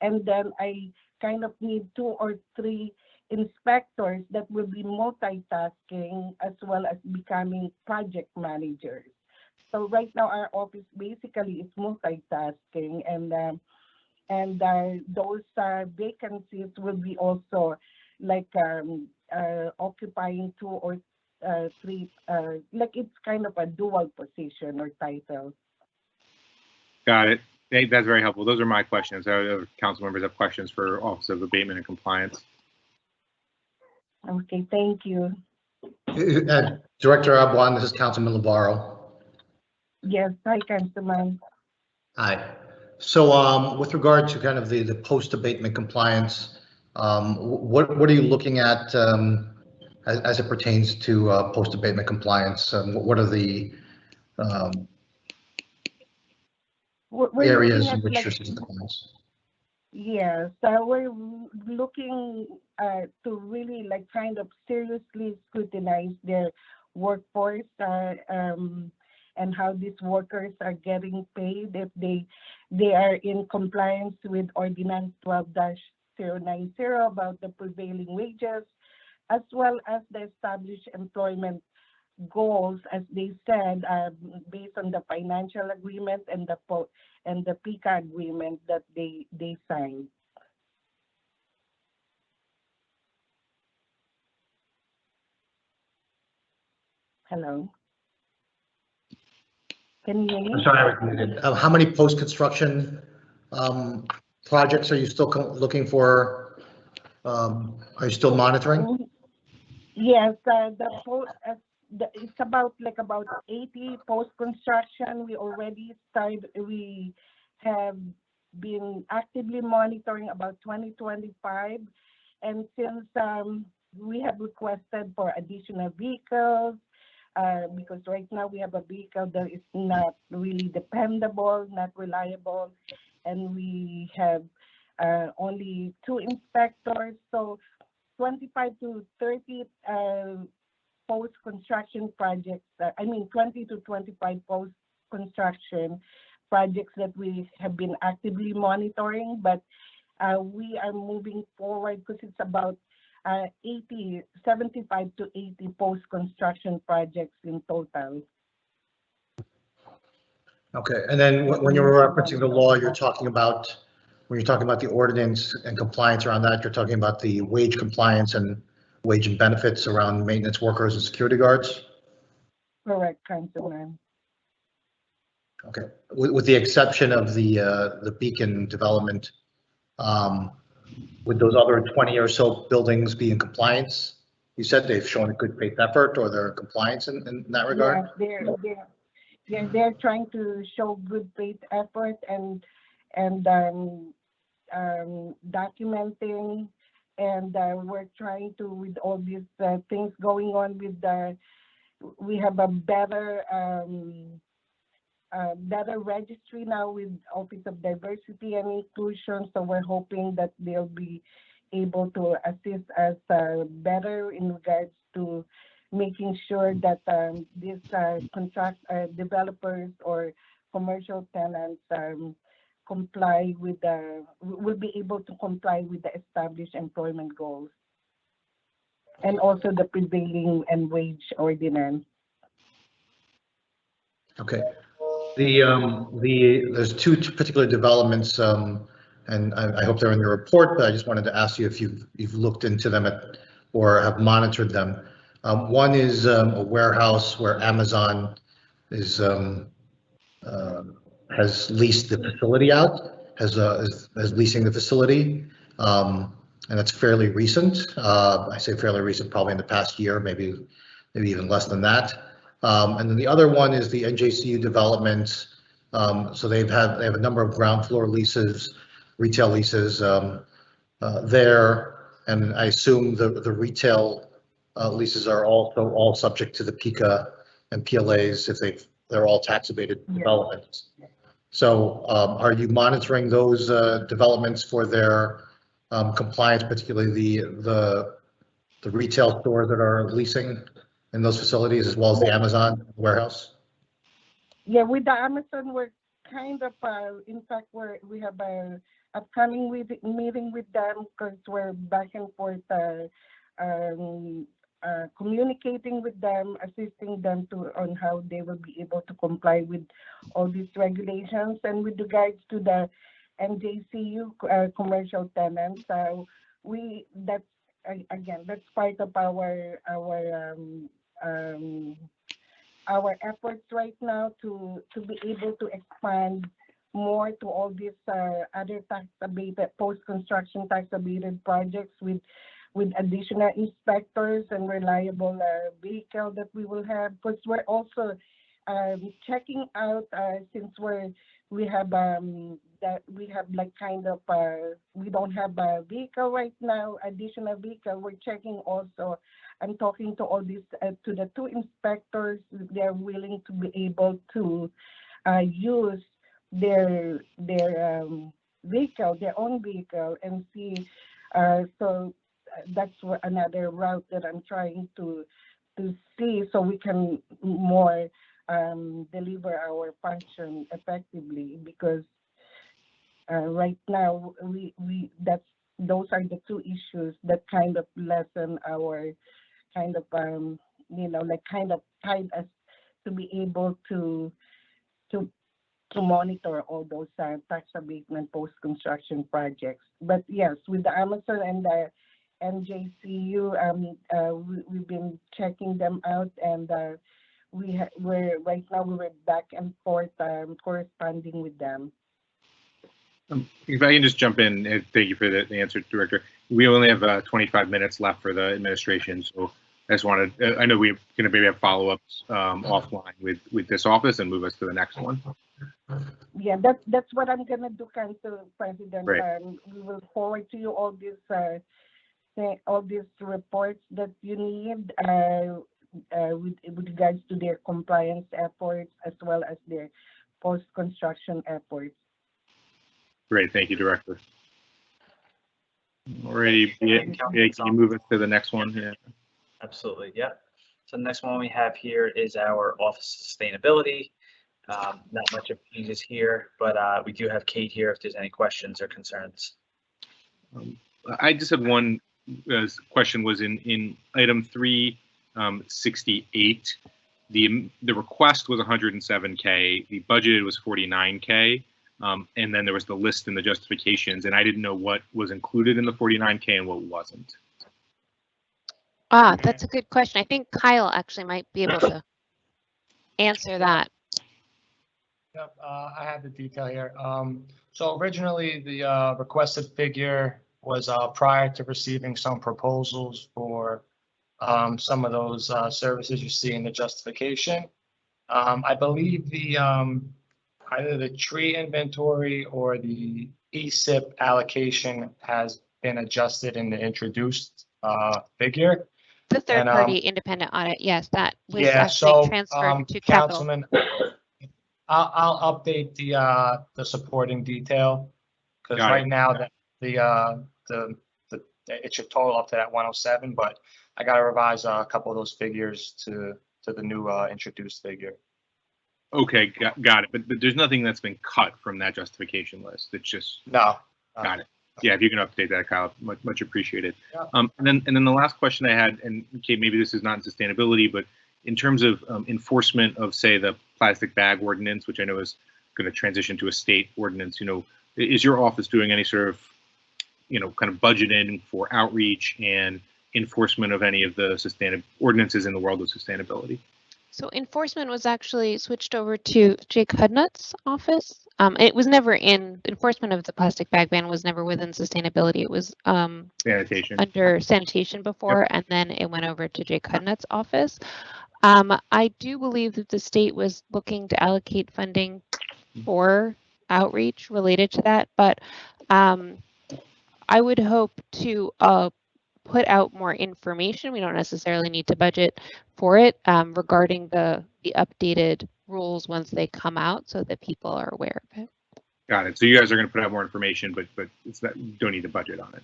And then I kind of need 2 or 3 inspectors that will be multitasking as well as becoming project managers. So right now our office basically is multitasking, and those vacancies will be also like occupying 2 or 3, like it's kind of a dual position or title. Got it. That's very helpful. Those are my questions. Other council members have questions for Office of Abatement and Compliance. Okay, thank you. Director Abwan, this is Councilman Labaro. Yes, hi, Councilman. Hi. So with regard to kind of the post-abatement compliance, What are you looking at as it pertains to post-abatement compliance? What are the We're areas looking in at which like, you're seeing compliance? yes, we're looking to really like kind of seriously scrutinize their workforce and how these workers are getting paid if they are in compliance with Ordinance 12-090 about the prevailing wages, as well as the established employment goals, as they said, based on the financial agreement and the PICA agreement that they signed. Hello. Can you hear me? I'm sorry, I was muted. How many post-construction projects are you still looking for? Are you still monitoring? Yes, it's about 80 post-construction. We have been actively monitoring about 2025. And since we have requested for additional vehicles, because right now we have a vehicle that is not really dependable, not reliable, and we have only 2 inspectors. So 25 to 30 post-construction projects, 20 to 25 post-construction projects that we have been actively monitoring, but we are moving forward because it's about 75 to 80 post-construction projects in total. Okay, and then when you're referencing the law, you're talking about, when you're talking about the ordinance and compliance around that, you're talking about the wage compliance and wage and benefits around maintenance workers and security guards? Correct, Councilman. Okay, with the exception of the Beacon development, would those other 20 or so buildings be in compliance? You said they've shown a good faith effort, or they're in compliance in that regard? Yes, they're trying to show good faith effort and documenting, and we're trying to, with all these things going on with we have a better registry now with Office of Diversity and Inclusion, so we're hoping that they'll be able to assist us better in regards to making sure that these contract developers or commercial tenants comply with will be able to comply with the established employment goals and also the prevailing and wage ordinance. Okay. There's 2 particular developments, and I hope they're in your report, but I just wanted to ask you if you've looked into them or have monitored them. One is a warehouse where Amazon has leased the facility out, is leasing the facility, and it's fairly recent. I say fairly recent, probably in the past year, maybe even less than that. And then the other one is the NJCU development. So they have a number of ground floor leases, retail leases there, and I assume the retail leases are also all subject to the PICA and PLAs if they're all tax abated developments. So are you monitoring those developments for their compliance, particularly the retail stores that are leasing in those facilities, as well as the Amazon warehouse? Yeah, with the Amazon, we're kind of, in fact, we have a upcoming meeting with them because we're back and forth communicating with them, assisting them on how they will be able to comply with all these regulations. And with regards to the NJCU commercial tenants, that's part of our efforts right now to be able to expand more to all these other tax abated, post-construction tax abated projects with additional inspectors and reliable vehicle that we will have. Because we're also checking out, since we have that we have like kind of, we don't have a vehicle right now, additional vehicle. We're checking also. I'm talking to all these, to the two inspectors. They're willing to be able to use their vehicle, their own vehicle, and see. So that's another route that I'm trying to see, so we can more deliver our function effectively, because right now those are the two issues that kind of lessen our kind of like kind of tied us to be able to monitor all those tax abatement post-construction projects. But yes, with the Amazon and the NJCU, we've been checking them out, and we're right now we're back and forth corresponding with them. If I can just jump in, and thank you for the answer, Director. We only have 25 minutes left for the administration, so I just wanted, I know we're going to maybe have follow-ups offline with this office and move us to the next one. Yeah, that's what I'm gonna do, Council President. Right. We will forward to you all these reports that you need with regards to their compliance efforts as well as their post-construction efforts. Great, thank you, Director. Alrighty, can you move us to the next one? Yeah. Absolutely, yeah. So the next one we have here is our Office of Sustainability. Not much of changes here, but we do have Kate here if there's any questions or concerns. I just had one question, was in item 368. The request was 107K, the budget was 49K, and then there was the list and the justifications, and I didn't know what was included in the 49K and what wasn't. That's a good question. I think Kyle actually might be able to answer that. Yep, I have the detail here. So originally the requested figure was prior to receiving some proposals for some of those services you see in the justification. I believe the either the tree inventory or the ESIP allocation has been adjusted in the introduced figure. The third-party independent audit, yes, that was actually so, transferred to capital. Councilman, I'll update the supporting detail, because right now that it should total up to that 107, but I got to revise a couple of those figures to the new introduced figure. Okay, got it. But there's nothing that's been cut from that justification list. It's just no. Got it. Yeah, if you can update that, Kyle, much appreciated. Yeah. And then the last question I had, and Kate, maybe this is not in sustainability, but in terms of enforcement of, say, the plastic bag ordinance, which I know is going to transition to a state ordinance, is your office doing any sort of, kind of budgeting for outreach and enforcement of any of the ordinances in the world of sustainability? So enforcement was actually switched over to Jake Hudnut's office. It was never in enforcement of the plastic bag ban was never within sustainability. It was sanitation, under sanitation before, yep. And then it went over to Jake Hudnut's office. I do believe that the state was looking to allocate funding for outreach related to that, but I would hope to put out more information. We don't necessarily need to budget for it regarding the updated rules once they come out, so that people are aware of it. Got it. So you guys are going to put out more information, but it's that you don't need to budget on it.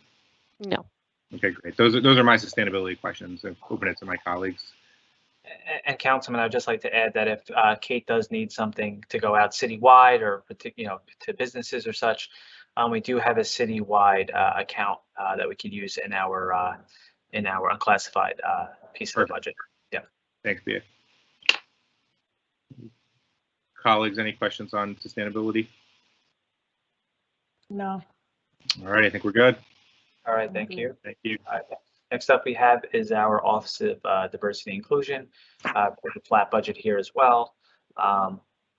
No. Okay, great. Those are my sustainability questions. I'll open it to my colleagues. And Councilman, I'd just like to add that if Kate does need something to go out citywide or to businesses or such, we do have a citywide account that we could use in our unclassified piece of the budget. Yeah. Thanks, Bia. Colleagues, any questions on sustainability? No. All right, I think we're good. All right, thank you. Thank you. All right. Next up, we have is our Office of Diversity and Inclusion, with a flat budget here as well.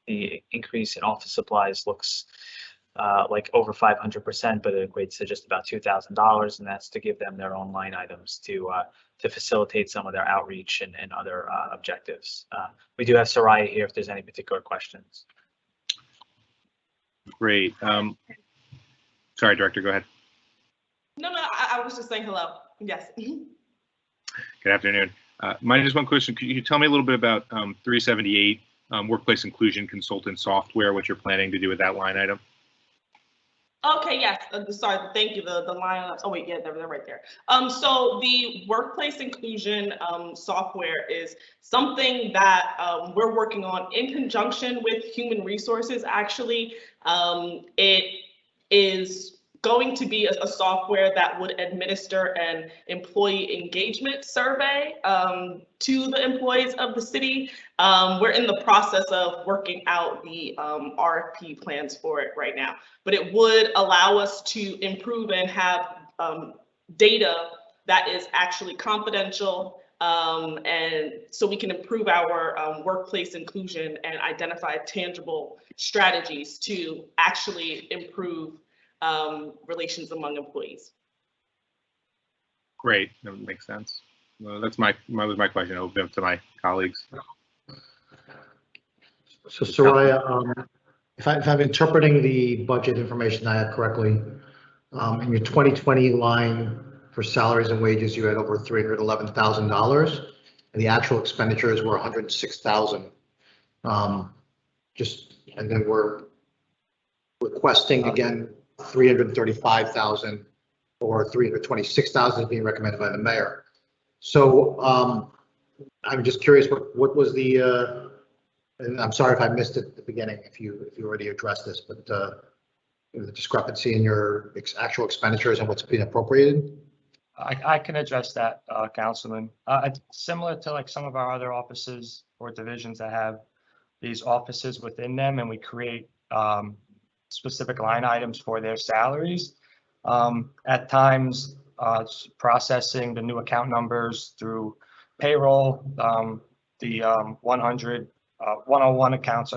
The increase in office supplies looks like over 500%, but it equates to just about $2,000, and that's to give them their own line items to facilitate some of their outreach and other objectives. We do have Soraya here if there's any particular questions. Great. Sorry, Director, go ahead. No, I was just saying hello. Yes. Good afternoon. Mine just one question. Could you tell me a little bit about 378 workplace inclusion consultant software, what you're planning to do with that line item? Okay, yes, sorry, thank you, the line, oh wait, yeah, they're right there. So the workplace inclusion software is something that we're working on in conjunction with human resources. Actually, it is going to be a software that would administer an employee engagement survey to the employees of the city. We're in the process of working out the RFP plans for it right now, but it would allow us to improve and have data that is actually confidential, and so we can improve our workplace inclusion and identify tangible strategies to actually improve relations among employees. Great, that makes sense. Well, that's my question. I'll open up to my colleagues. So Soraya, if I'm interpreting the budget information I have correctly, in your 2020 line for salaries and wages, you had over $311,000, and the actual expenditures were $106,000. And then we're requesting again $335,000 or $326,000 is being recommended by the mayor. So I'm just curious, what was the? And I'm sorry if I missed it at the beginning, if you already addressed this, but the discrepancy in your actual expenditures and what's being appropriated? I can address that, Councilman. It's similar to like some of our other offices or divisions that have these offices within them, and we create specific line items for their salaries. At times, processing the new account numbers through payroll, the 101 accounts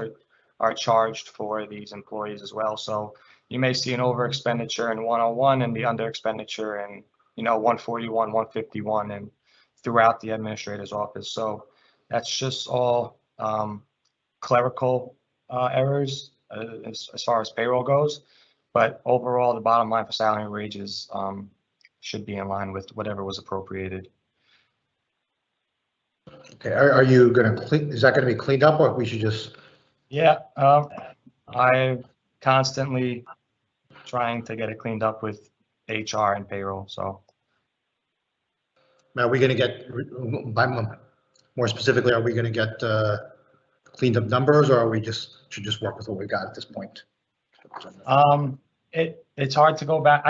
are charged for these employees as well. So you may see an over expenditure in 101 and the under expenditure in 141, 151, and throughout the administrator's office. So that's just all clerical errors as far as payroll goes. But overall, the bottom line for salary and wages should be in line with whatever was appropriated. Okay, are you going to clean? Is that going to be cleaned up, or we should just? Yeah, I'm constantly trying to get it cleaned up with HR and payroll. So, Are we going to get, more specifically, are we going to get cleaned up numbers, or are we should just work with what we got at this point? It's hard to go back.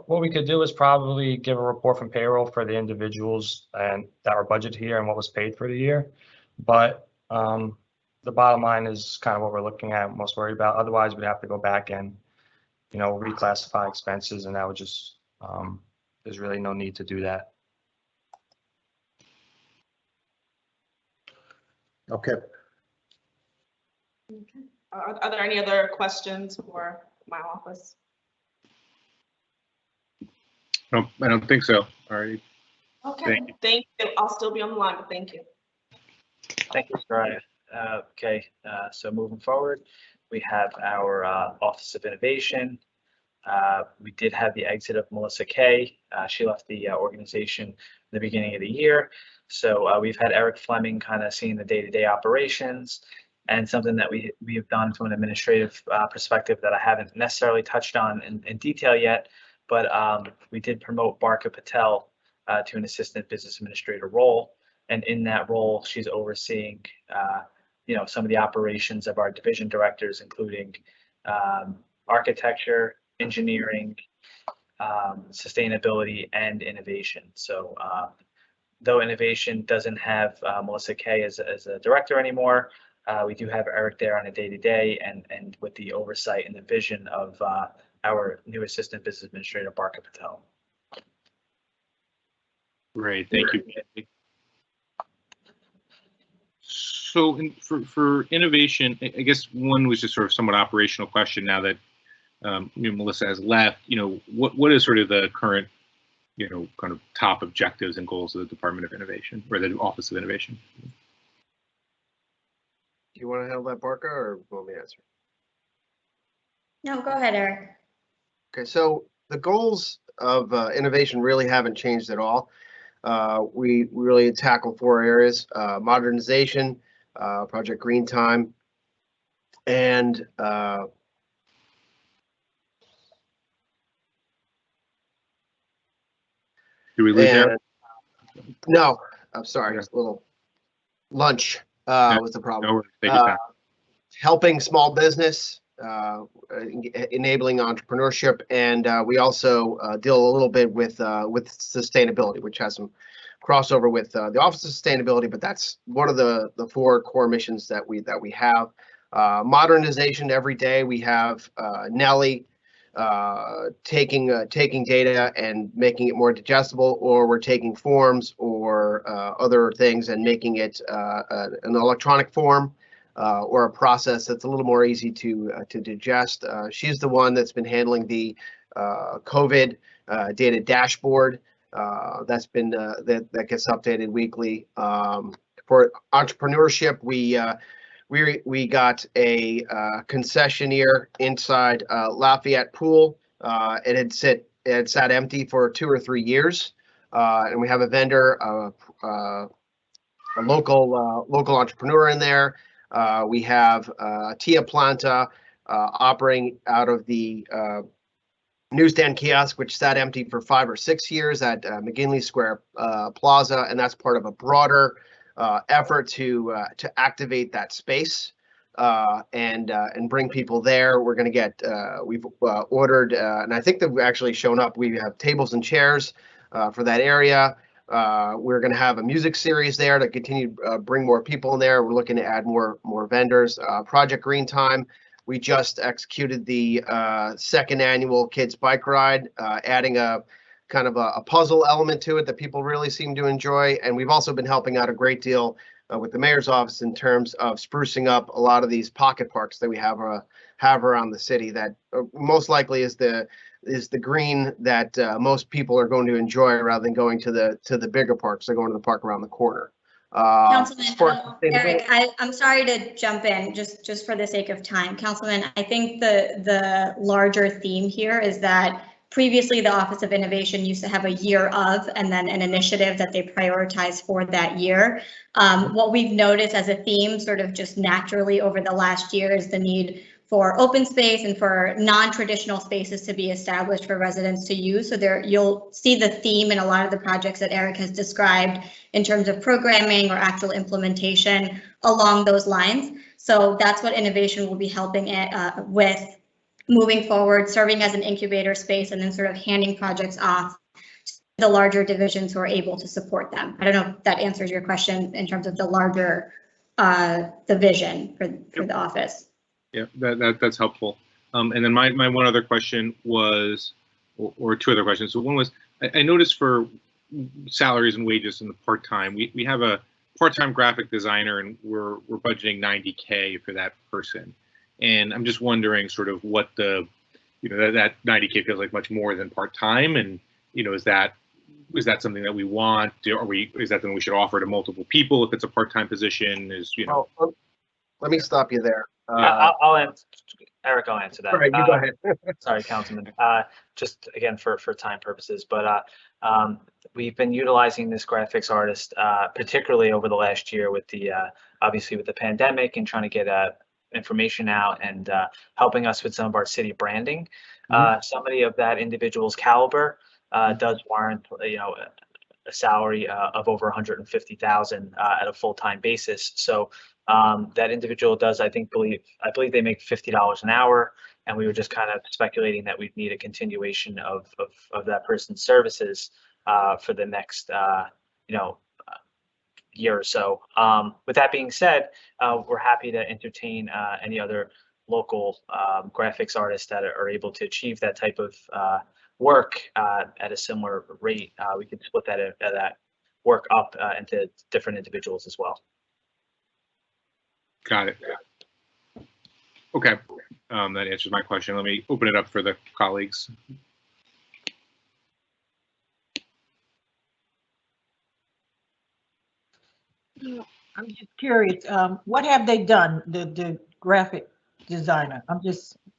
What we could do is probably give a report from payroll for the individuals and that were budgeted here and what was paid for the year. But the bottom line is kind of what we're looking at, most worried about. Otherwise, we'd have to go back and, reclassify expenses, and that would just, there's really no need to do that. Okay. Are there any other questions for my office? No, I don't think so. All right. Okay, thank you. I'll still be on the line, but thank you. Thank you, Soraya. Okay, so moving forward, we have our Office of Innovation. We did have the exit of Melissa Kay. She left the organization in the beginning of the year. So we've had Eric Fleming kind of seeing the day-to-day operations, and something that we have done from an administrative perspective that I haven't necessarily touched on in detail yet, but we did promote Barka Patel to an assistant business administrator role. And in that role, she's overseeing, some of the operations of our division directors, including architecture, engineering, sustainability, and innovation. So though innovation doesn't have Melissa Kay as a director anymore, we do have Eric there on a day-to-day and with the oversight and the vision of our new assistant business administrator, Barka Patel. Great, thank you. So for innovation, I guess one was just sort of somewhat operational question now that Melissa has left. What is sort of the current, kind of top objectives and goals of the Department of Innovation or the Office of Innovation? Do you want to handle that, Barka, or want me to answer? No, go ahead, Eric. Okay, so the goals of innovation really haven't changed at all. We really tackle 4 areas: modernization, Project Green Time, and Do we lose Eric? no, I'm sorry, it's a little lunch was the problem. No, take your time. Helping small business, enabling entrepreneurship, and we also deal a little bit with sustainability, which has some crossover with the Office of Sustainability. But that's one of the 4 core missions that we have. Modernization every day. We have Nellie taking data and making it more digestible, or we're taking forms or other things and making it an electronic form. Or a process that's a little more easy to digest. She's the one that's been handling the COVID data dashboard. That's been that gets updated weekly. For entrepreneurship, we got a concessionaire inside Lafayette Pool. It had sat empty for 2 or 3 years, and we have a vendor, a local entrepreneur in there. We have Tia Planta operating out of the newsstand kiosk, which sat empty for 5 or 6 years at McGinley Square Plaza, and that's part of a broader effort to activate that space and bring people there. We're going to get we've ordered, and I think they've actually shown up. We have tables and chairs for that area. We're going to have a music series there to continue bring more people in there. We're looking to add more vendors. Project Green Time, we just executed the 2nd annual Kids Bike Ride, adding a kind of a puzzle element to it that people really seem to enjoy. And we've also been helping out a great deal with the mayor's office in terms of sprucing up a lot of these pocket parks that we have around the city. That most likely is the green that most people are going to enjoy, rather than going to the bigger parks. They're going to the park around the corner. Councilman, Eric, I'm sorry to jump in just for the sake of time. Councilman, I think the larger theme here is that previously the Office of Innovation used to have a year of, and then an initiative that they prioritize for that year. What we've noticed as a theme sort of just naturally over the last year is the need for open space and for non-traditional spaces to be established for residents to use. So there you'll see the theme in a lot of the projects that Eric has described in terms of programming or actual implementation along those lines. So that's what innovation will be helping with moving forward, serving as an incubator space, and then sort of handing projects off to the larger divisions who are able to support them. I don't know if that answers your question in terms of the larger the vision for the office. Yeah, that's helpful. And then my one other question was, or 2 other questions. So one was, I noticed for salaries and wages in the part-time, we have a part-time graphic designer, and we're budgeting $90K for that person. And I'm just wondering sort of what that $90K feels like much more than part-time. And, is that something that we want? Is that something we should offer to multiple people if it's a part-time position? Well, let me stop you there. I'll answer. Eric, I'll answer that. All right, you go ahead. Sorry, Councilman. Just again for time purposes, but we've been utilizing this graphics artist particularly over the last year with the obviously with the pandemic and trying to get information out and helping us with some of our city branding. Somebody of that individual's caliber does warrant a salary of over $150,000 at a full-time basis. So that individual does, I believe they make $50 an hour, and we were just kind of speculating that we'd need a continuation of that person's services for the next year or so. With that being said, we're happy to entertain any other local graphics artists that are able to achieve that type of work at a similar rate. We could split that work up into different individuals as well. Got it. Okay, that answers my question. Let me open it up for the colleagues. I'm just curious, what have they done, the graphic designer?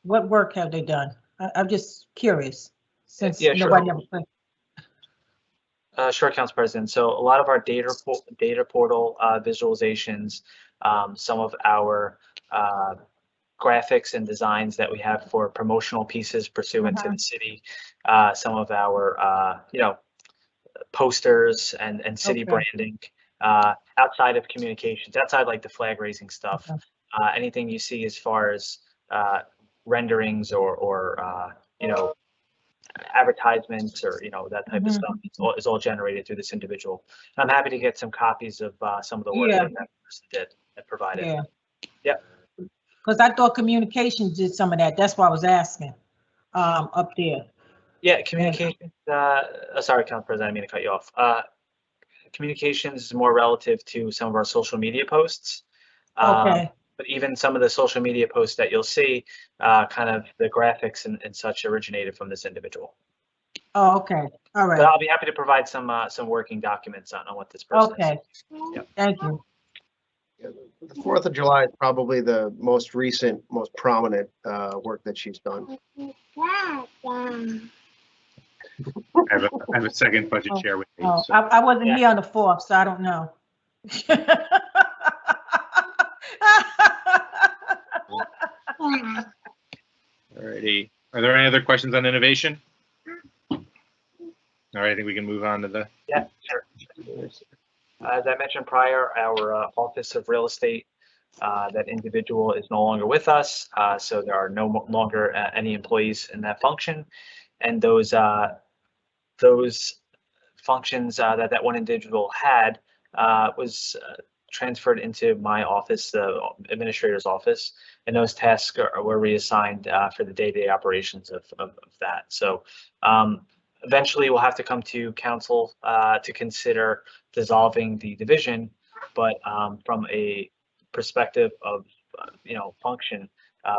What work have they done? I'm just curious, since Yeah, sure. nobody ever. Sure, Council President. So a lot of our data portal visualizations, some of our graphics and designs that we have for promotional pieces pursuant to the city, some of our posters and city branding, outside of communications, outside like the flag raising stuff. Anything you see as far as renderings or advertisements or that type of stuff is all generated through this individual. And I'm happy to get some copies of some of the work that person did and provided. Yeah. Yep. Because I thought communications did some of that. That's why I was asking up there. Yeah, communications. Sorry, Council President, I didn't mean to cut you off. Communications is more relative to some of our social media posts. Okay. But even some of the social media posts that you'll see, kind of the graphics and such originated from this individual. Oh, okay. All right. But I'll be happy to provide some working documents on what this person is. Okay. Yep. Thank you. The 4th of July is probably the most recent, most prominent work that she's done. I have a second budget chair with me. Oh, So. I wasn't here on the 4th, so I don't know. Alrighty. Are there any other questions on innovation? All right, I think we can move on to the. Yeah, sure. As I mentioned prior, our Office of Real Estate, that individual is no longer with us, so there are no longer any employees in that function, and those functions that one individual had was transferred into my office, the administrator's office, and those tasks were reassigned for the day-to-day operations of that. So eventually we'll have to come to council to consider dissolving the division, but from a perspective of function,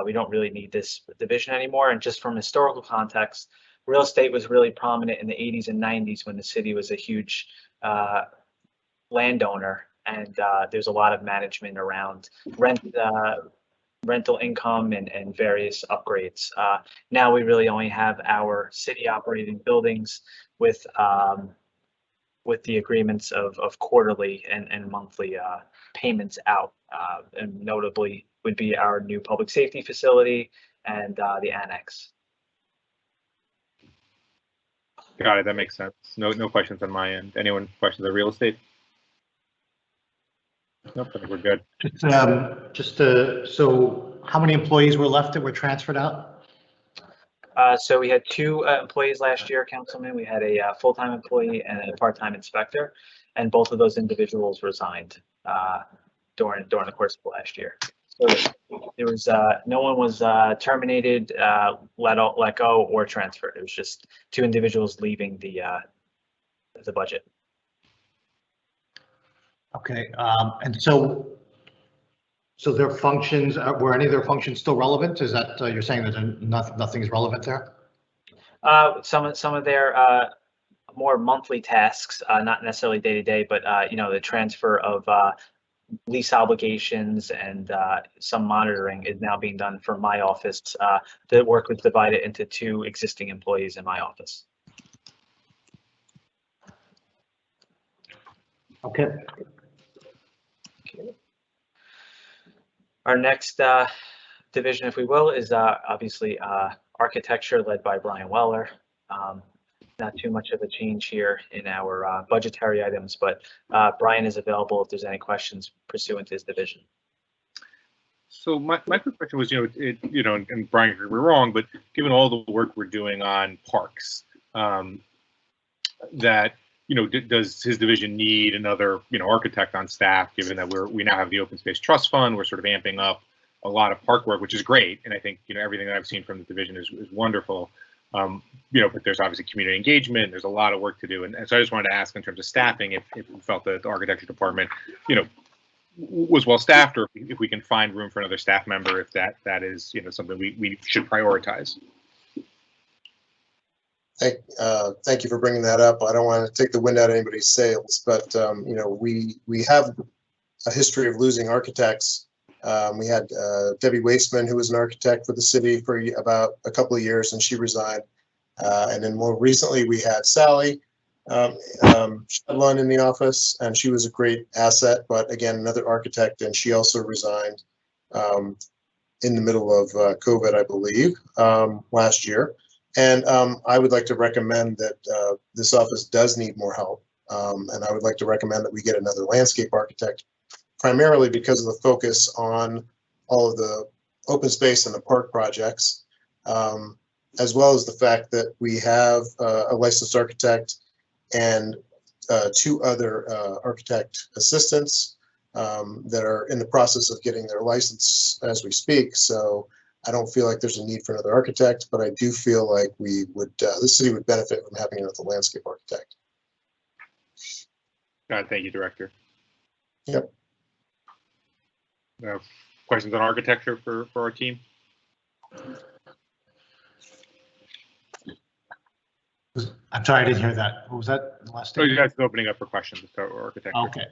we don't really need this division anymore. And just from historical context, real estate was really prominent in the 80s and 90s when the city was a huge landowner, and there's a lot of management around rental income and various upgrades. Now we really only have our city operating buildings with the agreements of quarterly and monthly payments out, and notably would be our new public safety facility and the annex. Got it. That makes sense. No questions on my end. Anyone questions on real estate? Nope, I think we're good. So how many employees were left that were transferred out? So we had 2 employees last year, Councilman. We had a full-time employee and a part-time inspector, and both of those individuals resigned during the course of last year. So there was no one was terminated, let go, or transferred. It was just 2 individuals leaving the budget. Okay, and so their functions, were any of their functions still relevant? Is that, you're saying that nothing is relevant there? Some of their more monthly tasks, not necessarily day to day, but the transfer of lease obligations and some monitoring is now being done for my office. The work was divided into 2 existing employees in my office. Okay. Our next division, if we will, is obviously architecture, led by Brian Weller. Not too much of a change here in our budgetary items, but Brian is available if there's any questions pursuant to his division. So my quick question was, and Brian, we're wrong, but given all the work we're doing on parks, that does his division need another, architect on staff, given that we now have the Open Space Trust Fund, we're sort of amping up a lot of park work, which is great. And I think, everything that I've seen from the division is wonderful. But there's obviously community engagement, there's a lot of work to do. And so I just wanted to ask in terms of staffing, if you felt that the architecture department, was well staffed, or if we can find room for another staff member, if that is, something we should prioritize. Thank you for bringing that up. I don't want to take the wind out of anybody's sails, but we have a history of losing architects We had Debbie Wasteman, who was an architect for the city for about a couple of years, and she resigned. And then more recently, we had Sally Shadlun in the office, and she was a great asset, but again, another architect, and she also resigned in the middle of COVID, I believe, last year. And I would like to recommend that this office does need more help. And I would like to recommend that we get another landscape architect, primarily because of the focus on all of the open space and the park projects, as well as the fact that we have a licensed architect and 2 other architect assistants that are in the process of getting their license as we speak. So I don't feel like there's a need for another architect, but I do feel like we would, the city would benefit from having another landscape architect. Thank you, Director. Yep. Questions on architecture for our team? I'm sorry, I didn't hear that. What was that last Oh, thing? you guys are opening up for questions for architecture. Okay.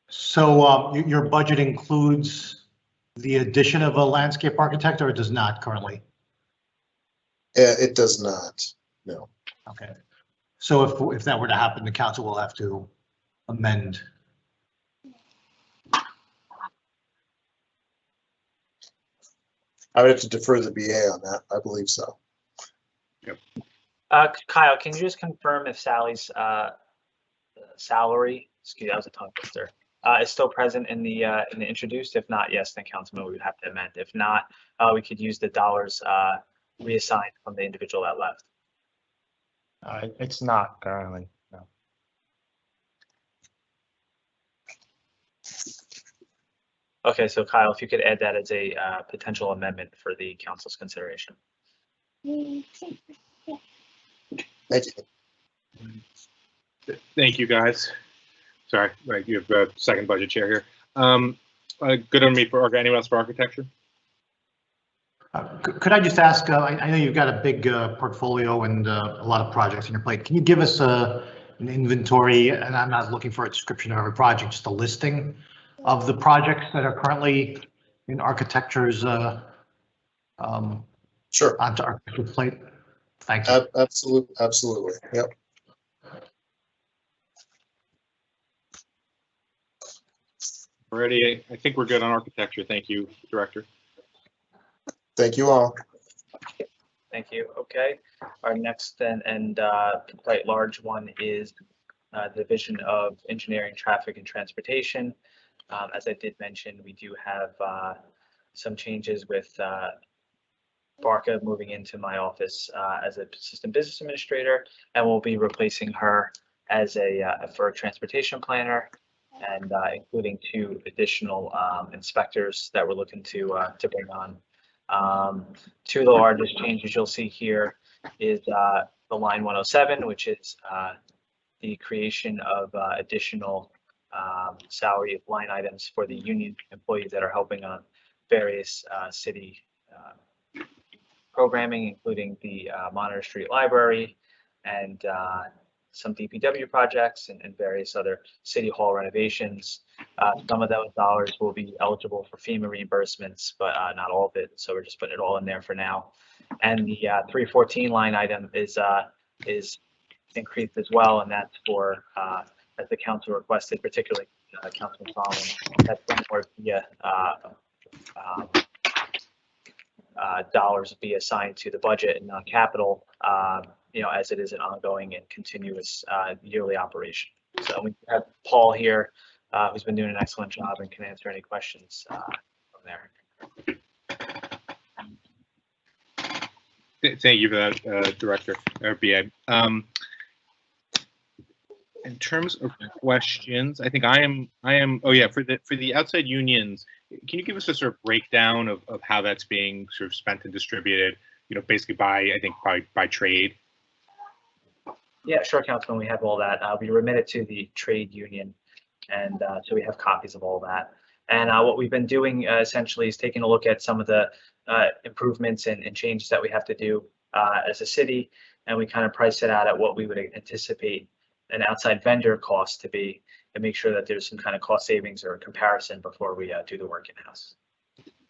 So your budget includes the addition of a landscape architect, or it does not currently? It does not, no. Okay. So if that were to happen, the council will have to amend. I would have to defer the BA on that. I believe so. Yep. Kyle, can you just confirm if Sally's salary, excuse me, that was a tongue twister, is still present in the introduced? If not, yes, then Councilman, we would have to amend. If not, we could use the dollars reassigned from the individual that left. It's not currently, no. Okay, so Kyle, if you could add that as a potential amendment for the council's consideration. Thank you. Thank you, guys. Sorry, right, you have the second budget chair here. Good on me for anyone else for architecture? Could I just ask, I know you've got a big portfolio and a lot of projects on your plate. Can you give us an inventory, and I'm not looking for a description of every project, just a listing of the projects that are currently in architecture's sure, onto architecture's plate? Thank you. Absolutely. Yep. Already, I think we're good on architecture. Thank you, Director. Thank you all. Thank you. Okay. Our next and quite large one is the Division of Engineering, Traffic, and Transportation. As I did mention, we do have some changes with Barca moving into my office as an assistant business administrator, and we'll be replacing her as for a transportation planner, and including 2 additional inspectors that we're looking to bring on. 2 of the largest changes you'll see here is the line 107, which is the creation of additional salary line items for the union employees that are helping on various city programming, including the Monitor Street Library and some DPW projects and various other city hall renovations. Some of those dollars will be eligible for FEMA reimbursements, but not all of it. So we're just putting it all in there for now. And the 314 line item is increased as well, and that's for as the council requested, particularly Councilman Solomon, that some more via dollars be assigned to the budget and not capital, as it is an ongoing and continuous yearly operation. So we have Paul here, who's been doing an excellent job and can answer any questions from there. Thank you for that, Director, or BA. In terms of questions, I think I am. Oh yeah, for the outside unions, can you give us a sort of breakdown of how that's being sort of spent and distributed? Basically by trade. Yeah, sure, Councilman. We have all that. We remit it to the trade union, and so we have copies of all that. And what we've been doing essentially is taking a look at some of the improvements and changes that we have to do as a city, and we kind of price it out at what we would anticipate an outside vendor cost to be. and make sure that there's some kind of cost savings or comparison before we do the work in-house.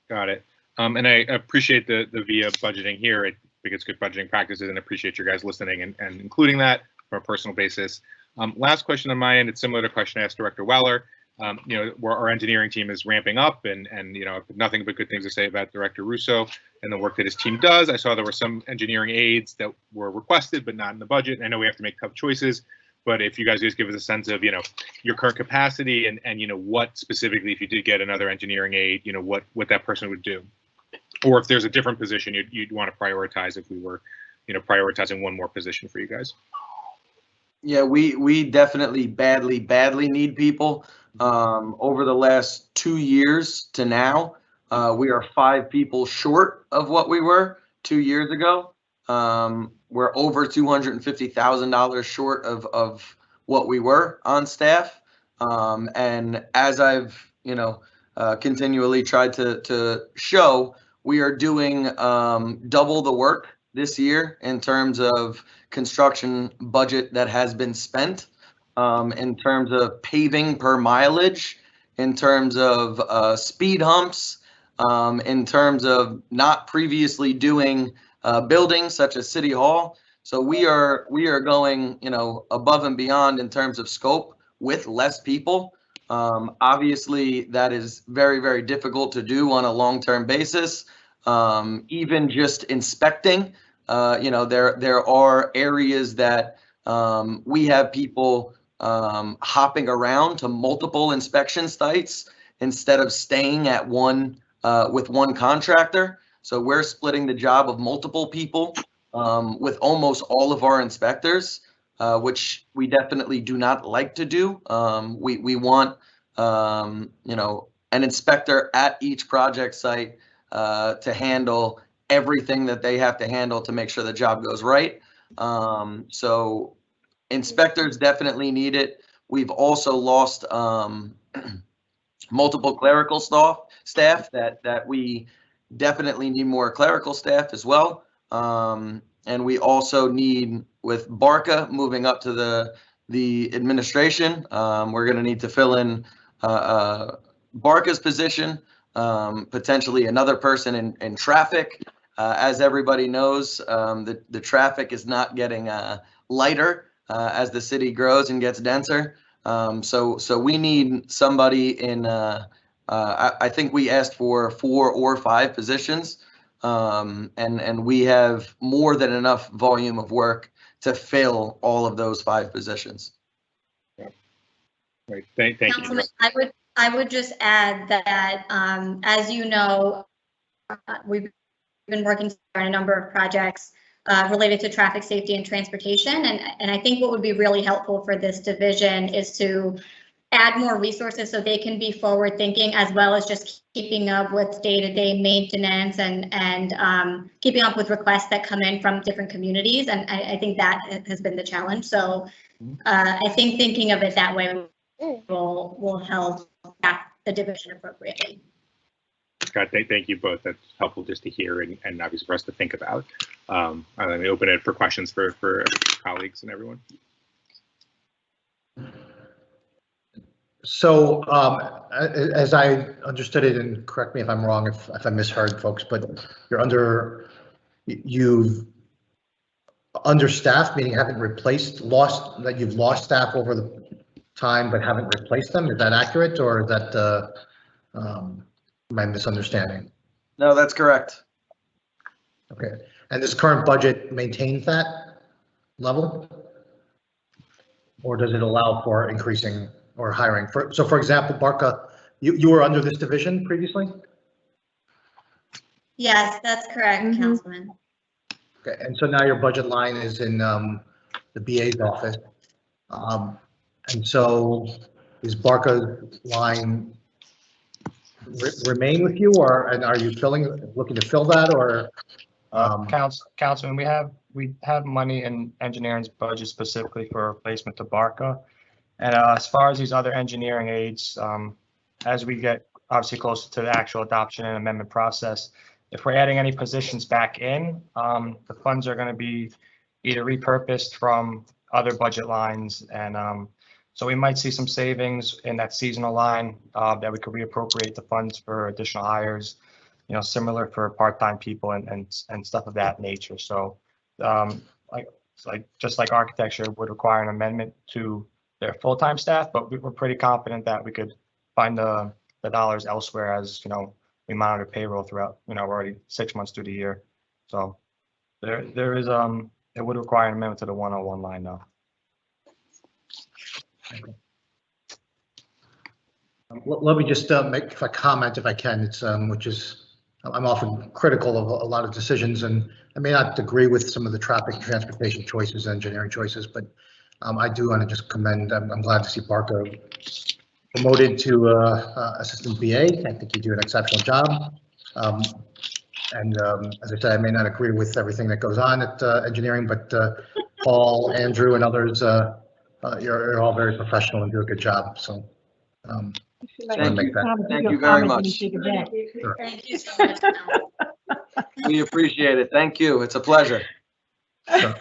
Got it. And I appreciate the via budgeting here. I think it's good budgeting practices, and appreciate you guys listening and including that from a personal basis. Last question on my end, it's similar to a question I asked Director Weller. You know, our engineering team is ramping up, and you know, nothing but good things to say about Director Russo and the work that his team does. I saw there were some engineering aids that were requested, but not in the budget. I know we have to make tough choices, but if you guys just give us a sense of, you know, your current capacity and you know, what specifically, if you did get another engineering aid, you know, what that person would do, or if there's a different position you'd want to prioritize if we were, you know, prioritizing one more position for you guys. Yeah, we definitely badly need people. Over the last 2 years to now, we are 5 people short of what we were 2 years ago. We're over $250,000 short of what we were on staff. And as I've, you know, continually tried to show, we are doing double the work this year in terms of construction budget that has been spent, in terms of paving per mileage, in terms of speed humps, in terms of not previously doing buildings such as City Hall. So we are going, you know, above and beyond in terms of scope with less people. Obviously, that is very, very difficult to do on a long-term basis. Even just inspecting, you know, there are areas that we have people hopping around to multiple inspection sites instead of staying at one with one contractor. So we're splitting the job of multiple people with almost all of our inspectors, which we definitely do not like to do. We want, you know, an inspector at each project site to handle everything that they have to handle to make sure the job goes right. So inspectors definitely need it. We've also lost multiple clerical staff that we definitely need more clerical staff as well. And we also need, with Barca moving up to the administration, we're going to need to fill in Barca's position, potentially another person in traffic. As everybody knows, the traffic is not getting lighter as the city grows and gets denser. So we need somebody in, I think we asked for 4 or 5 positions, and we have more than enough volume of work to fill all of those 5 positions. Right. Thank you. Councilman, I would just add that, as you know, we've been working on a number of projects related to traffic safety and transportation. And I think what would be really helpful for this division is to add more resources so they can be forward thinking, as well as just keeping up with day-to-day maintenance and keeping up with requests that come in from different communities. And I think that has been the challenge. So I think thinking of it that way will help the division appropriately. Scott, thank you both. That's helpful just to hear and obviously for us to think about. Let me open it for questions for colleagues and everyone. So as I understood it, and correct me if I'm wrong, if I misheard folks, but you've understaffed, meaning haven't you've lost staff over the time but haven't replaced them. Is that accurate, or is that my misunderstanding? No, that's correct. Okay, and this current budget maintains that level, or does it allow for increasing or hiring? So for example, Barca, you were under this division previously? Yes, that's correct, Councilman. Okay, and so now your budget line is in the BA's office. And so is Barca's line remain with you, and are you looking to fill that, or? Councilman, we have money in engineering's budget specifically for replacement to Barca. And as far as these other engineering aids, as we get obviously closer to the actual adoption and amendment process, if we're adding any positions back in, the funds are going to be either repurposed from other budget lines, and So we might see some savings in that seasonal line that we could reappropriate the funds for additional hires, similar for part-time people and stuff of that nature. So just like architecture would require an amendment to their full-time staff, but we're pretty confident that we could find the dollars elsewhere as, we monitor payroll throughout, we're already 6 months through the year. So there is, it would require an amendment to the 101 line though. Let me just make a comment if I can. It's which is I'm often critical of a lot of decisions, and I may not agree with some of the traffic and transportation choices, engineering choices, but I do want to just commend. I'm glad to see Barco promoted to assistant BA. I think you do an exceptional job. As I said, I may not agree with everything that goes on at engineering, but Paul, Andrew, and others, you're all very professional and do a good job. So. Thank you very much. Sure. Thank you so much. We appreciate it. Thank you. It's a pleasure. Sure.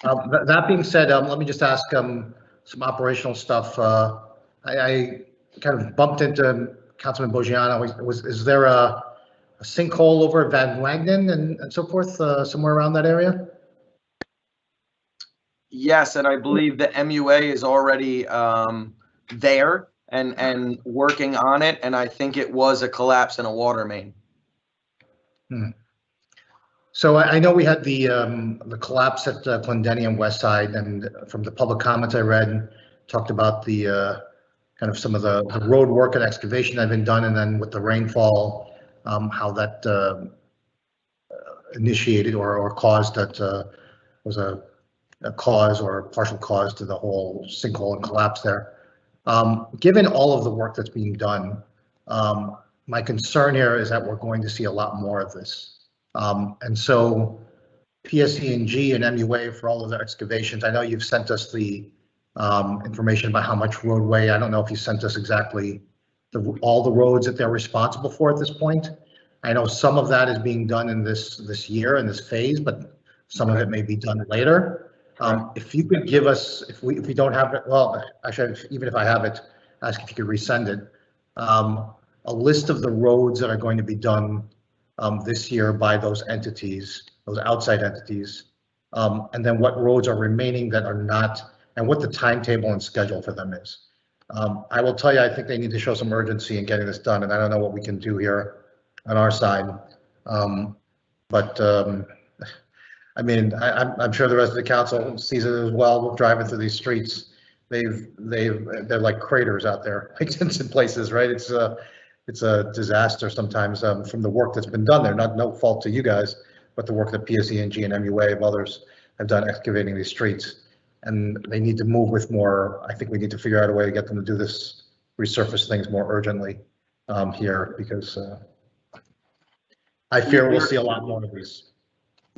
That being said, let me just ask some operational stuff. I kind of bumped into Councilman Bogiano. Is there a sinkhole over at Van Wagenen and so forth, somewhere around that area? Yes, and I believe the MUA is already there and working on it, and I think it was a collapse in a water main. So I know we had the collapse at Clendenny West Side, and from the public comments I read, talked about the kind of some of the road work and excavation that had been done, and then with the rainfall, how that initiated or caused that was a cause or a partial cause to the whole sinkhole and collapse there. Given all of the work that's being done, my concern here is that we're going to see a lot more of this. And so PSE&G and MUA for all of their excavations, I know you've sent us the information about how much roadway. I don't know if you sent us exactly all the roads that they're responsible for at this point. I know some of that is being done in this year, in this phase, but some of it may be done later. If you could give us, if we don't have it, well, actually, even if I have it, ask if you could resend it. A list of the roads that are going to be done this year by those entities, those outside entities, and then what roads are remaining that are not, and what the timetable and schedule for them is. I will tell you, I think they need to show some urgency in getting this done, and I don't know what we can do here on our side. I mean, I'm sure the rest of the council sees it as well. Driving through these streets, they're like craters out there, like in some places, right? It's a disaster sometimes from the work that's been done there. No fault to you guys, but the work that PSE&G and MUA and others have done excavating these streets, and they need to move with more. I think we need to figure out a way to get them to do this, resurface things more urgently here, because I fear we'll see a lot more of these.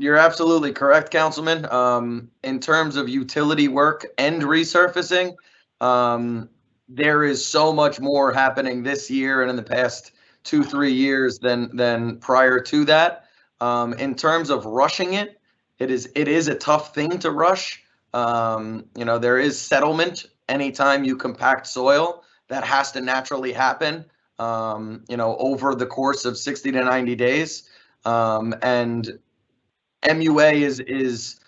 You're absolutely correct, Councilman. In terms of utility work and resurfacing, there is so much more happening this year and in the past 2-3 years than prior to that. In terms of rushing it, it is a tough thing to rush. There is settlement anytime you compact soil. That has to naturally happen, over the course of 60 to 90 days. And MUA is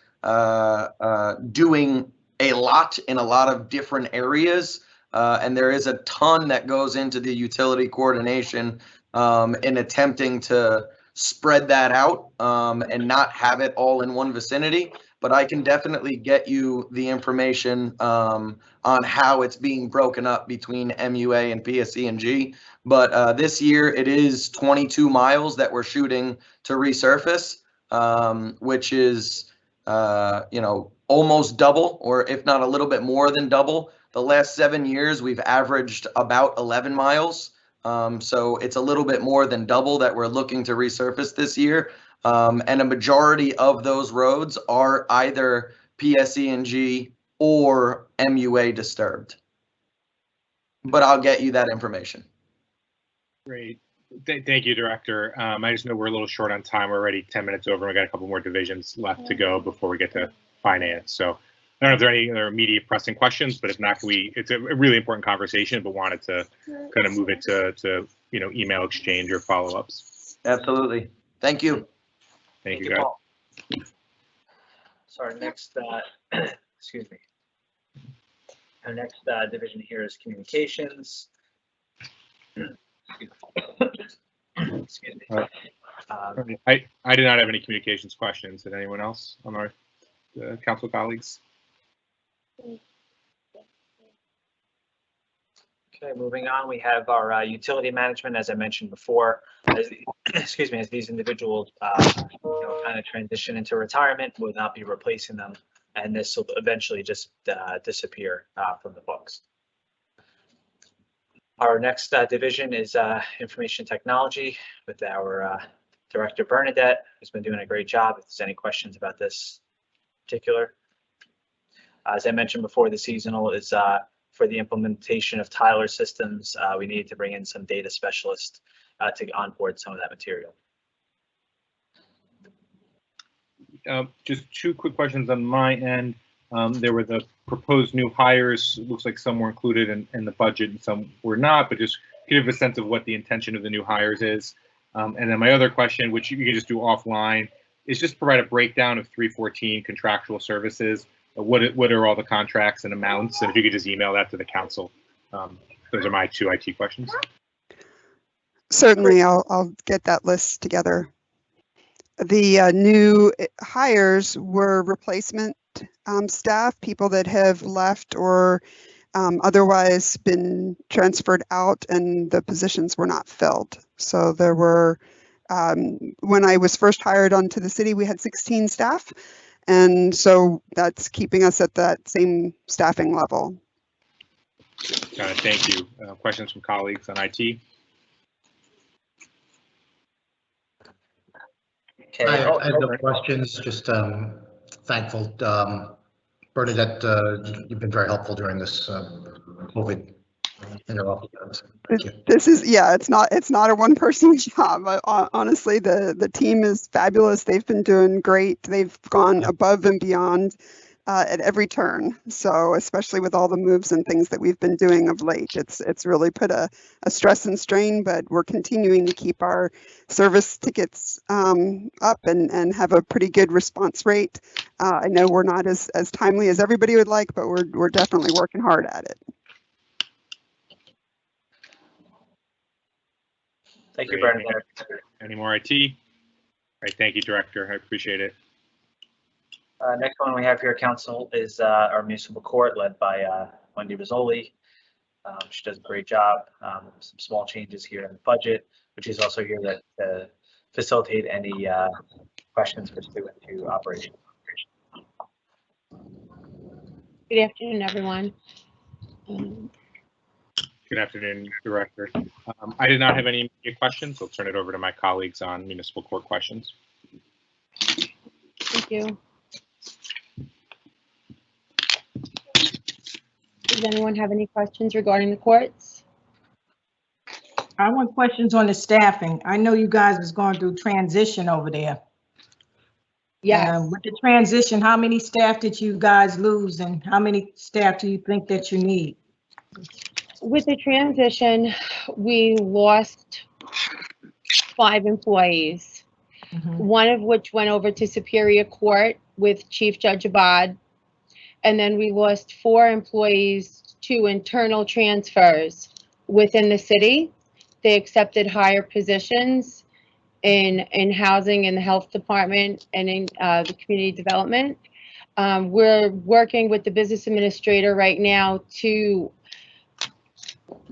doing a lot in a lot of different areas, and there is a ton that goes into the utility coordination in attempting to spread that out and not have it all in one vicinity. But I can definitely get you the information on how it's being broken up between MUA and PSE&G. But this year it is 22 miles that we're shooting to resurface. Which is, almost double, or if not a little bit more than double. The last 7 years, we've averaged about 11 miles. So it's a little bit more than double that we're looking to resurface this year. And a majority of those roads are either PSE&G or MUA disturbed. But I'll get you that information. Great. Thank you, Director. I just know we're a little short on time. We're already 10 minutes over. We got a couple more divisions left to go before we get to finance. So I don't know if there are any other immediate pressing questions, but if not, it's a really important conversation, but wanted to kind of move it to email exchange or follow-ups. Absolutely. Thank you. Thank you, guys. Paul. So our next, excuse me. Our next division here is communications. Excuse me. I did not have any communications questions. Did anyone else on our council colleagues? Okay, moving on, we have our utility management, as I mentioned before. Excuse me, as these individuals kind of transition into retirement, we'll not be replacing them, and this will eventually just disappear from the books. Our next division is information technology with our Director Bernadette, who's been doing a great job. If there's any questions about this particular. As I mentioned before, the seasonal is for the implementation of Tyler systems. We need to bring in some data specialists to onboard some of that material. Just two quick questions on my end. There were the proposed new hires. It looks like some were included in the budget and some were not, but just give a sense of what the intention of the new hires is. And then my other question, which you can just do offline, is just provide a breakdown of 314 contractual services. What are all the contracts and amounts? And if you could just email that to the council. Those are my two IT questions. Certainly, I'll get that list together. The new hires were replacement staff, people that have left or otherwise been transferred out, and the positions were not filled. So there were, when I was first hired onto the city, we had 16 staff. And so that's keeping us at that same staffing level. Thank you. Questions from colleagues on IT? Okay. I have no questions. Just thankful, Bernadette. You've been very helpful during this COVID. This is, yeah, it's not a one-person job. Honestly, the team is fabulous. They've been doing great. They've gone above and beyond at every turn. So especially with all the moves and things that we've been doing of late, it's really put a stress and strain, but we're continuing to keep our service tickets up and have a pretty good response rate. I know we're not as timely as everybody would like, but we're definitely working hard at it. Thank you, Bernadette. Any more IT? All right, thank you, Director. I appreciate it. Next one we have here, Council, is our municipal court led by Wendy Rizzoli. She does a great job. Some small changes here in the budget, but she's also here to facilitate any questions pursuant to operations. Good afternoon, everyone. Good afternoon, Director. I did not have any immediate questions. I'll turn it over to my colleagues on municipal court questions. Thank you. Does anyone have any questions regarding the courts? I want questions on the staffing. I know you guys was going through transition over there. Yeah. With the transition, how many staff did you guys lose and how many staff do you think that you need? With the transition, we lost 5 employees, one of which went over to Superior Court with Chief Judge Abad. And then we lost 4 employees to internal transfers within the city. They accepted higher positions in housing and the health department and in the community development. We're working with the business administrator right now to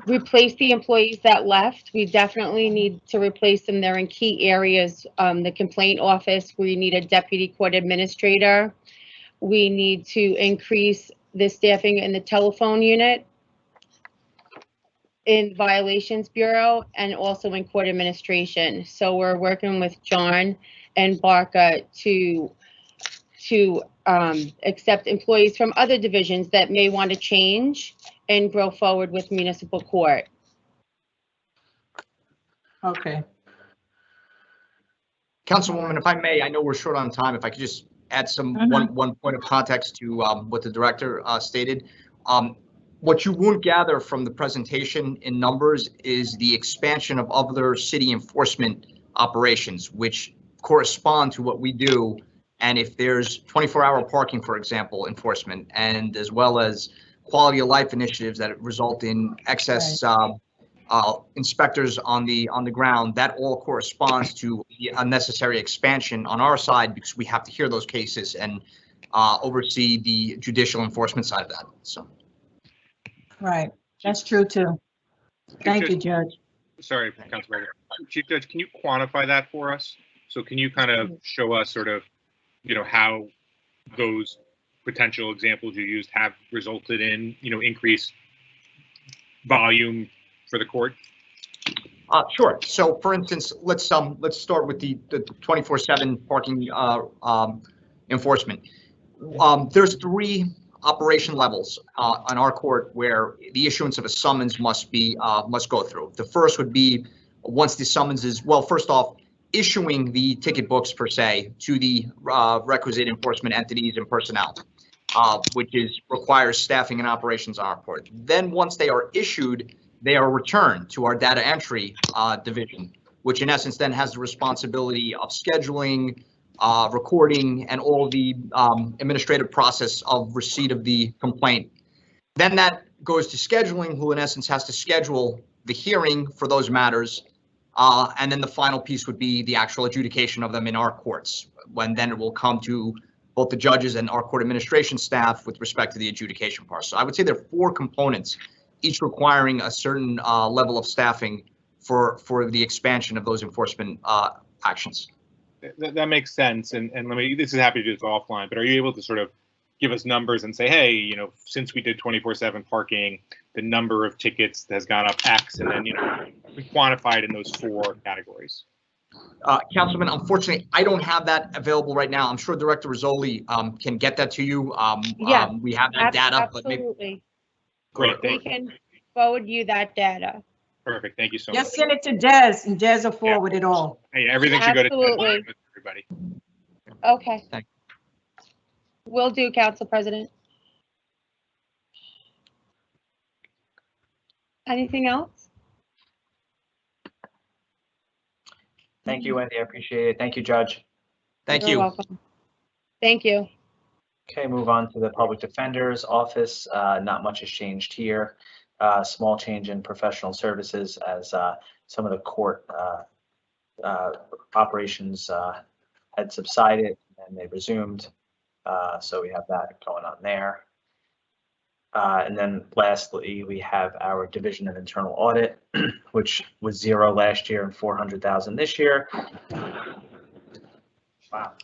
replace the employees that left. We definitely need to replace them. They're in key areas. The complaint office, we need a deputy court administrator. We need to increase the staffing in the telephone unit, in violations bureau, and also in court administration. So we're working with John and Barca to accept employees from other divisions that may want to change and grow forward with municipal court. Okay. Councilwoman, if I may, I know we're short on time. If I could just add some one point of context to what the director stated. What you won't gather from the presentation in numbers is the expansion of other city enforcement operations, which correspond to what we do. And if there's 24-hour parking, for example, enforcement, and as well as quality of life initiatives that result in excess inspectors on the ground, that all corresponds to the unnecessary expansion on our side, because we have to hear those cases and oversee the judicial enforcement side of that. So. Right, that's true too. Thank you, Judge. Sorry, Councilmember. Chief Judge, can you quantify that for us? So can you kind of show us sort of, how those potential examples you used have resulted in, increased volume for the court? Sure. So for instance, let's start with the 24/7 parking enforcement. There's 3 operation levels on our court where the issuance of a summons must go through. The first would be once the summons is, well, first off, issuing the ticket books per se to the requisite enforcement entities and personnel, which requires staffing and operations on our court. Then once they are issued, they are returned to our data entry division, which in essence then has the responsibility of scheduling, recording, and all the administrative process of receipt of the complaint. Then that goes to scheduling, who in essence has to schedule the hearing for those matters. And then the final piece would be the actual adjudication of them in our courts, when then it will come to both the judges and our court administration staff with respect to the adjudication part. So I would say there are 4 components, each requiring a certain level of staffing for the expansion of those enforcement actions. That makes sense. And this is happy to do this offline, but are you able to sort of give us numbers and say, hey, since we did 24/7 parking, the number of tickets has gone up X, and then, we quantified in those 4 categories? Councilman, unfortunately, I don't have that available right now. I'm sure Director Rizzoli can get that to you. Yeah, we have that data, but maybe. Absolutely. Great. We can forward you that data. Perfect. Thank you so much. Just send it to Des, and Des will forward it all. Hey, everything should go to Absolutely. everybody. Okay. Thank Will do, Council President. Anything else? Thank you, Wendy. I appreciate it. Thank you, Judge. Thank You're you. welcome. Thank you. Okay, move on to the Public Defender's Office. Not much has changed here. Small change in professional services as some of the court operations had subsided and they resumed. So we have that going on there. And then lastly, we have our Division of Internal Audit, which was 0 last year and 400,000 this year. Wow.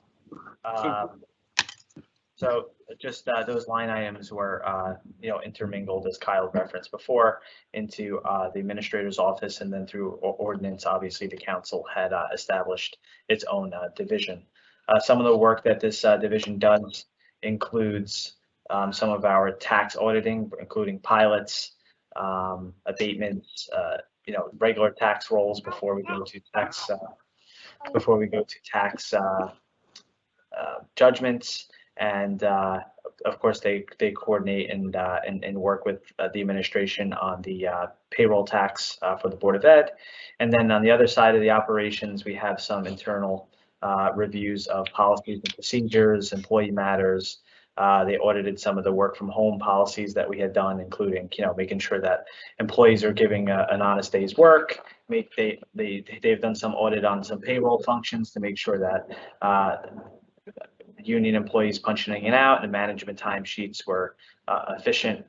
So just those line items were, intermingled, as Kyle referenced before, into the administrator's office, and then through ordinance, obviously the council had established its own division. Some of the work that this division does includes some of our tax auditing, including pilots, abatements, regular tax rolls before we go to tax judgments. And of course, they coordinate and work with the administration on the payroll tax for the Board of Ed. And then on the other side of the operations, we have some internal reviews of policies and procedures, employee matters. They audited some of the work from home policies that we had done, including making sure that employees are giving an honest day's work. They've done some audit on some payroll functions to make sure that union employees punching in and out and management timesheets were efficient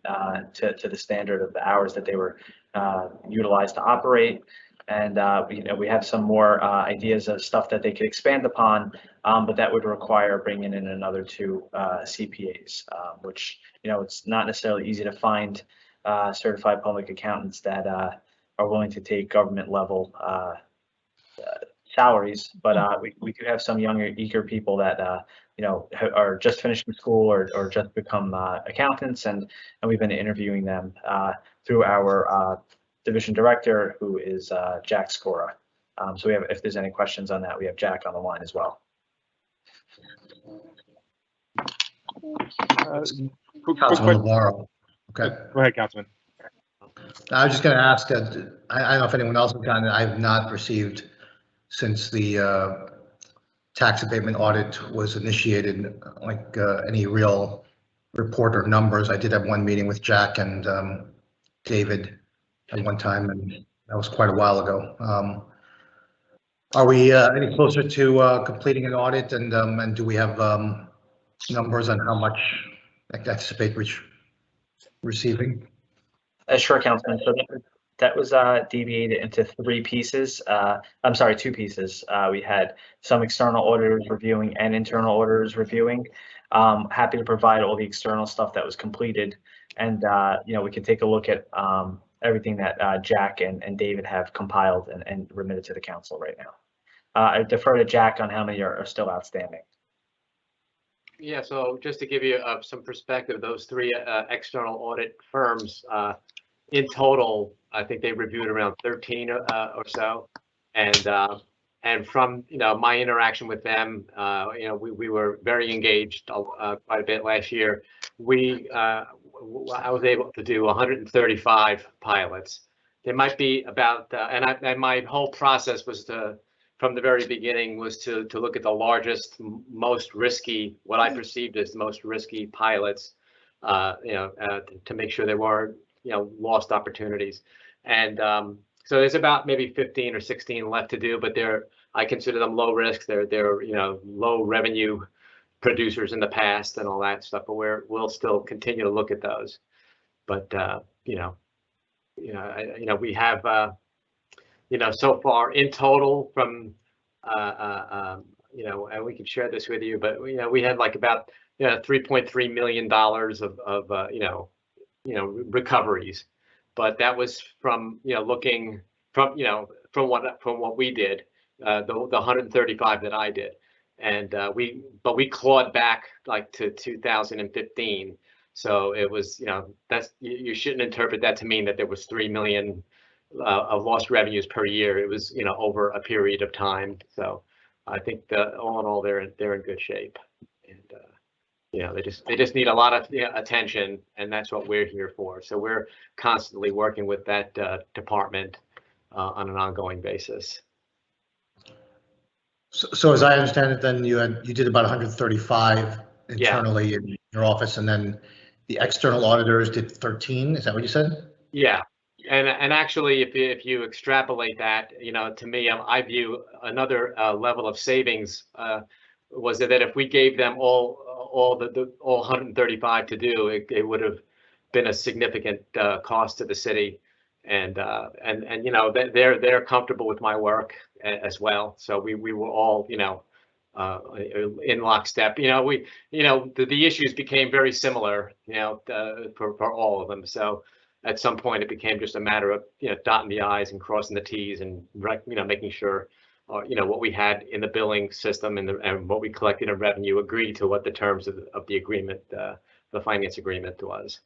to the standard of the hours that they were utilized to operate. And we have some more ideas of stuff that they could expand upon, but that would require bringing in another 2 CPAs, which it's not necessarily easy to find certified public accountants that are willing to take government level salaries. But we do have some younger, eager people that are just finishing school or just become accountants, and we've been interviewing them through our division director, who is Jack Scora. So we have, if there's any questions on that, we have Jack on the line as well. Quick Councilman question. LeVar. Okay. Go ahead, Councilman. I was just going to ask, I don't know if anyone else has gotten it. I've not received since the tax abatement audit was initiated, like any real report or numbers. I did have one meeting with Jack and David at one time, and that was quite a while ago. Are we any closer to completing an audit, and do we have numbers on how much I anticipate receiving? Sure, Councilman. So that was deviated into three pieces. I'm sorry, two pieces. We had some external auditors reviewing and internal auditors reviewing. Happy to provide all the external stuff that was completed, and we can take a look at everything that Jack and David have compiled and remitted to the council right now. I defer to Jack on how many are still outstanding. Yeah, so just to give you some perspective, those three external audit firms, in total, I think they reviewed around 13 or so, and from my interaction with them, we were very engaged quite a bit last year. I was able to do 135 pilots. There might be about, and my whole process was from the very beginning was to look at the largest, most risky, what I perceived as the most risky pilots, to make sure there weren't lost opportunities. And so there's about maybe 15 or 16 left to do, but I consider them low risk. They're low revenue producers in the past and all that stuff, but we'll still continue to look at those. But we have so far in total from and we can share this with you, but we had like about $3.3 million of recoveries, but that was from looking from what we did, the 135 that I did, and we clawed back like to 2015. So it was you shouldn't interpret that to mean that there was 3 million of lost revenues per year. It was over a period of time. So I think all in all they're in good shape, and they just need a lot of attention, and that's what we're here for. So we're constantly working with that department on an ongoing basis. So as I understand it, then you did about 135 internally in your office, and then the external auditors did 13. Is that what you said? Yeah. And actually, if you extrapolate that, to me, I view another level of savings was that if we gave them all 135 to do, it would have been a significant cost to the city, and they're comfortable with my work as well. So we were all in lockstep. The issues became very similar, for all of them. So at some point, it became just a matter of dotting the i's and crossing the t's, and making sure what we had in the billing system and what we collected in revenue agreed to what the terms of the agreement, the finance agreement was.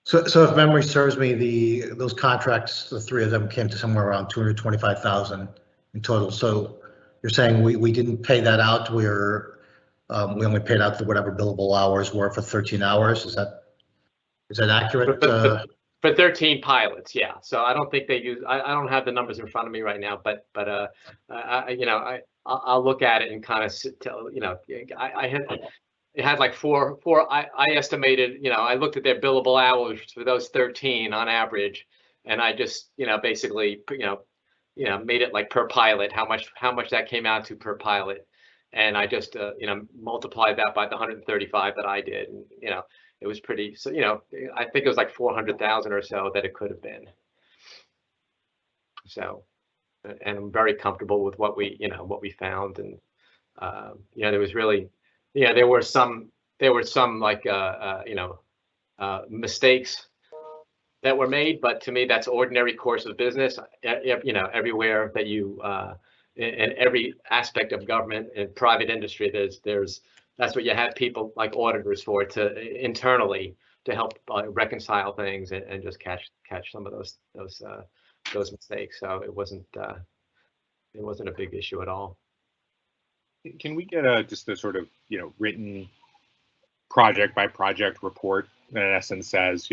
So if memory serves me, those contracts, the three of them came to somewhere around 225,000 in total. So you're saying we didn't pay that out. We only paid out the whatever billable hours were for 13 hours. Is that accurate? For 13 pilots, yeah. So I don't think they use. I don't have the numbers in front of me right now, but I'll look at it and kind of tell. It had like four. I estimated. I looked at their billable hours for those 13 on average, and I just basically made it like per pilot how much that came out to per pilot, and I just multiplied that by the 135 that I did, and it was pretty, so, I think it was like 400,000 or so that it could have been. So, and I'm very comfortable with what we found. And, there was really, there were some like, mistakes that were made, but to me, that's ordinary course of business, everywhere that in every aspect of government and private industry, that's what you have people like auditors for, internally to help reconcile things and just catch some of those mistakes. So it wasn't a big issue at all. Can we get just a sort of, written project by project report that in essence says,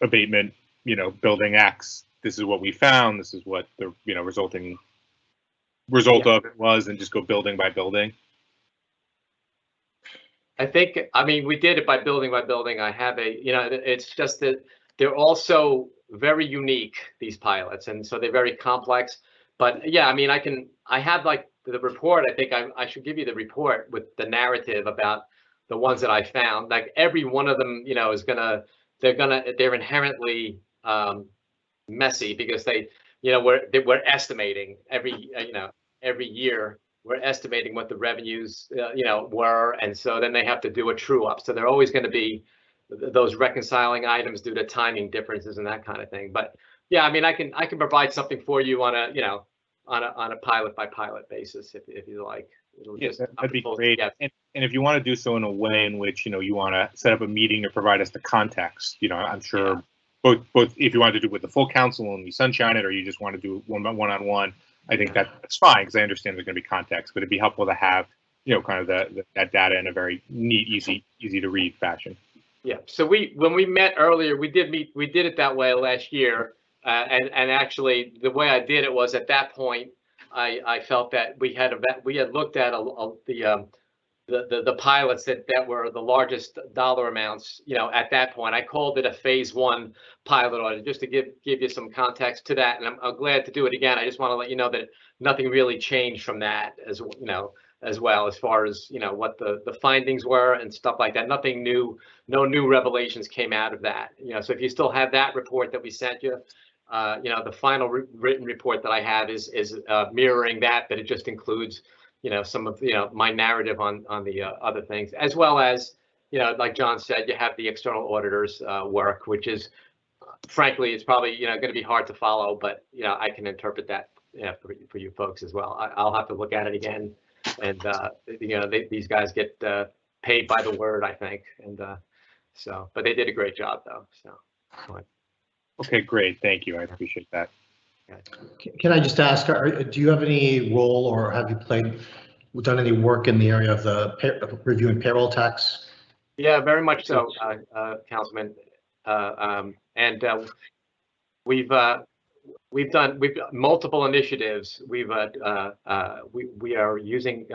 abatement, building X, this is what we found, this is what the, resulting result of it was, and just go building by building? I mean, we did it by building. I have it's just that they're also very unique, these pilots, and so they're very complex. But yeah, I mean, I have like the report. I think I should give you the report with the narrative about the ones that I found. Like every one of them, they're inherently messy because we're estimating every year. We're estimating what the revenues, were, and so then they have to do a true up. So they're always going to be those reconciling items due to timing differences and that kind of thing. But yeah, I mean, I can provide something for you on a pilot by pilot basis if you like. Yes, that'd be great. And if you want to do so in a way in which you want to set up a meeting to provide us the context, I'm sure both if you want to do it with the full council and we sunshine it, or you just want to do one-on-one. I think that's fine because I understand there's going to be context, but it'd be helpful to have, kind of that data in a very neat, easy to read fashion. Yeah. So when we met earlier, we did it that way last year, and actually the way I did it was at that point, I felt that we had looked at the pilots that were the largest dollar amounts, at that point. I called it a phase 1 pilot audit just to give you some context to that. And I'm glad to do it again. I just want to let you know that nothing really changed from that as well, as far as, what the findings were and stuff like that. Nothing new, no new revelations came out of that. So if you still have that report that we sent you, the final written report that I have is mirroring that, but it just includes some of my narrative on the other things, as well as like John said, you have the external auditors work, which is frankly it's probably going to be hard to follow, but I can interpret that for you folks as well. I'll have to look at it again, and these guys get paid by the word, I think, and but they did a great job though. So. Okay, great, thank you. I appreciate that. Can I just ask, do you have any role or have you done any work in the area of the reviewing payroll tax? Yeah, very much so, Councilman. We've done multiple initiatives. We are using.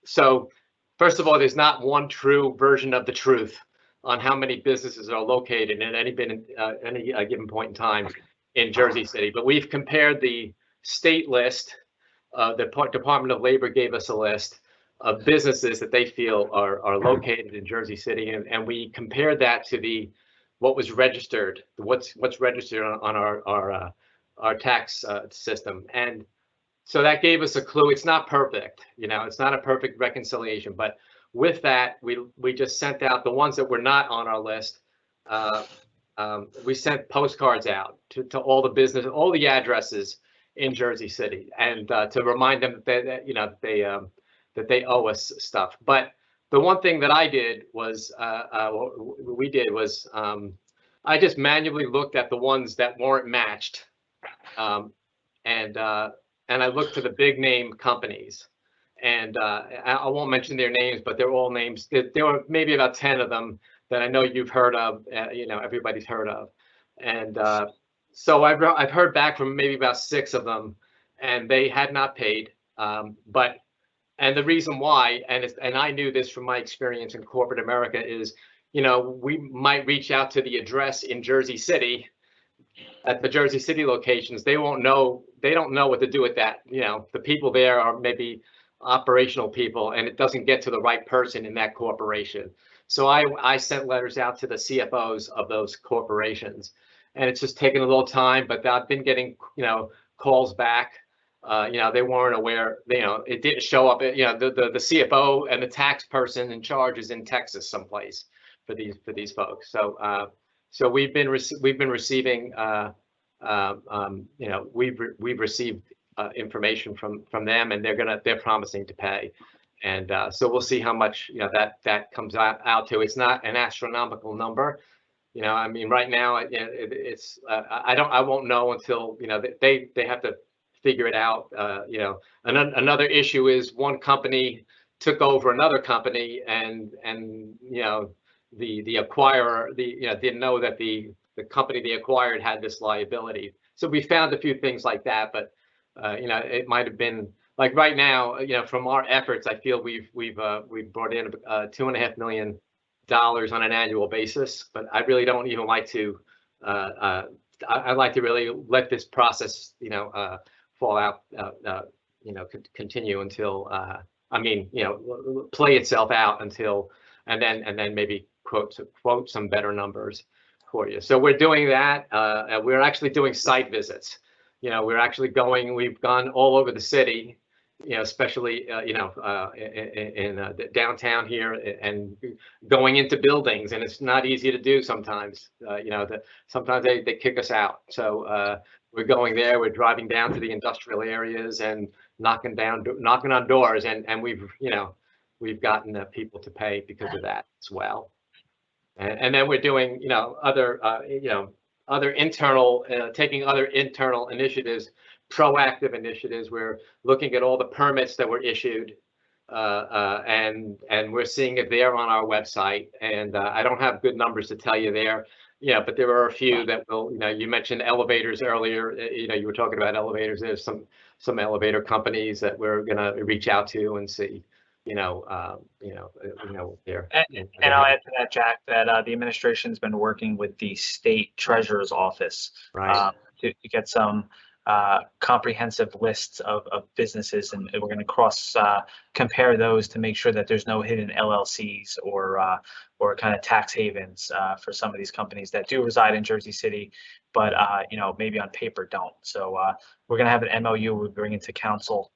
So first of all, there's not one true version of the truth on how many businesses are located at any given point in time in Jersey City, but we've compared the state list. The Department of Labor gave us a list of businesses that they feel are located in Jersey City, and we compared that to what was registered, what's registered on our tax system, and so that gave us a clue. It's not perfect, it's not a perfect reconciliation, but with that, we just sent out the ones that were not on our list. We sent postcards out to all the business, all the addresses in Jersey City, and to remind them that they owe us stuff. But the one thing that I did was, I just manually looked at the ones that weren't matched, and I looked to the big name companies, and I won't mention their names, but they're all names. There were maybe about 10 of them that I know you've heard of, everybody's heard of. And so I've heard back from maybe about 6 of them, and they had not paid. And the reason why, and I knew this from my experience in corporate America, is, we might reach out to the address in Jersey City, at the Jersey City locations. They don't know what to do with that. The people there are maybe operational people, and it doesn't get to the right person in that corporation. So I sent letters out to the CFOs of those corporations, and it's just taken a little time, but I've been getting, calls back. They weren't aware, it didn't show up. The CFO and the tax person in charge is in Texas someplace for these folks. So we've been receiving, we've received information from them, and they're promising to pay. And so we'll see how much that comes out to. It's not an astronomical number, I mean, right now it's I won't know until they have to figure it out. Another issue is one company took over another company, and the acquirer didn't know that the company they acquired had this liability. So we found a few things like that, but it might have been like right now, from our efforts, I feel we've brought in $2.5 million on an annual basis, but I really don't even like to. I'd like to really let this process, fall out, continue until, play itself out until, and then maybe quote some better numbers for you. So we're doing that. We're actually doing site visits. We've gone all over the city, especially, in downtown here, and going into buildings, and it's not easy to do sometimes. Sometimes they kick us out. So we're going there. We're driving down to the industrial areas and knocking on doors, and we've gotten people to pay because of that as well. And then we're doing, other internal, taking other internal initiatives, proactive initiatives. We're looking at all the permits that were issued, and we're seeing it there on our website. And I don't have good numbers to tell you there. Yeah, but there are a few that will, you mentioned elevators earlier. You were talking about elevators. There's some elevator companies that we're gonna reach out to and see, there. And I'll add to that, Jack, that the administration's been working with the state treasurer's office, right, to get some comprehensive lists of businesses, and we're going to compare those to make sure that there's no hidden LLCs or kind of tax havens for some of these companies that do reside in Jersey City, but maybe on paper don't. So we're going to have an MOU we bring into council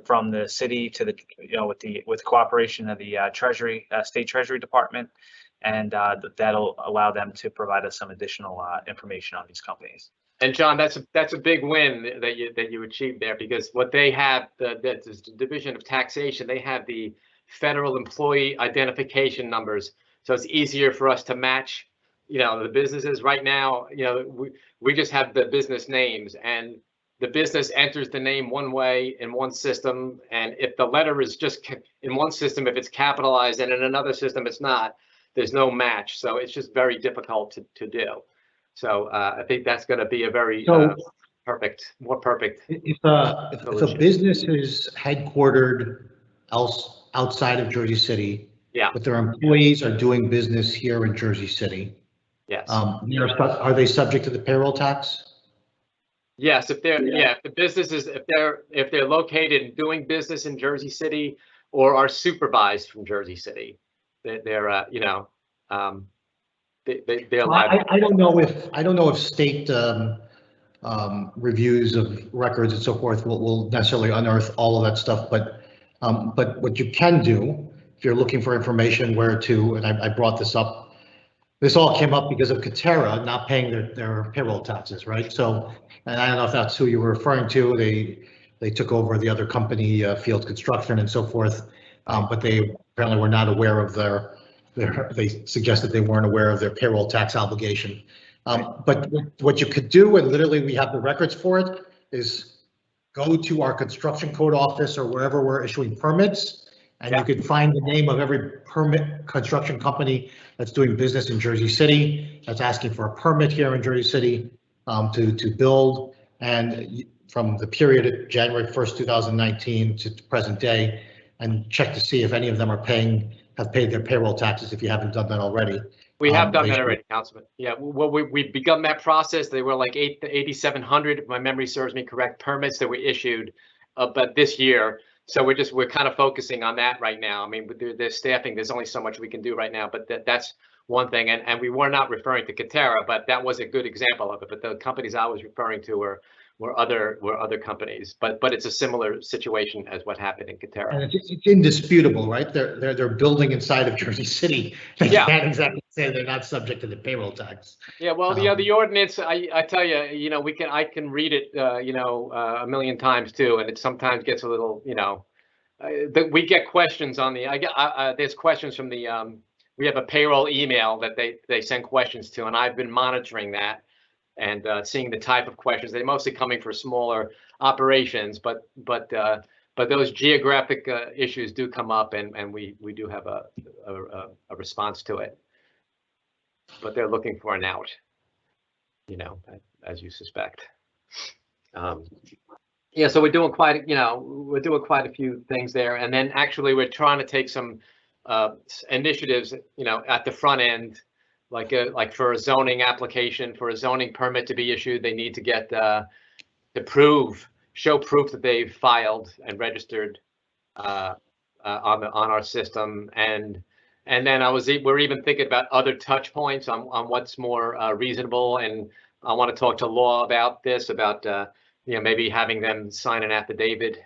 from the city to the with cooperation of the Treasury, State Treasury Department, and that'll allow them to provide us some additional information on these companies. And John, that's a big win that you achieved there, because what they have, the Division of Taxation, they have the federal employee identification numbers, so it's easier for us to match, the businesses. Right now, we just have the business names, and the business enters the name one way in one system, and if the letter is just in one system, if it's capitalized, and in another system it's not, there's no match. So it's just very difficult to do. So I think that's going to be a very more perfect. If a business is headquartered outside of Jersey City, yeah, but their employees are doing business here in Jersey City, yes, are they subject to the payroll tax? Yes, if the business is, if they're located and doing business in Jersey City or are supervised from Jersey City, they're liable. I don't know if state reviews of records and so forth will necessarily unearth all of that stuff, but what you can do if you're looking for information where to, and I brought this up. This all came up because of Katera not paying their payroll taxes, right? So, and I don't know if that's who you were referring to. They took over the other company, Field Construction and so forth, but they apparently were not aware of they suggested they weren't aware of their payroll tax obligation. But what you could do, and literally we have the records for it, is go to our construction code office or wherever we're issuing permits, and you can find the name of every construction company that's doing business in Jersey City, that's asking for a permit here in Jersey City to build, and from the period of January 1st, 2019 to present day, and check to see if any of them have paid their payroll taxes if you haven't done that already. We have done that already, Councilman. Yeah, well, we've begun that process. They were like 8,700, if my memory serves me correct, permits that were issued, but this year. So we're kind of focusing on that right now. I mean, with there's staffing, there's only so much we can do right now, but that's one thing. And we were not referring to Katera, but that was a good example of it. But the companies I was referring to were other companies, but it's a similar situation as what happened in Katera. And it's indisputable, right? They're building inside of Jersey City. They can't exactly say they're not subject to the payroll tax. Yeah, well, the ordinance, I tell you, I can read it, a million times too, and it sometimes gets a little, we get questions on there's questions from we have a payroll email that they send questions to, and I've been monitoring that. and seeing the type of questions. They're mostly coming for smaller operations, but those geographic issues do come up, and we do have a response to it. But they're looking for an out, you know, as you suspect. Yeah, so we're doing quite a few things there, and then actually we're trying to take some initiatives, you know, at the front end, like for a zoning application, for a zoning permit to be issued, they need to get show proof that they've filed and registered on our system, and then we're even thinking about other touch points on what's more reasonable, and I want to talk to law about this, about you know, maybe having them sign an affidavit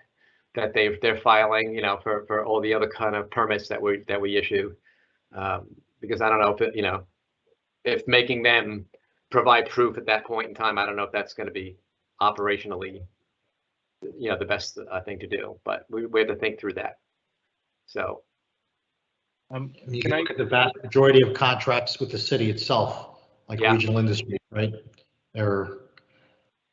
that they're filing, you know, for all the other kind of permits that we issue, because I don't know if you know, if making them provide proof at that point in time, I don't know if that's going to be operationally, you know, the best thing to do, but we have to think through that. So, you can look at the vast majority of contracts with the city itself, like regional industry, right?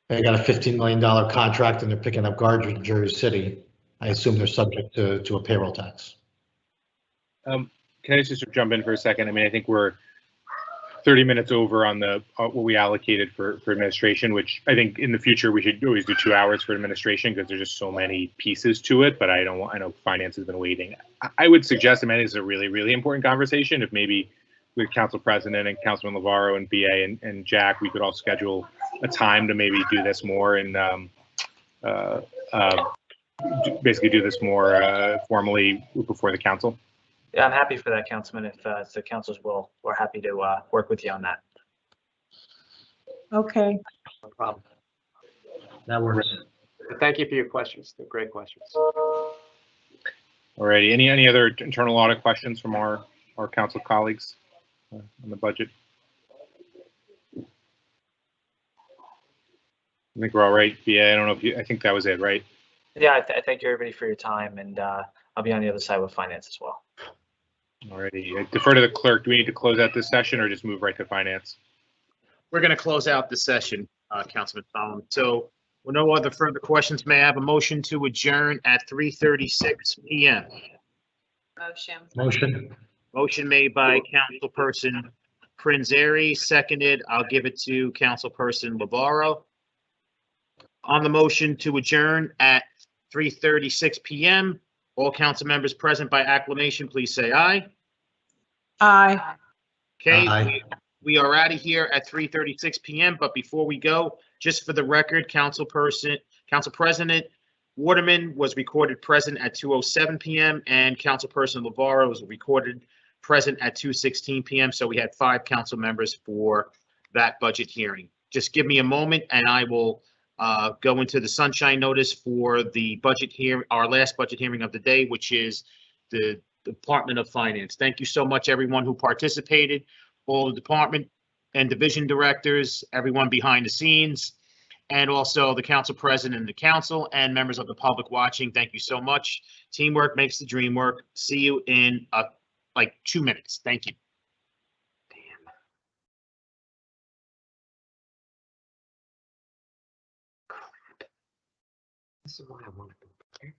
They got a $15 million contract and they're picking up garbage in Jersey City. I assume they're subject to a payroll tax. Can I just jump in for a second? I mean, I think we're 30 minutes over on the what we allocated for administration, which I think in the future we should always do 2 hours for administration because there's just so many pieces to it. But I know finance has been waiting. I would suggest, I mean, it's a really, really important conversation. If maybe with Council President and Councilman Lavarro and BA and Jack, we could all schedule a time to maybe do this more and basically do this more formally before the council. Yeah, I'm happy for that, Councilman. If the council's will, we're happy to work with you on that. Okay. No problem. That works. Thank you for your questions. They're great questions. Alrighty. Any other internal audit questions from our council colleagues on the budget? I think we're all right. Yeah, I don't know if I think that was it, right? Yeah, I thank you everybody for your time, and I'll be on the other side with finance as well. Alrighty. I defer to the clerk. Do we need to close out this session or just move right to finance? We're going to close out the session, Councilman Solomon. So with no other further questions, may I have a motion to adjourn at 3:36 p.m.? Motion. Motion made by Councilperson Prinzeri, seconded. I'll give it to Councilperson Lavarro. On the motion to adjourn at 3:36 p.m., all council members present by acclamation, please say aye. Aye. Okay, Aye. we are out of here at 3:36 p.m. But before we go, just for the record, Council President Waterman was recorded present at 2:07 p.m. and Councilperson Lavarro was recorded present at 2:16 p.m. So we had 5 council members for that budget hearing. Just give me a moment and I will go into the sunshine notice for the budget here, our last budget hearing of the day, which is the Department of Finance. Thank you so much, everyone who participated, all the department and division directors, everyone behind the scenes, and also the council president and the council and members of the public watching. Thank you so much. Teamwork makes the dream work. See you in like 2 minutes. Thank you. This is why I want to be prepared.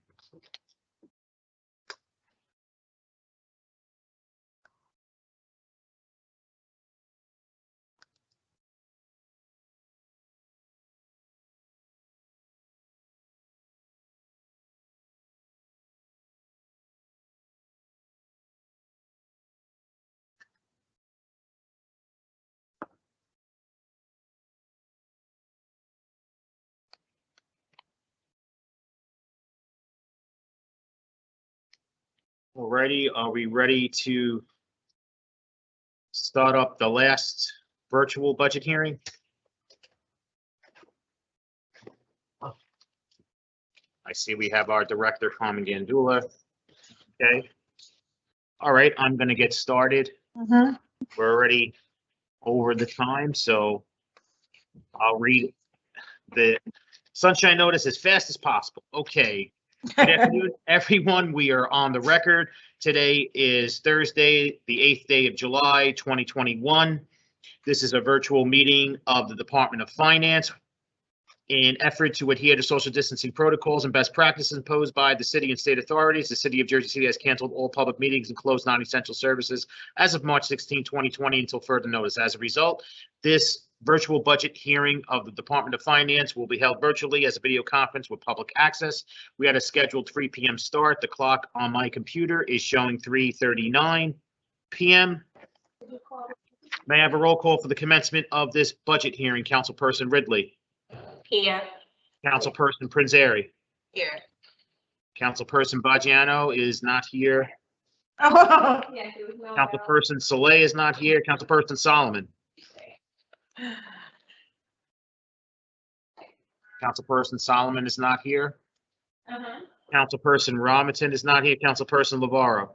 Alrighty, are we ready to start up the last virtual budget hearing? I see we have our director, Carmen Gandula. Okay. All right, I'm going to get started. We're already over the time, so I'll read the sunshine notice as fast as possible. Okay. Good afternoon, everyone. We are on the record. Today is Thursday, the 8th day of July, 2021. This is a virtual meeting of the Department of Finance in effort to adhere to social distancing protocols and best practices imposed by the city and state authorities. The city of Jersey City has canceled all public meetings and closed non-essential services as of March 16, 2020 until further notice. As a result, this virtual budget hearing of the Department of Finance will be held virtually as a video conference with public access. We had a scheduled 3 p.m. start. The clock on my computer is showing 3:39 p.m. May I have a roll call for the commencement of this budget hearing? Councilperson Ridley. Here. Councilperson Prinzary. Here. Councilperson Baggiano is not here. Oh. Councilperson Saleh is not here. Councilperson Solomon. Councilperson Solomon is not here. Councilperson Robinson is not here. Councilperson Lavaro.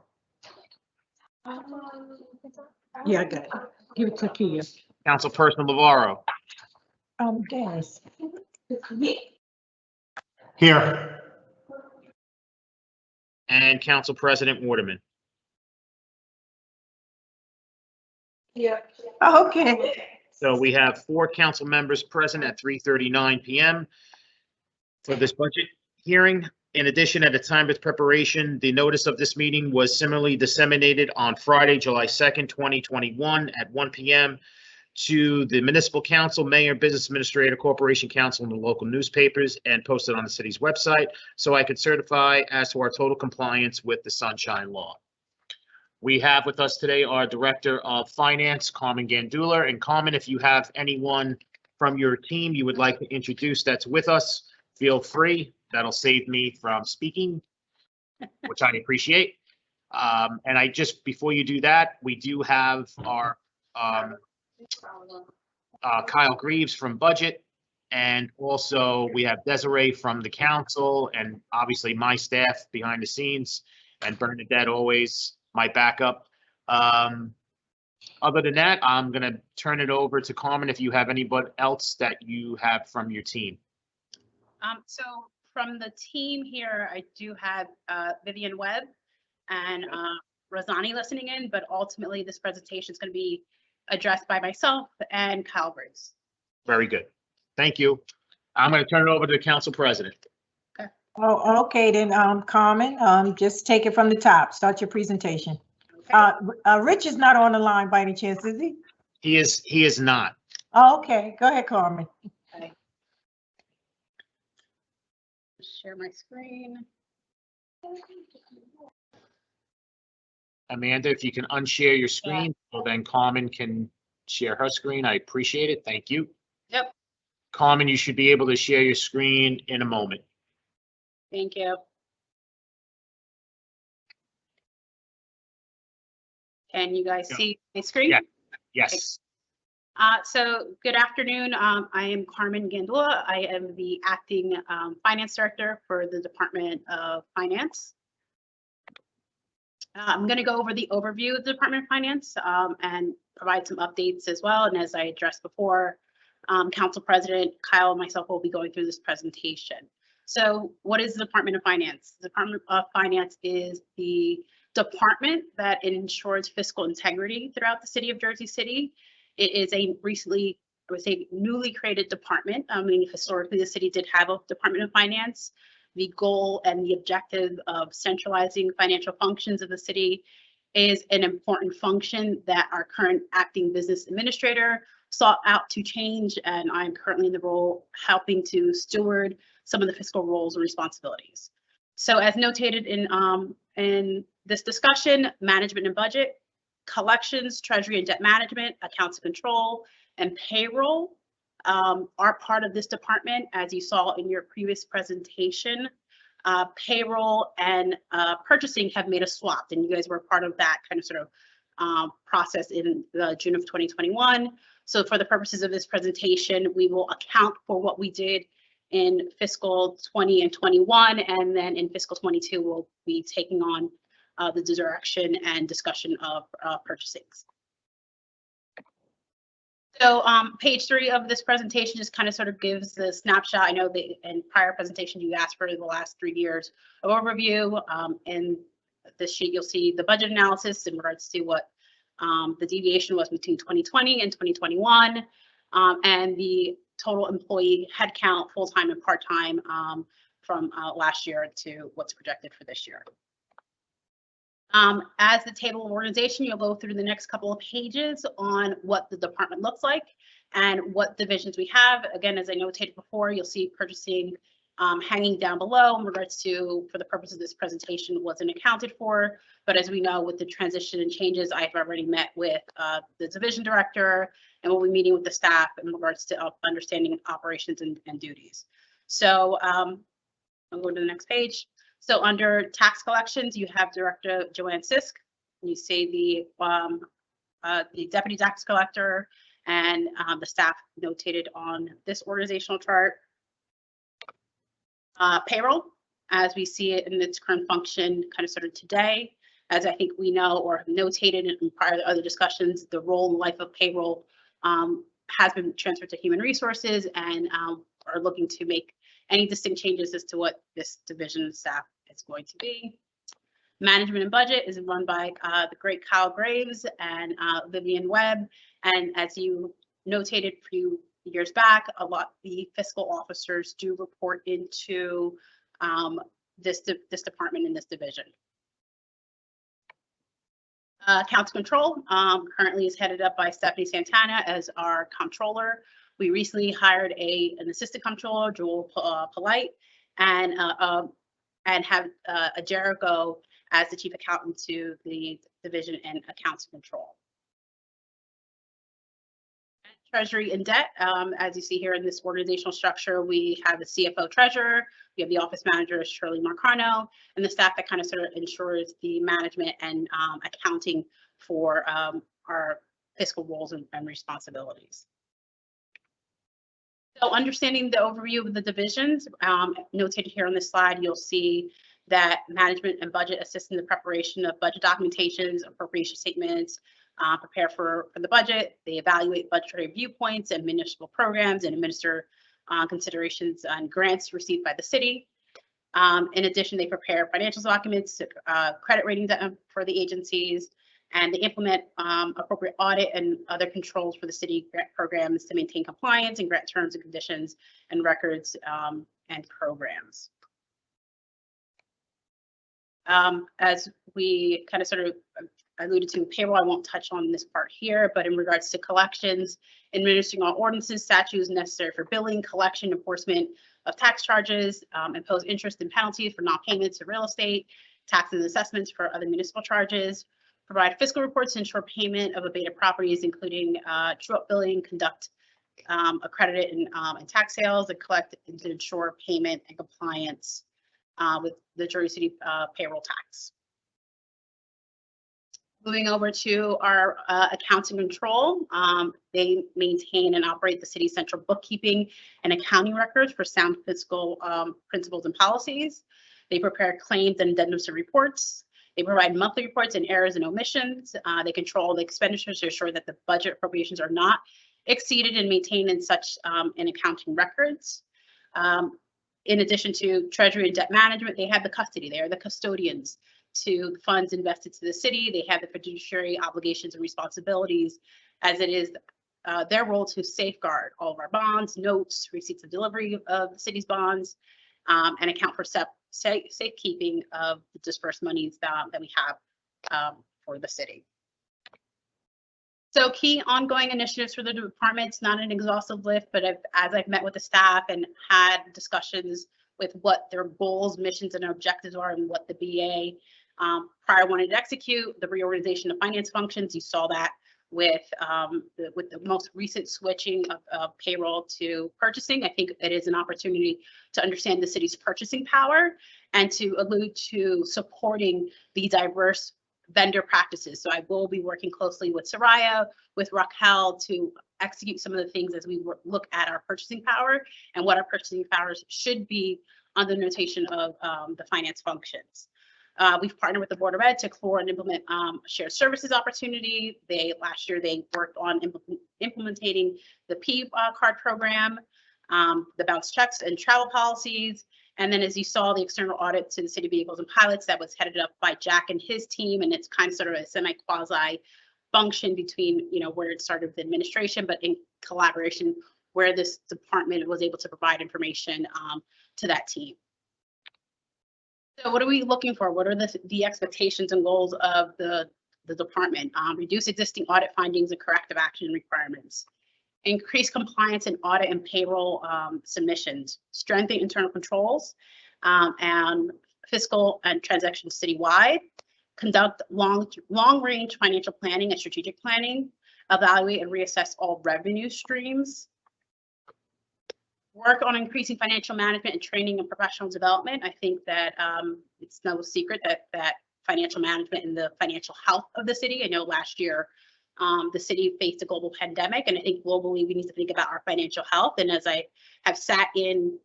Yeah, I got it. Give it to Kia. Councilperson Lavaro. Dennis. Here. And Council President Waterman. Yeah. Okay. So we have 4 council members present at 3:39 p.m. for this budget hearing. In addition, at the time of its preparation, the notice of this meeting was similarly disseminated on Friday, July 2nd, 2021 at 1 p.m. to the Municipal Council, Mayor, Business Administrator, Corporation Council, and the local newspapers, and posted on the city's website, so I could certify as to our total compliance with the Sunshine Law. We have with us today our Director of Finance, Carmen Gandula. And Carmen, if you have anyone from your team you would like to introduce that's with us, feel free. That'll save me from speaking, which I appreciate. And I just, before you do that, we do have our Kyle Greaves from Budget. And also we have Desiree from the council, and obviously my staff behind the scenes, and Bernadette always my backup. Other than that, I'm going to turn it over to Carmen if you have anybody else that you have from your team. So from the team here, I do have Vivian Webb and Razani listening in, but ultimately this presentation is going to be addressed by myself and Kyle Bruce. Very good. Thank you. I'm going to turn it over to the council president. Oh, okay, then, Carmen, just take it from the top. Start your presentation. Rich is not on the line by any chance, is he? He is not. Oh, okay, go ahead, Carmen. Okay. Share my screen. Amanda, if you can unshare your screen, so then Carmen can share her screen. I appreciate it. Thank you. Yep. Carmen, you should be able to share your screen in a moment. Thank you. Can you guys see my screen? Yeah. Yes. So good afternoon. I am Carmen Gandula. I am the acting finance director for the Department of Finance. I'm going to go over the overview of the Department of Finance and provide some updates as well. And as I addressed before, Council President Kyle and myself will be going through this presentation. So what is the Department of Finance? The Department of Finance is the department that ensures fiscal integrity throughout the city of Jersey City. It is a recently, I would say, newly created department. I mean, historically, the city did have a Department of Finance. The goal and the objective of centralizing financial functions of the city is an important function that our current acting business administrator sought out to change, and I'm currently in the role helping to steward some of the fiscal roles and responsibilities. So as notated in this discussion, management and budget, collections, treasury and debt management, accounts and control, and payroll are part of this department. As you saw in your previous presentation, payroll and purchasing have made a swap, and you guys were part of that kind of sort of process in June of 2021. So for the purposes of this presentation, we will account for what we did in fiscal 20 and 21, and then in fiscal 22, we'll be taking on the direction and discussion of purchasing. So page 3 of this presentation just kind of sort of gives the snapshot. I know that in prior presentation you asked for the last 3 years of overview. In this sheet, you'll see the budget analysis in regards to what The deviation was between 2020 and 2021, and the total employee headcount, full-time and part-time, from last year to what's projected for this year. As the table of organization, you'll go through the next couple of pages on what the department looks like and what divisions we have. Again, as I notated before, you'll see purchasing hanging down below in regards to, for the purpose of this presentation, wasn't accounted for. But as we know, with the transition and changes, I've already met with the division director, and we'll be meeting with the staff in regards to understanding operations and duties. So I'll go to the next page. So under tax collections, you have Director Joanne Sisk. You see the deputy tax collector and the staff notated on this organizational chart. Payroll, as we see it in its current function, kind of started today. As I think we know or have notated in prior to other discussions, the role and life of payroll has been transferred to human resources, and are looking to make any distinct changes as to what this division staff is going to be. Management and budget is run by the great Kyle Graves and Vivian Webb. And as you notated a few years back, the fiscal officers do report into this department in this division. Accounts control currently is headed up by Stephanie Santana as our comptroller. We recently hired an assistant comptroller, Joel Polite, and have a Jericho as the chief accountant to the division and accounts control. Treasury and debt, as you see here in this organizational structure, we have the CFO treasurer, we have the office manager, Shirley Marcano, and the staff that kind of sort of ensures the management and accounting for our fiscal roles and responsibilities. So understanding the overview of the divisions, notated here on this slide, you'll see that management and budget assist in the preparation of budget documentations, appropriation statements, prepare for the budget. They evaluate budgetary viewpoints and municipal programs and administer considerations on grants received by the city. In addition, they prepare financial documents, credit ratings for the agencies, and they implement appropriate audit and other controls for the city grant programs to maintain compliance and grant terms and conditions and records and programs. As we kind of sort of alluded to payroll, I won't touch on this part here, but in regards to collections, administering all ordinances, statutes necessary for billing, collection, enforcement of tax charges, impose interest and penalties for non-payments of real estate, taxes and assessments for other municipal charges, provide fiscal reports to ensure payment of abated properties, including true-up billing, conduct accredited and tax sales, and collect and to ensure payment and compliance with the Jersey City payroll tax. Moving over to our accounts and control, they maintain and operate the city's central bookkeeping and accounting records for sound fiscal principles and policies. They prepare claims and addendums to reports. They provide monthly reports and errors and omissions. They control the expenditures to ensure that the budget appropriations are not exceeded and maintained in such in accounting records. In addition to treasury and debt management, they have the custody. They are the custodians to funds invested to the city. They have the fiduciary obligations and responsibilities, as it is their role to safeguard all of our bonds, notes, receipts of delivery of the city's bonds, and account for safekeeping of the dispersed monies that we have for the city. So key ongoing initiatives for the department's not an exhaustive list, but as I've met with the staff and had discussions with what their goals, missions, and objectives are, and what the BA prior wanted to execute, the reorganization of finance functions. You saw that with the most recent switching of payroll to purchasing. I think it is an opportunity to understand the city's purchasing power and to allude to supporting the diverse vendor practices. So I will be working closely with Soraya, with Raquel to execute some of the things as we look at our purchasing power and what our purchasing powers should be on the notation of the finance functions. We've partnered with the Board of Ed to explore and implement shared services opportunity. Last year they worked on implementing the P card program, the bounce checks and travel policies. And then as you saw, the external audit to the city vehicles and pilots that was headed up by Jack and his team, and it's kind of sort of a semi-quasi function between, where it started with administration, but in collaboration where this department was able to provide information to that team. So what are we looking for? What are the expectations and goals of the department? Reduce existing audit findings and corrective action requirements. Increase compliance in audit and payroll submissions. Strengthen internal controls and fiscal and transactions citywide. Conduct long-range financial planning and strategic planning. Evaluate and reassess all revenue streams. Work on increasing financial management and training and professional development. I think that it's no secret that financial management and the financial health of the city. I know last year the city faced a global pandemic, and I think globally we need to think about our financial health. And as I have sat in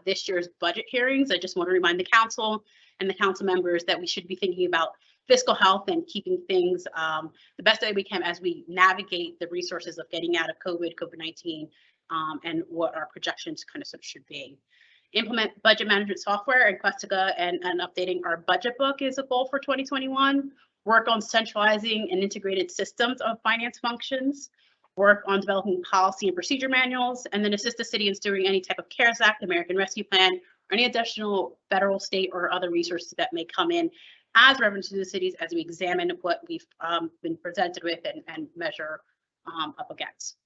this year's budget hearings, I just want to remind the council and the council members that we should be thinking about fiscal health and keeping things the best way we can as we navigate the resources of getting out of COVID-19. And what our projections kind of should be. Implement budget management software and Questica and updating our budget book is a goal for 2021. Work on centralizing and integrated systems of finance functions. Work on developing policy and procedure manuals, and then assist the city in stewarding any type of CARES Act, American Rescue Plan, or any additional federal, state, or other resources that may come in as revenue to the cities as we examine what we've been presented with and measure up against.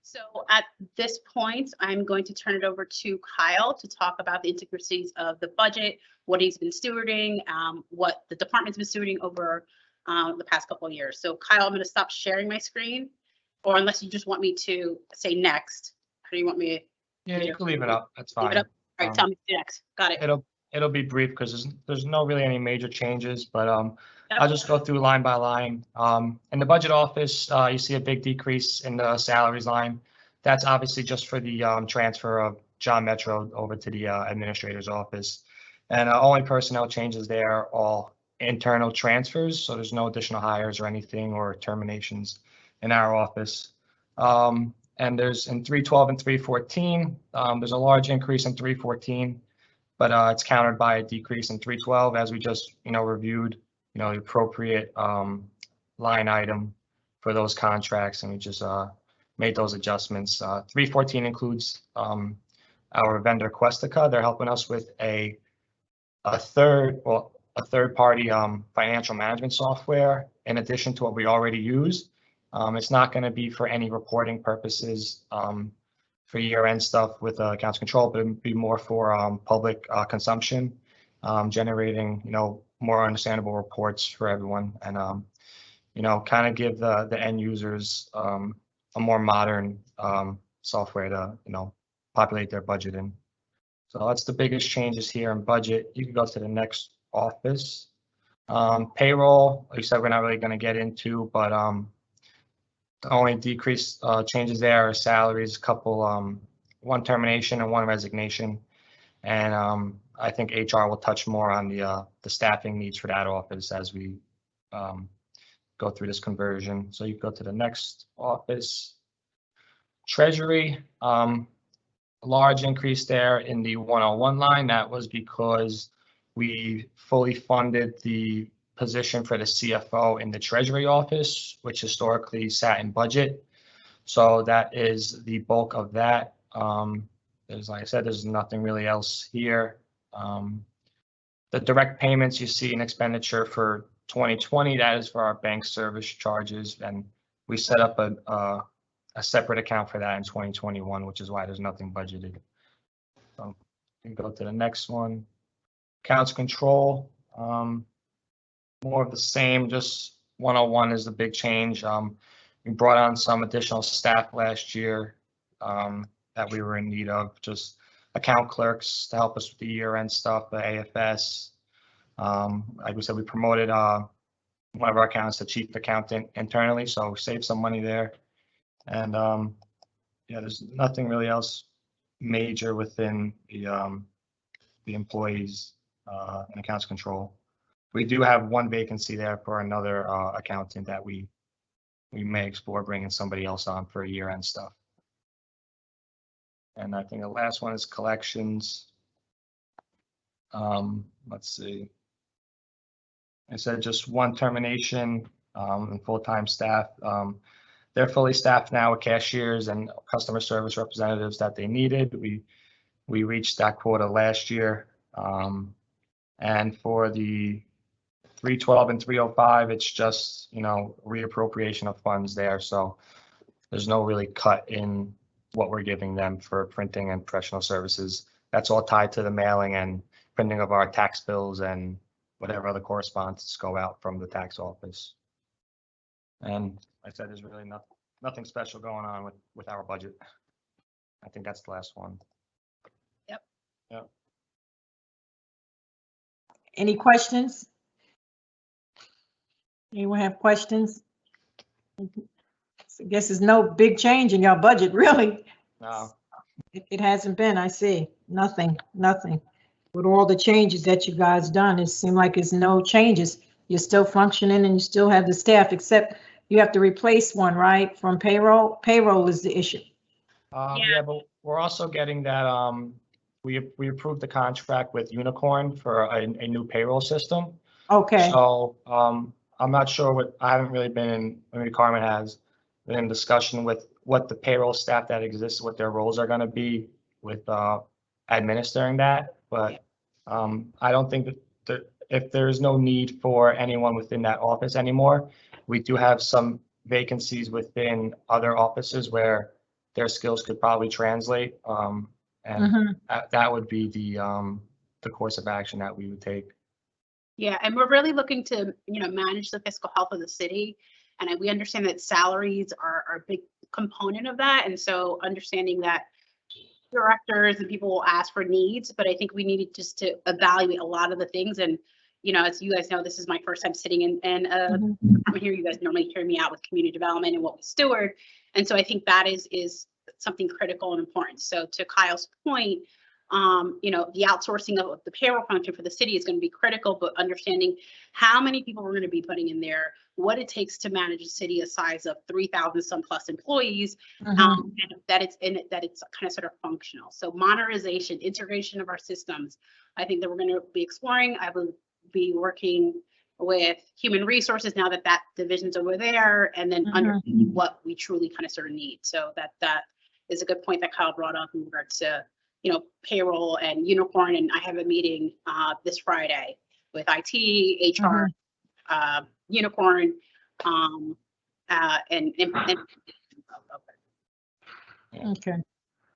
So at this point, I'm going to turn it over to Kyle to talk about the intricacies of the budget, what he's been stewarding, what the department's been stewarding over the past couple of years. So Kyle, I'm going to stop sharing my screen, or unless you just want me to say next. How do you want me to? Yeah, you can leave it up. That's fine. Leave it up. All right, tell me next. Got it. It'll be brief because there's no really any major changes, but I'll just go through line by line. In the budget office, you see a big decrease in the salaries line. That's obviously just for the transfer of John Metro over to the administrator's office. And only personnel changes there are all internal transfers, so there's no additional hires or anything or terminations in our office. And there's in 312 and 314, there's a large increase in 314, but it's countered by a decrease in 312 as we just reviewed the appropriate line item for those contracts, and we just made those adjustments. 314 includes our vendor Questica. They're helping us with a third party financial management software in addition to what we already use. It's not going to be for any reporting purposes for year-end stuff with accounts control, but it'd be more for public consumption, generating more understandable reports for everyone, and kind of give the end users a more modern software to populate their budget in. So that's the biggest changes here in budget. You can go to the next office. Payroll, like I said, we're not really going to get into, but the only decrease changes there are salaries, a couple, one termination and one resignation. And I think HR will touch more on the staffing needs for that office as we go through this conversion. So you go to the next office. Treasury, large increase there in the 101 line. That was because we fully funded the position for the CFO in the Treasury office, which historically sat in budget. So that is the bulk of that. There's, like I said, there's nothing really else here. The direct payments you see in expenditure for 2020, that is for our bank service charges, and we set up a separate account for that in 2021, which is why there's nothing budgeted. So you can go to the next one. Accounts control, more of the same, just 101 is the big change. We brought on some additional staff last year that we were in need of, just account clerks to help us with the year-end stuff, the AFS. Like we said, we promoted one of our accountants to chief accountant internally, so we saved some money there. And yeah, there's nothing really else major within the employees and accounts control. We do have one vacancy there for another accountant that we may explore bringing somebody else on for year-end stuff. And I think the last one is collections. Let's see. I said just one termination and full-time staff. They're fully staffed now with cashiers and customer service representatives that they needed. We reached that quota last year. And for the 312 and 305, it's just, reappropriation of funds there. So there's no really cut in what we're giving them for printing and professional services. That's all tied to the mailing and printing of our tax bills and whatever other correspondence go out from the tax office. And I said there's really nothing special going on with our budget. I think that's the last one. Yep. Yep. Any questions? Anyone have questions? I guess there's no big change in your budget, really. No. It hasn't been, I see. Nothing. With all the changes that you guys done, it seemed like there's no changes. You're still functioning and you still have the staff, except you have to replace one, right? From payroll. Payroll is the issue. Yeah, but we're also getting that, we approved the contract with Unicorn for a new payroll system. Okay. So I'm not sure I haven't really been in, maybe Carmen has been in discussion with what the payroll staff that exists, what their roles are going to be with administering that. But I don't think that if there's no need for anyone within that office anymore, we do have some vacancies within other offices where their skills could probably translate. And that would be the course of action that we would take. Yeah, and we're really looking to, manage the fiscal health of the city. And we understand that salaries are a big component of that. And so understanding that directors and people will ask for needs, but I think we needed just to evaluate a lot of the things. And, as you guys know, this is my first time sitting in I'm here. You guys normally hear me out with community development and what we steward. And so I think that is something critical and important. So to Kyle's point, the outsourcing of the payroll function for the city is going to be critical, but understanding how many people we're going to be putting in there, what it takes to manage a city a size of 3,000 some plus employees, and that it's kind of sort of functional. So modernization, integration of our systems, I think that we're going to be exploring. I will be working with human resources now that division's over there, and then understanding what we truly kind of sort of need. So that is a good point that Kyle brought up in regards to payroll and Unicorn. And I have a meeting this Friday with IT, HR, Unicorn, and Okay.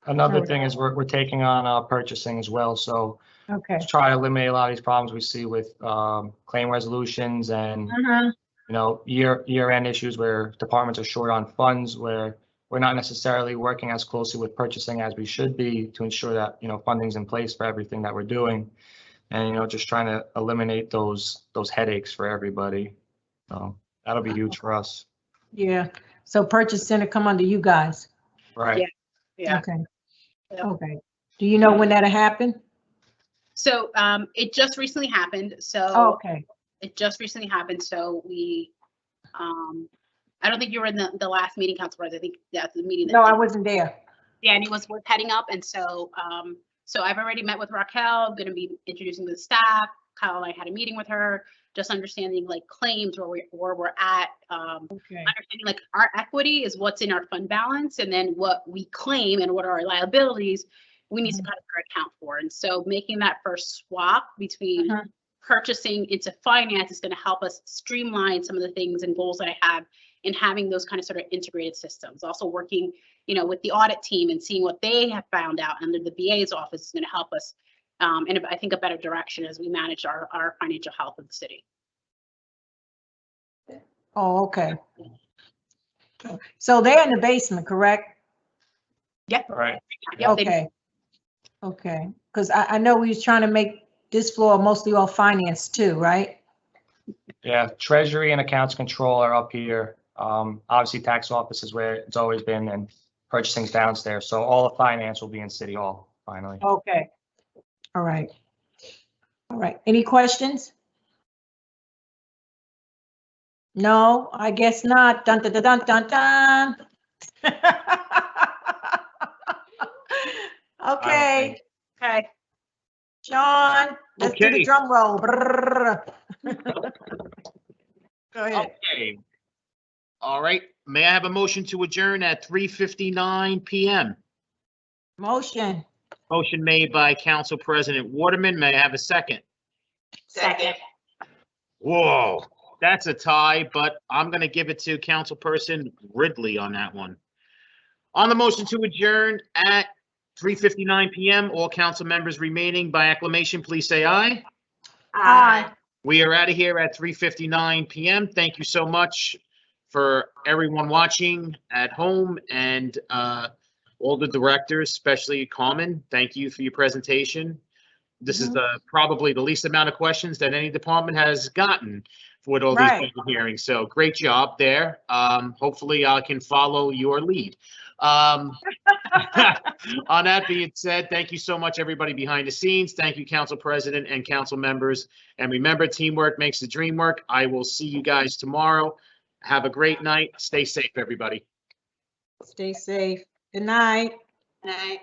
Another thing is we're taking on purchasing as well. So okay, to try to eliminate a lot of these problems we see with claim resolutions and year-end issues where departments are short on funds, where we're not necessarily working as closely with purchasing as we should be to ensure that funding's in place for everything that we're doing, and just trying to eliminate those headaches for everybody. So that'll be huge for us. Yeah. So purchase center come under you guys. Right. Yeah. Okay. Yep. Okay. Do you know when that'll happen? So it just recently happened. So okay. It just recently happened. So we, I don't think you were in the last meeting, Council President. I think that's the meeting. No, I wasn't there. Yeah, and he was heading up, and so so I've already met with Raquel. I'm going to be introducing the staff. Kyle and I had a meeting with her, just understanding like claims where we're at. Understanding like our equity is what's in our fund balance, and then what we claim and what are our liabilities we need to kind of account for. And so making that first swap between purchasing into finance is going to help us streamline some of the things and goals that I have in having those kind of sort of integrated systems. Also working, with the audit team and seeing what they have found out under the BA's office is going to help us in I think a better direction as we manage our financial health of the city. Oh, okay. So they're in the basement, correct? Yeah. Right. Yeah, okay. Okay. Because I know we was trying to make this floor mostly all finance too, right? Yeah, Treasury and Accounts Control are up here. Obviously, tax office is where it's always been, and purchasing's downstairs. So all of finance will be in City Hall finally. Okay. All right. All right. Any questions? No, I guess not. Dun dun dun dun dun dun. Okay. Okay. Sean, let's do the drum roll. Go ahead. Okay. All right. May I have a motion to adjourn at 3:59 PM? Motion. Motion made by Council President Waterman. May I have a second? Second. Whoa, that's a tie, but I'm going to give it to Councilperson Ridley on that one. On the motion to adjourn at 3:59 PM, all council members remaining by acclamation, please say aye. Aye. We are out of here at 3:59 PM. Thank you so much for everyone watching at home and all the directors, especially Carmen. Thank you for your presentation. This is probably the least amount of questions that any department has gotten with all these public hearings. So great job there. Hopefully I can follow your lead. On that being said, thank you so much, everybody behind the scenes. Thank you, Council President and council members. And remember, teamwork makes the dream work. I will see you guys tomorrow. Have a great night. Stay safe, everybody. Stay safe. Good night. Night.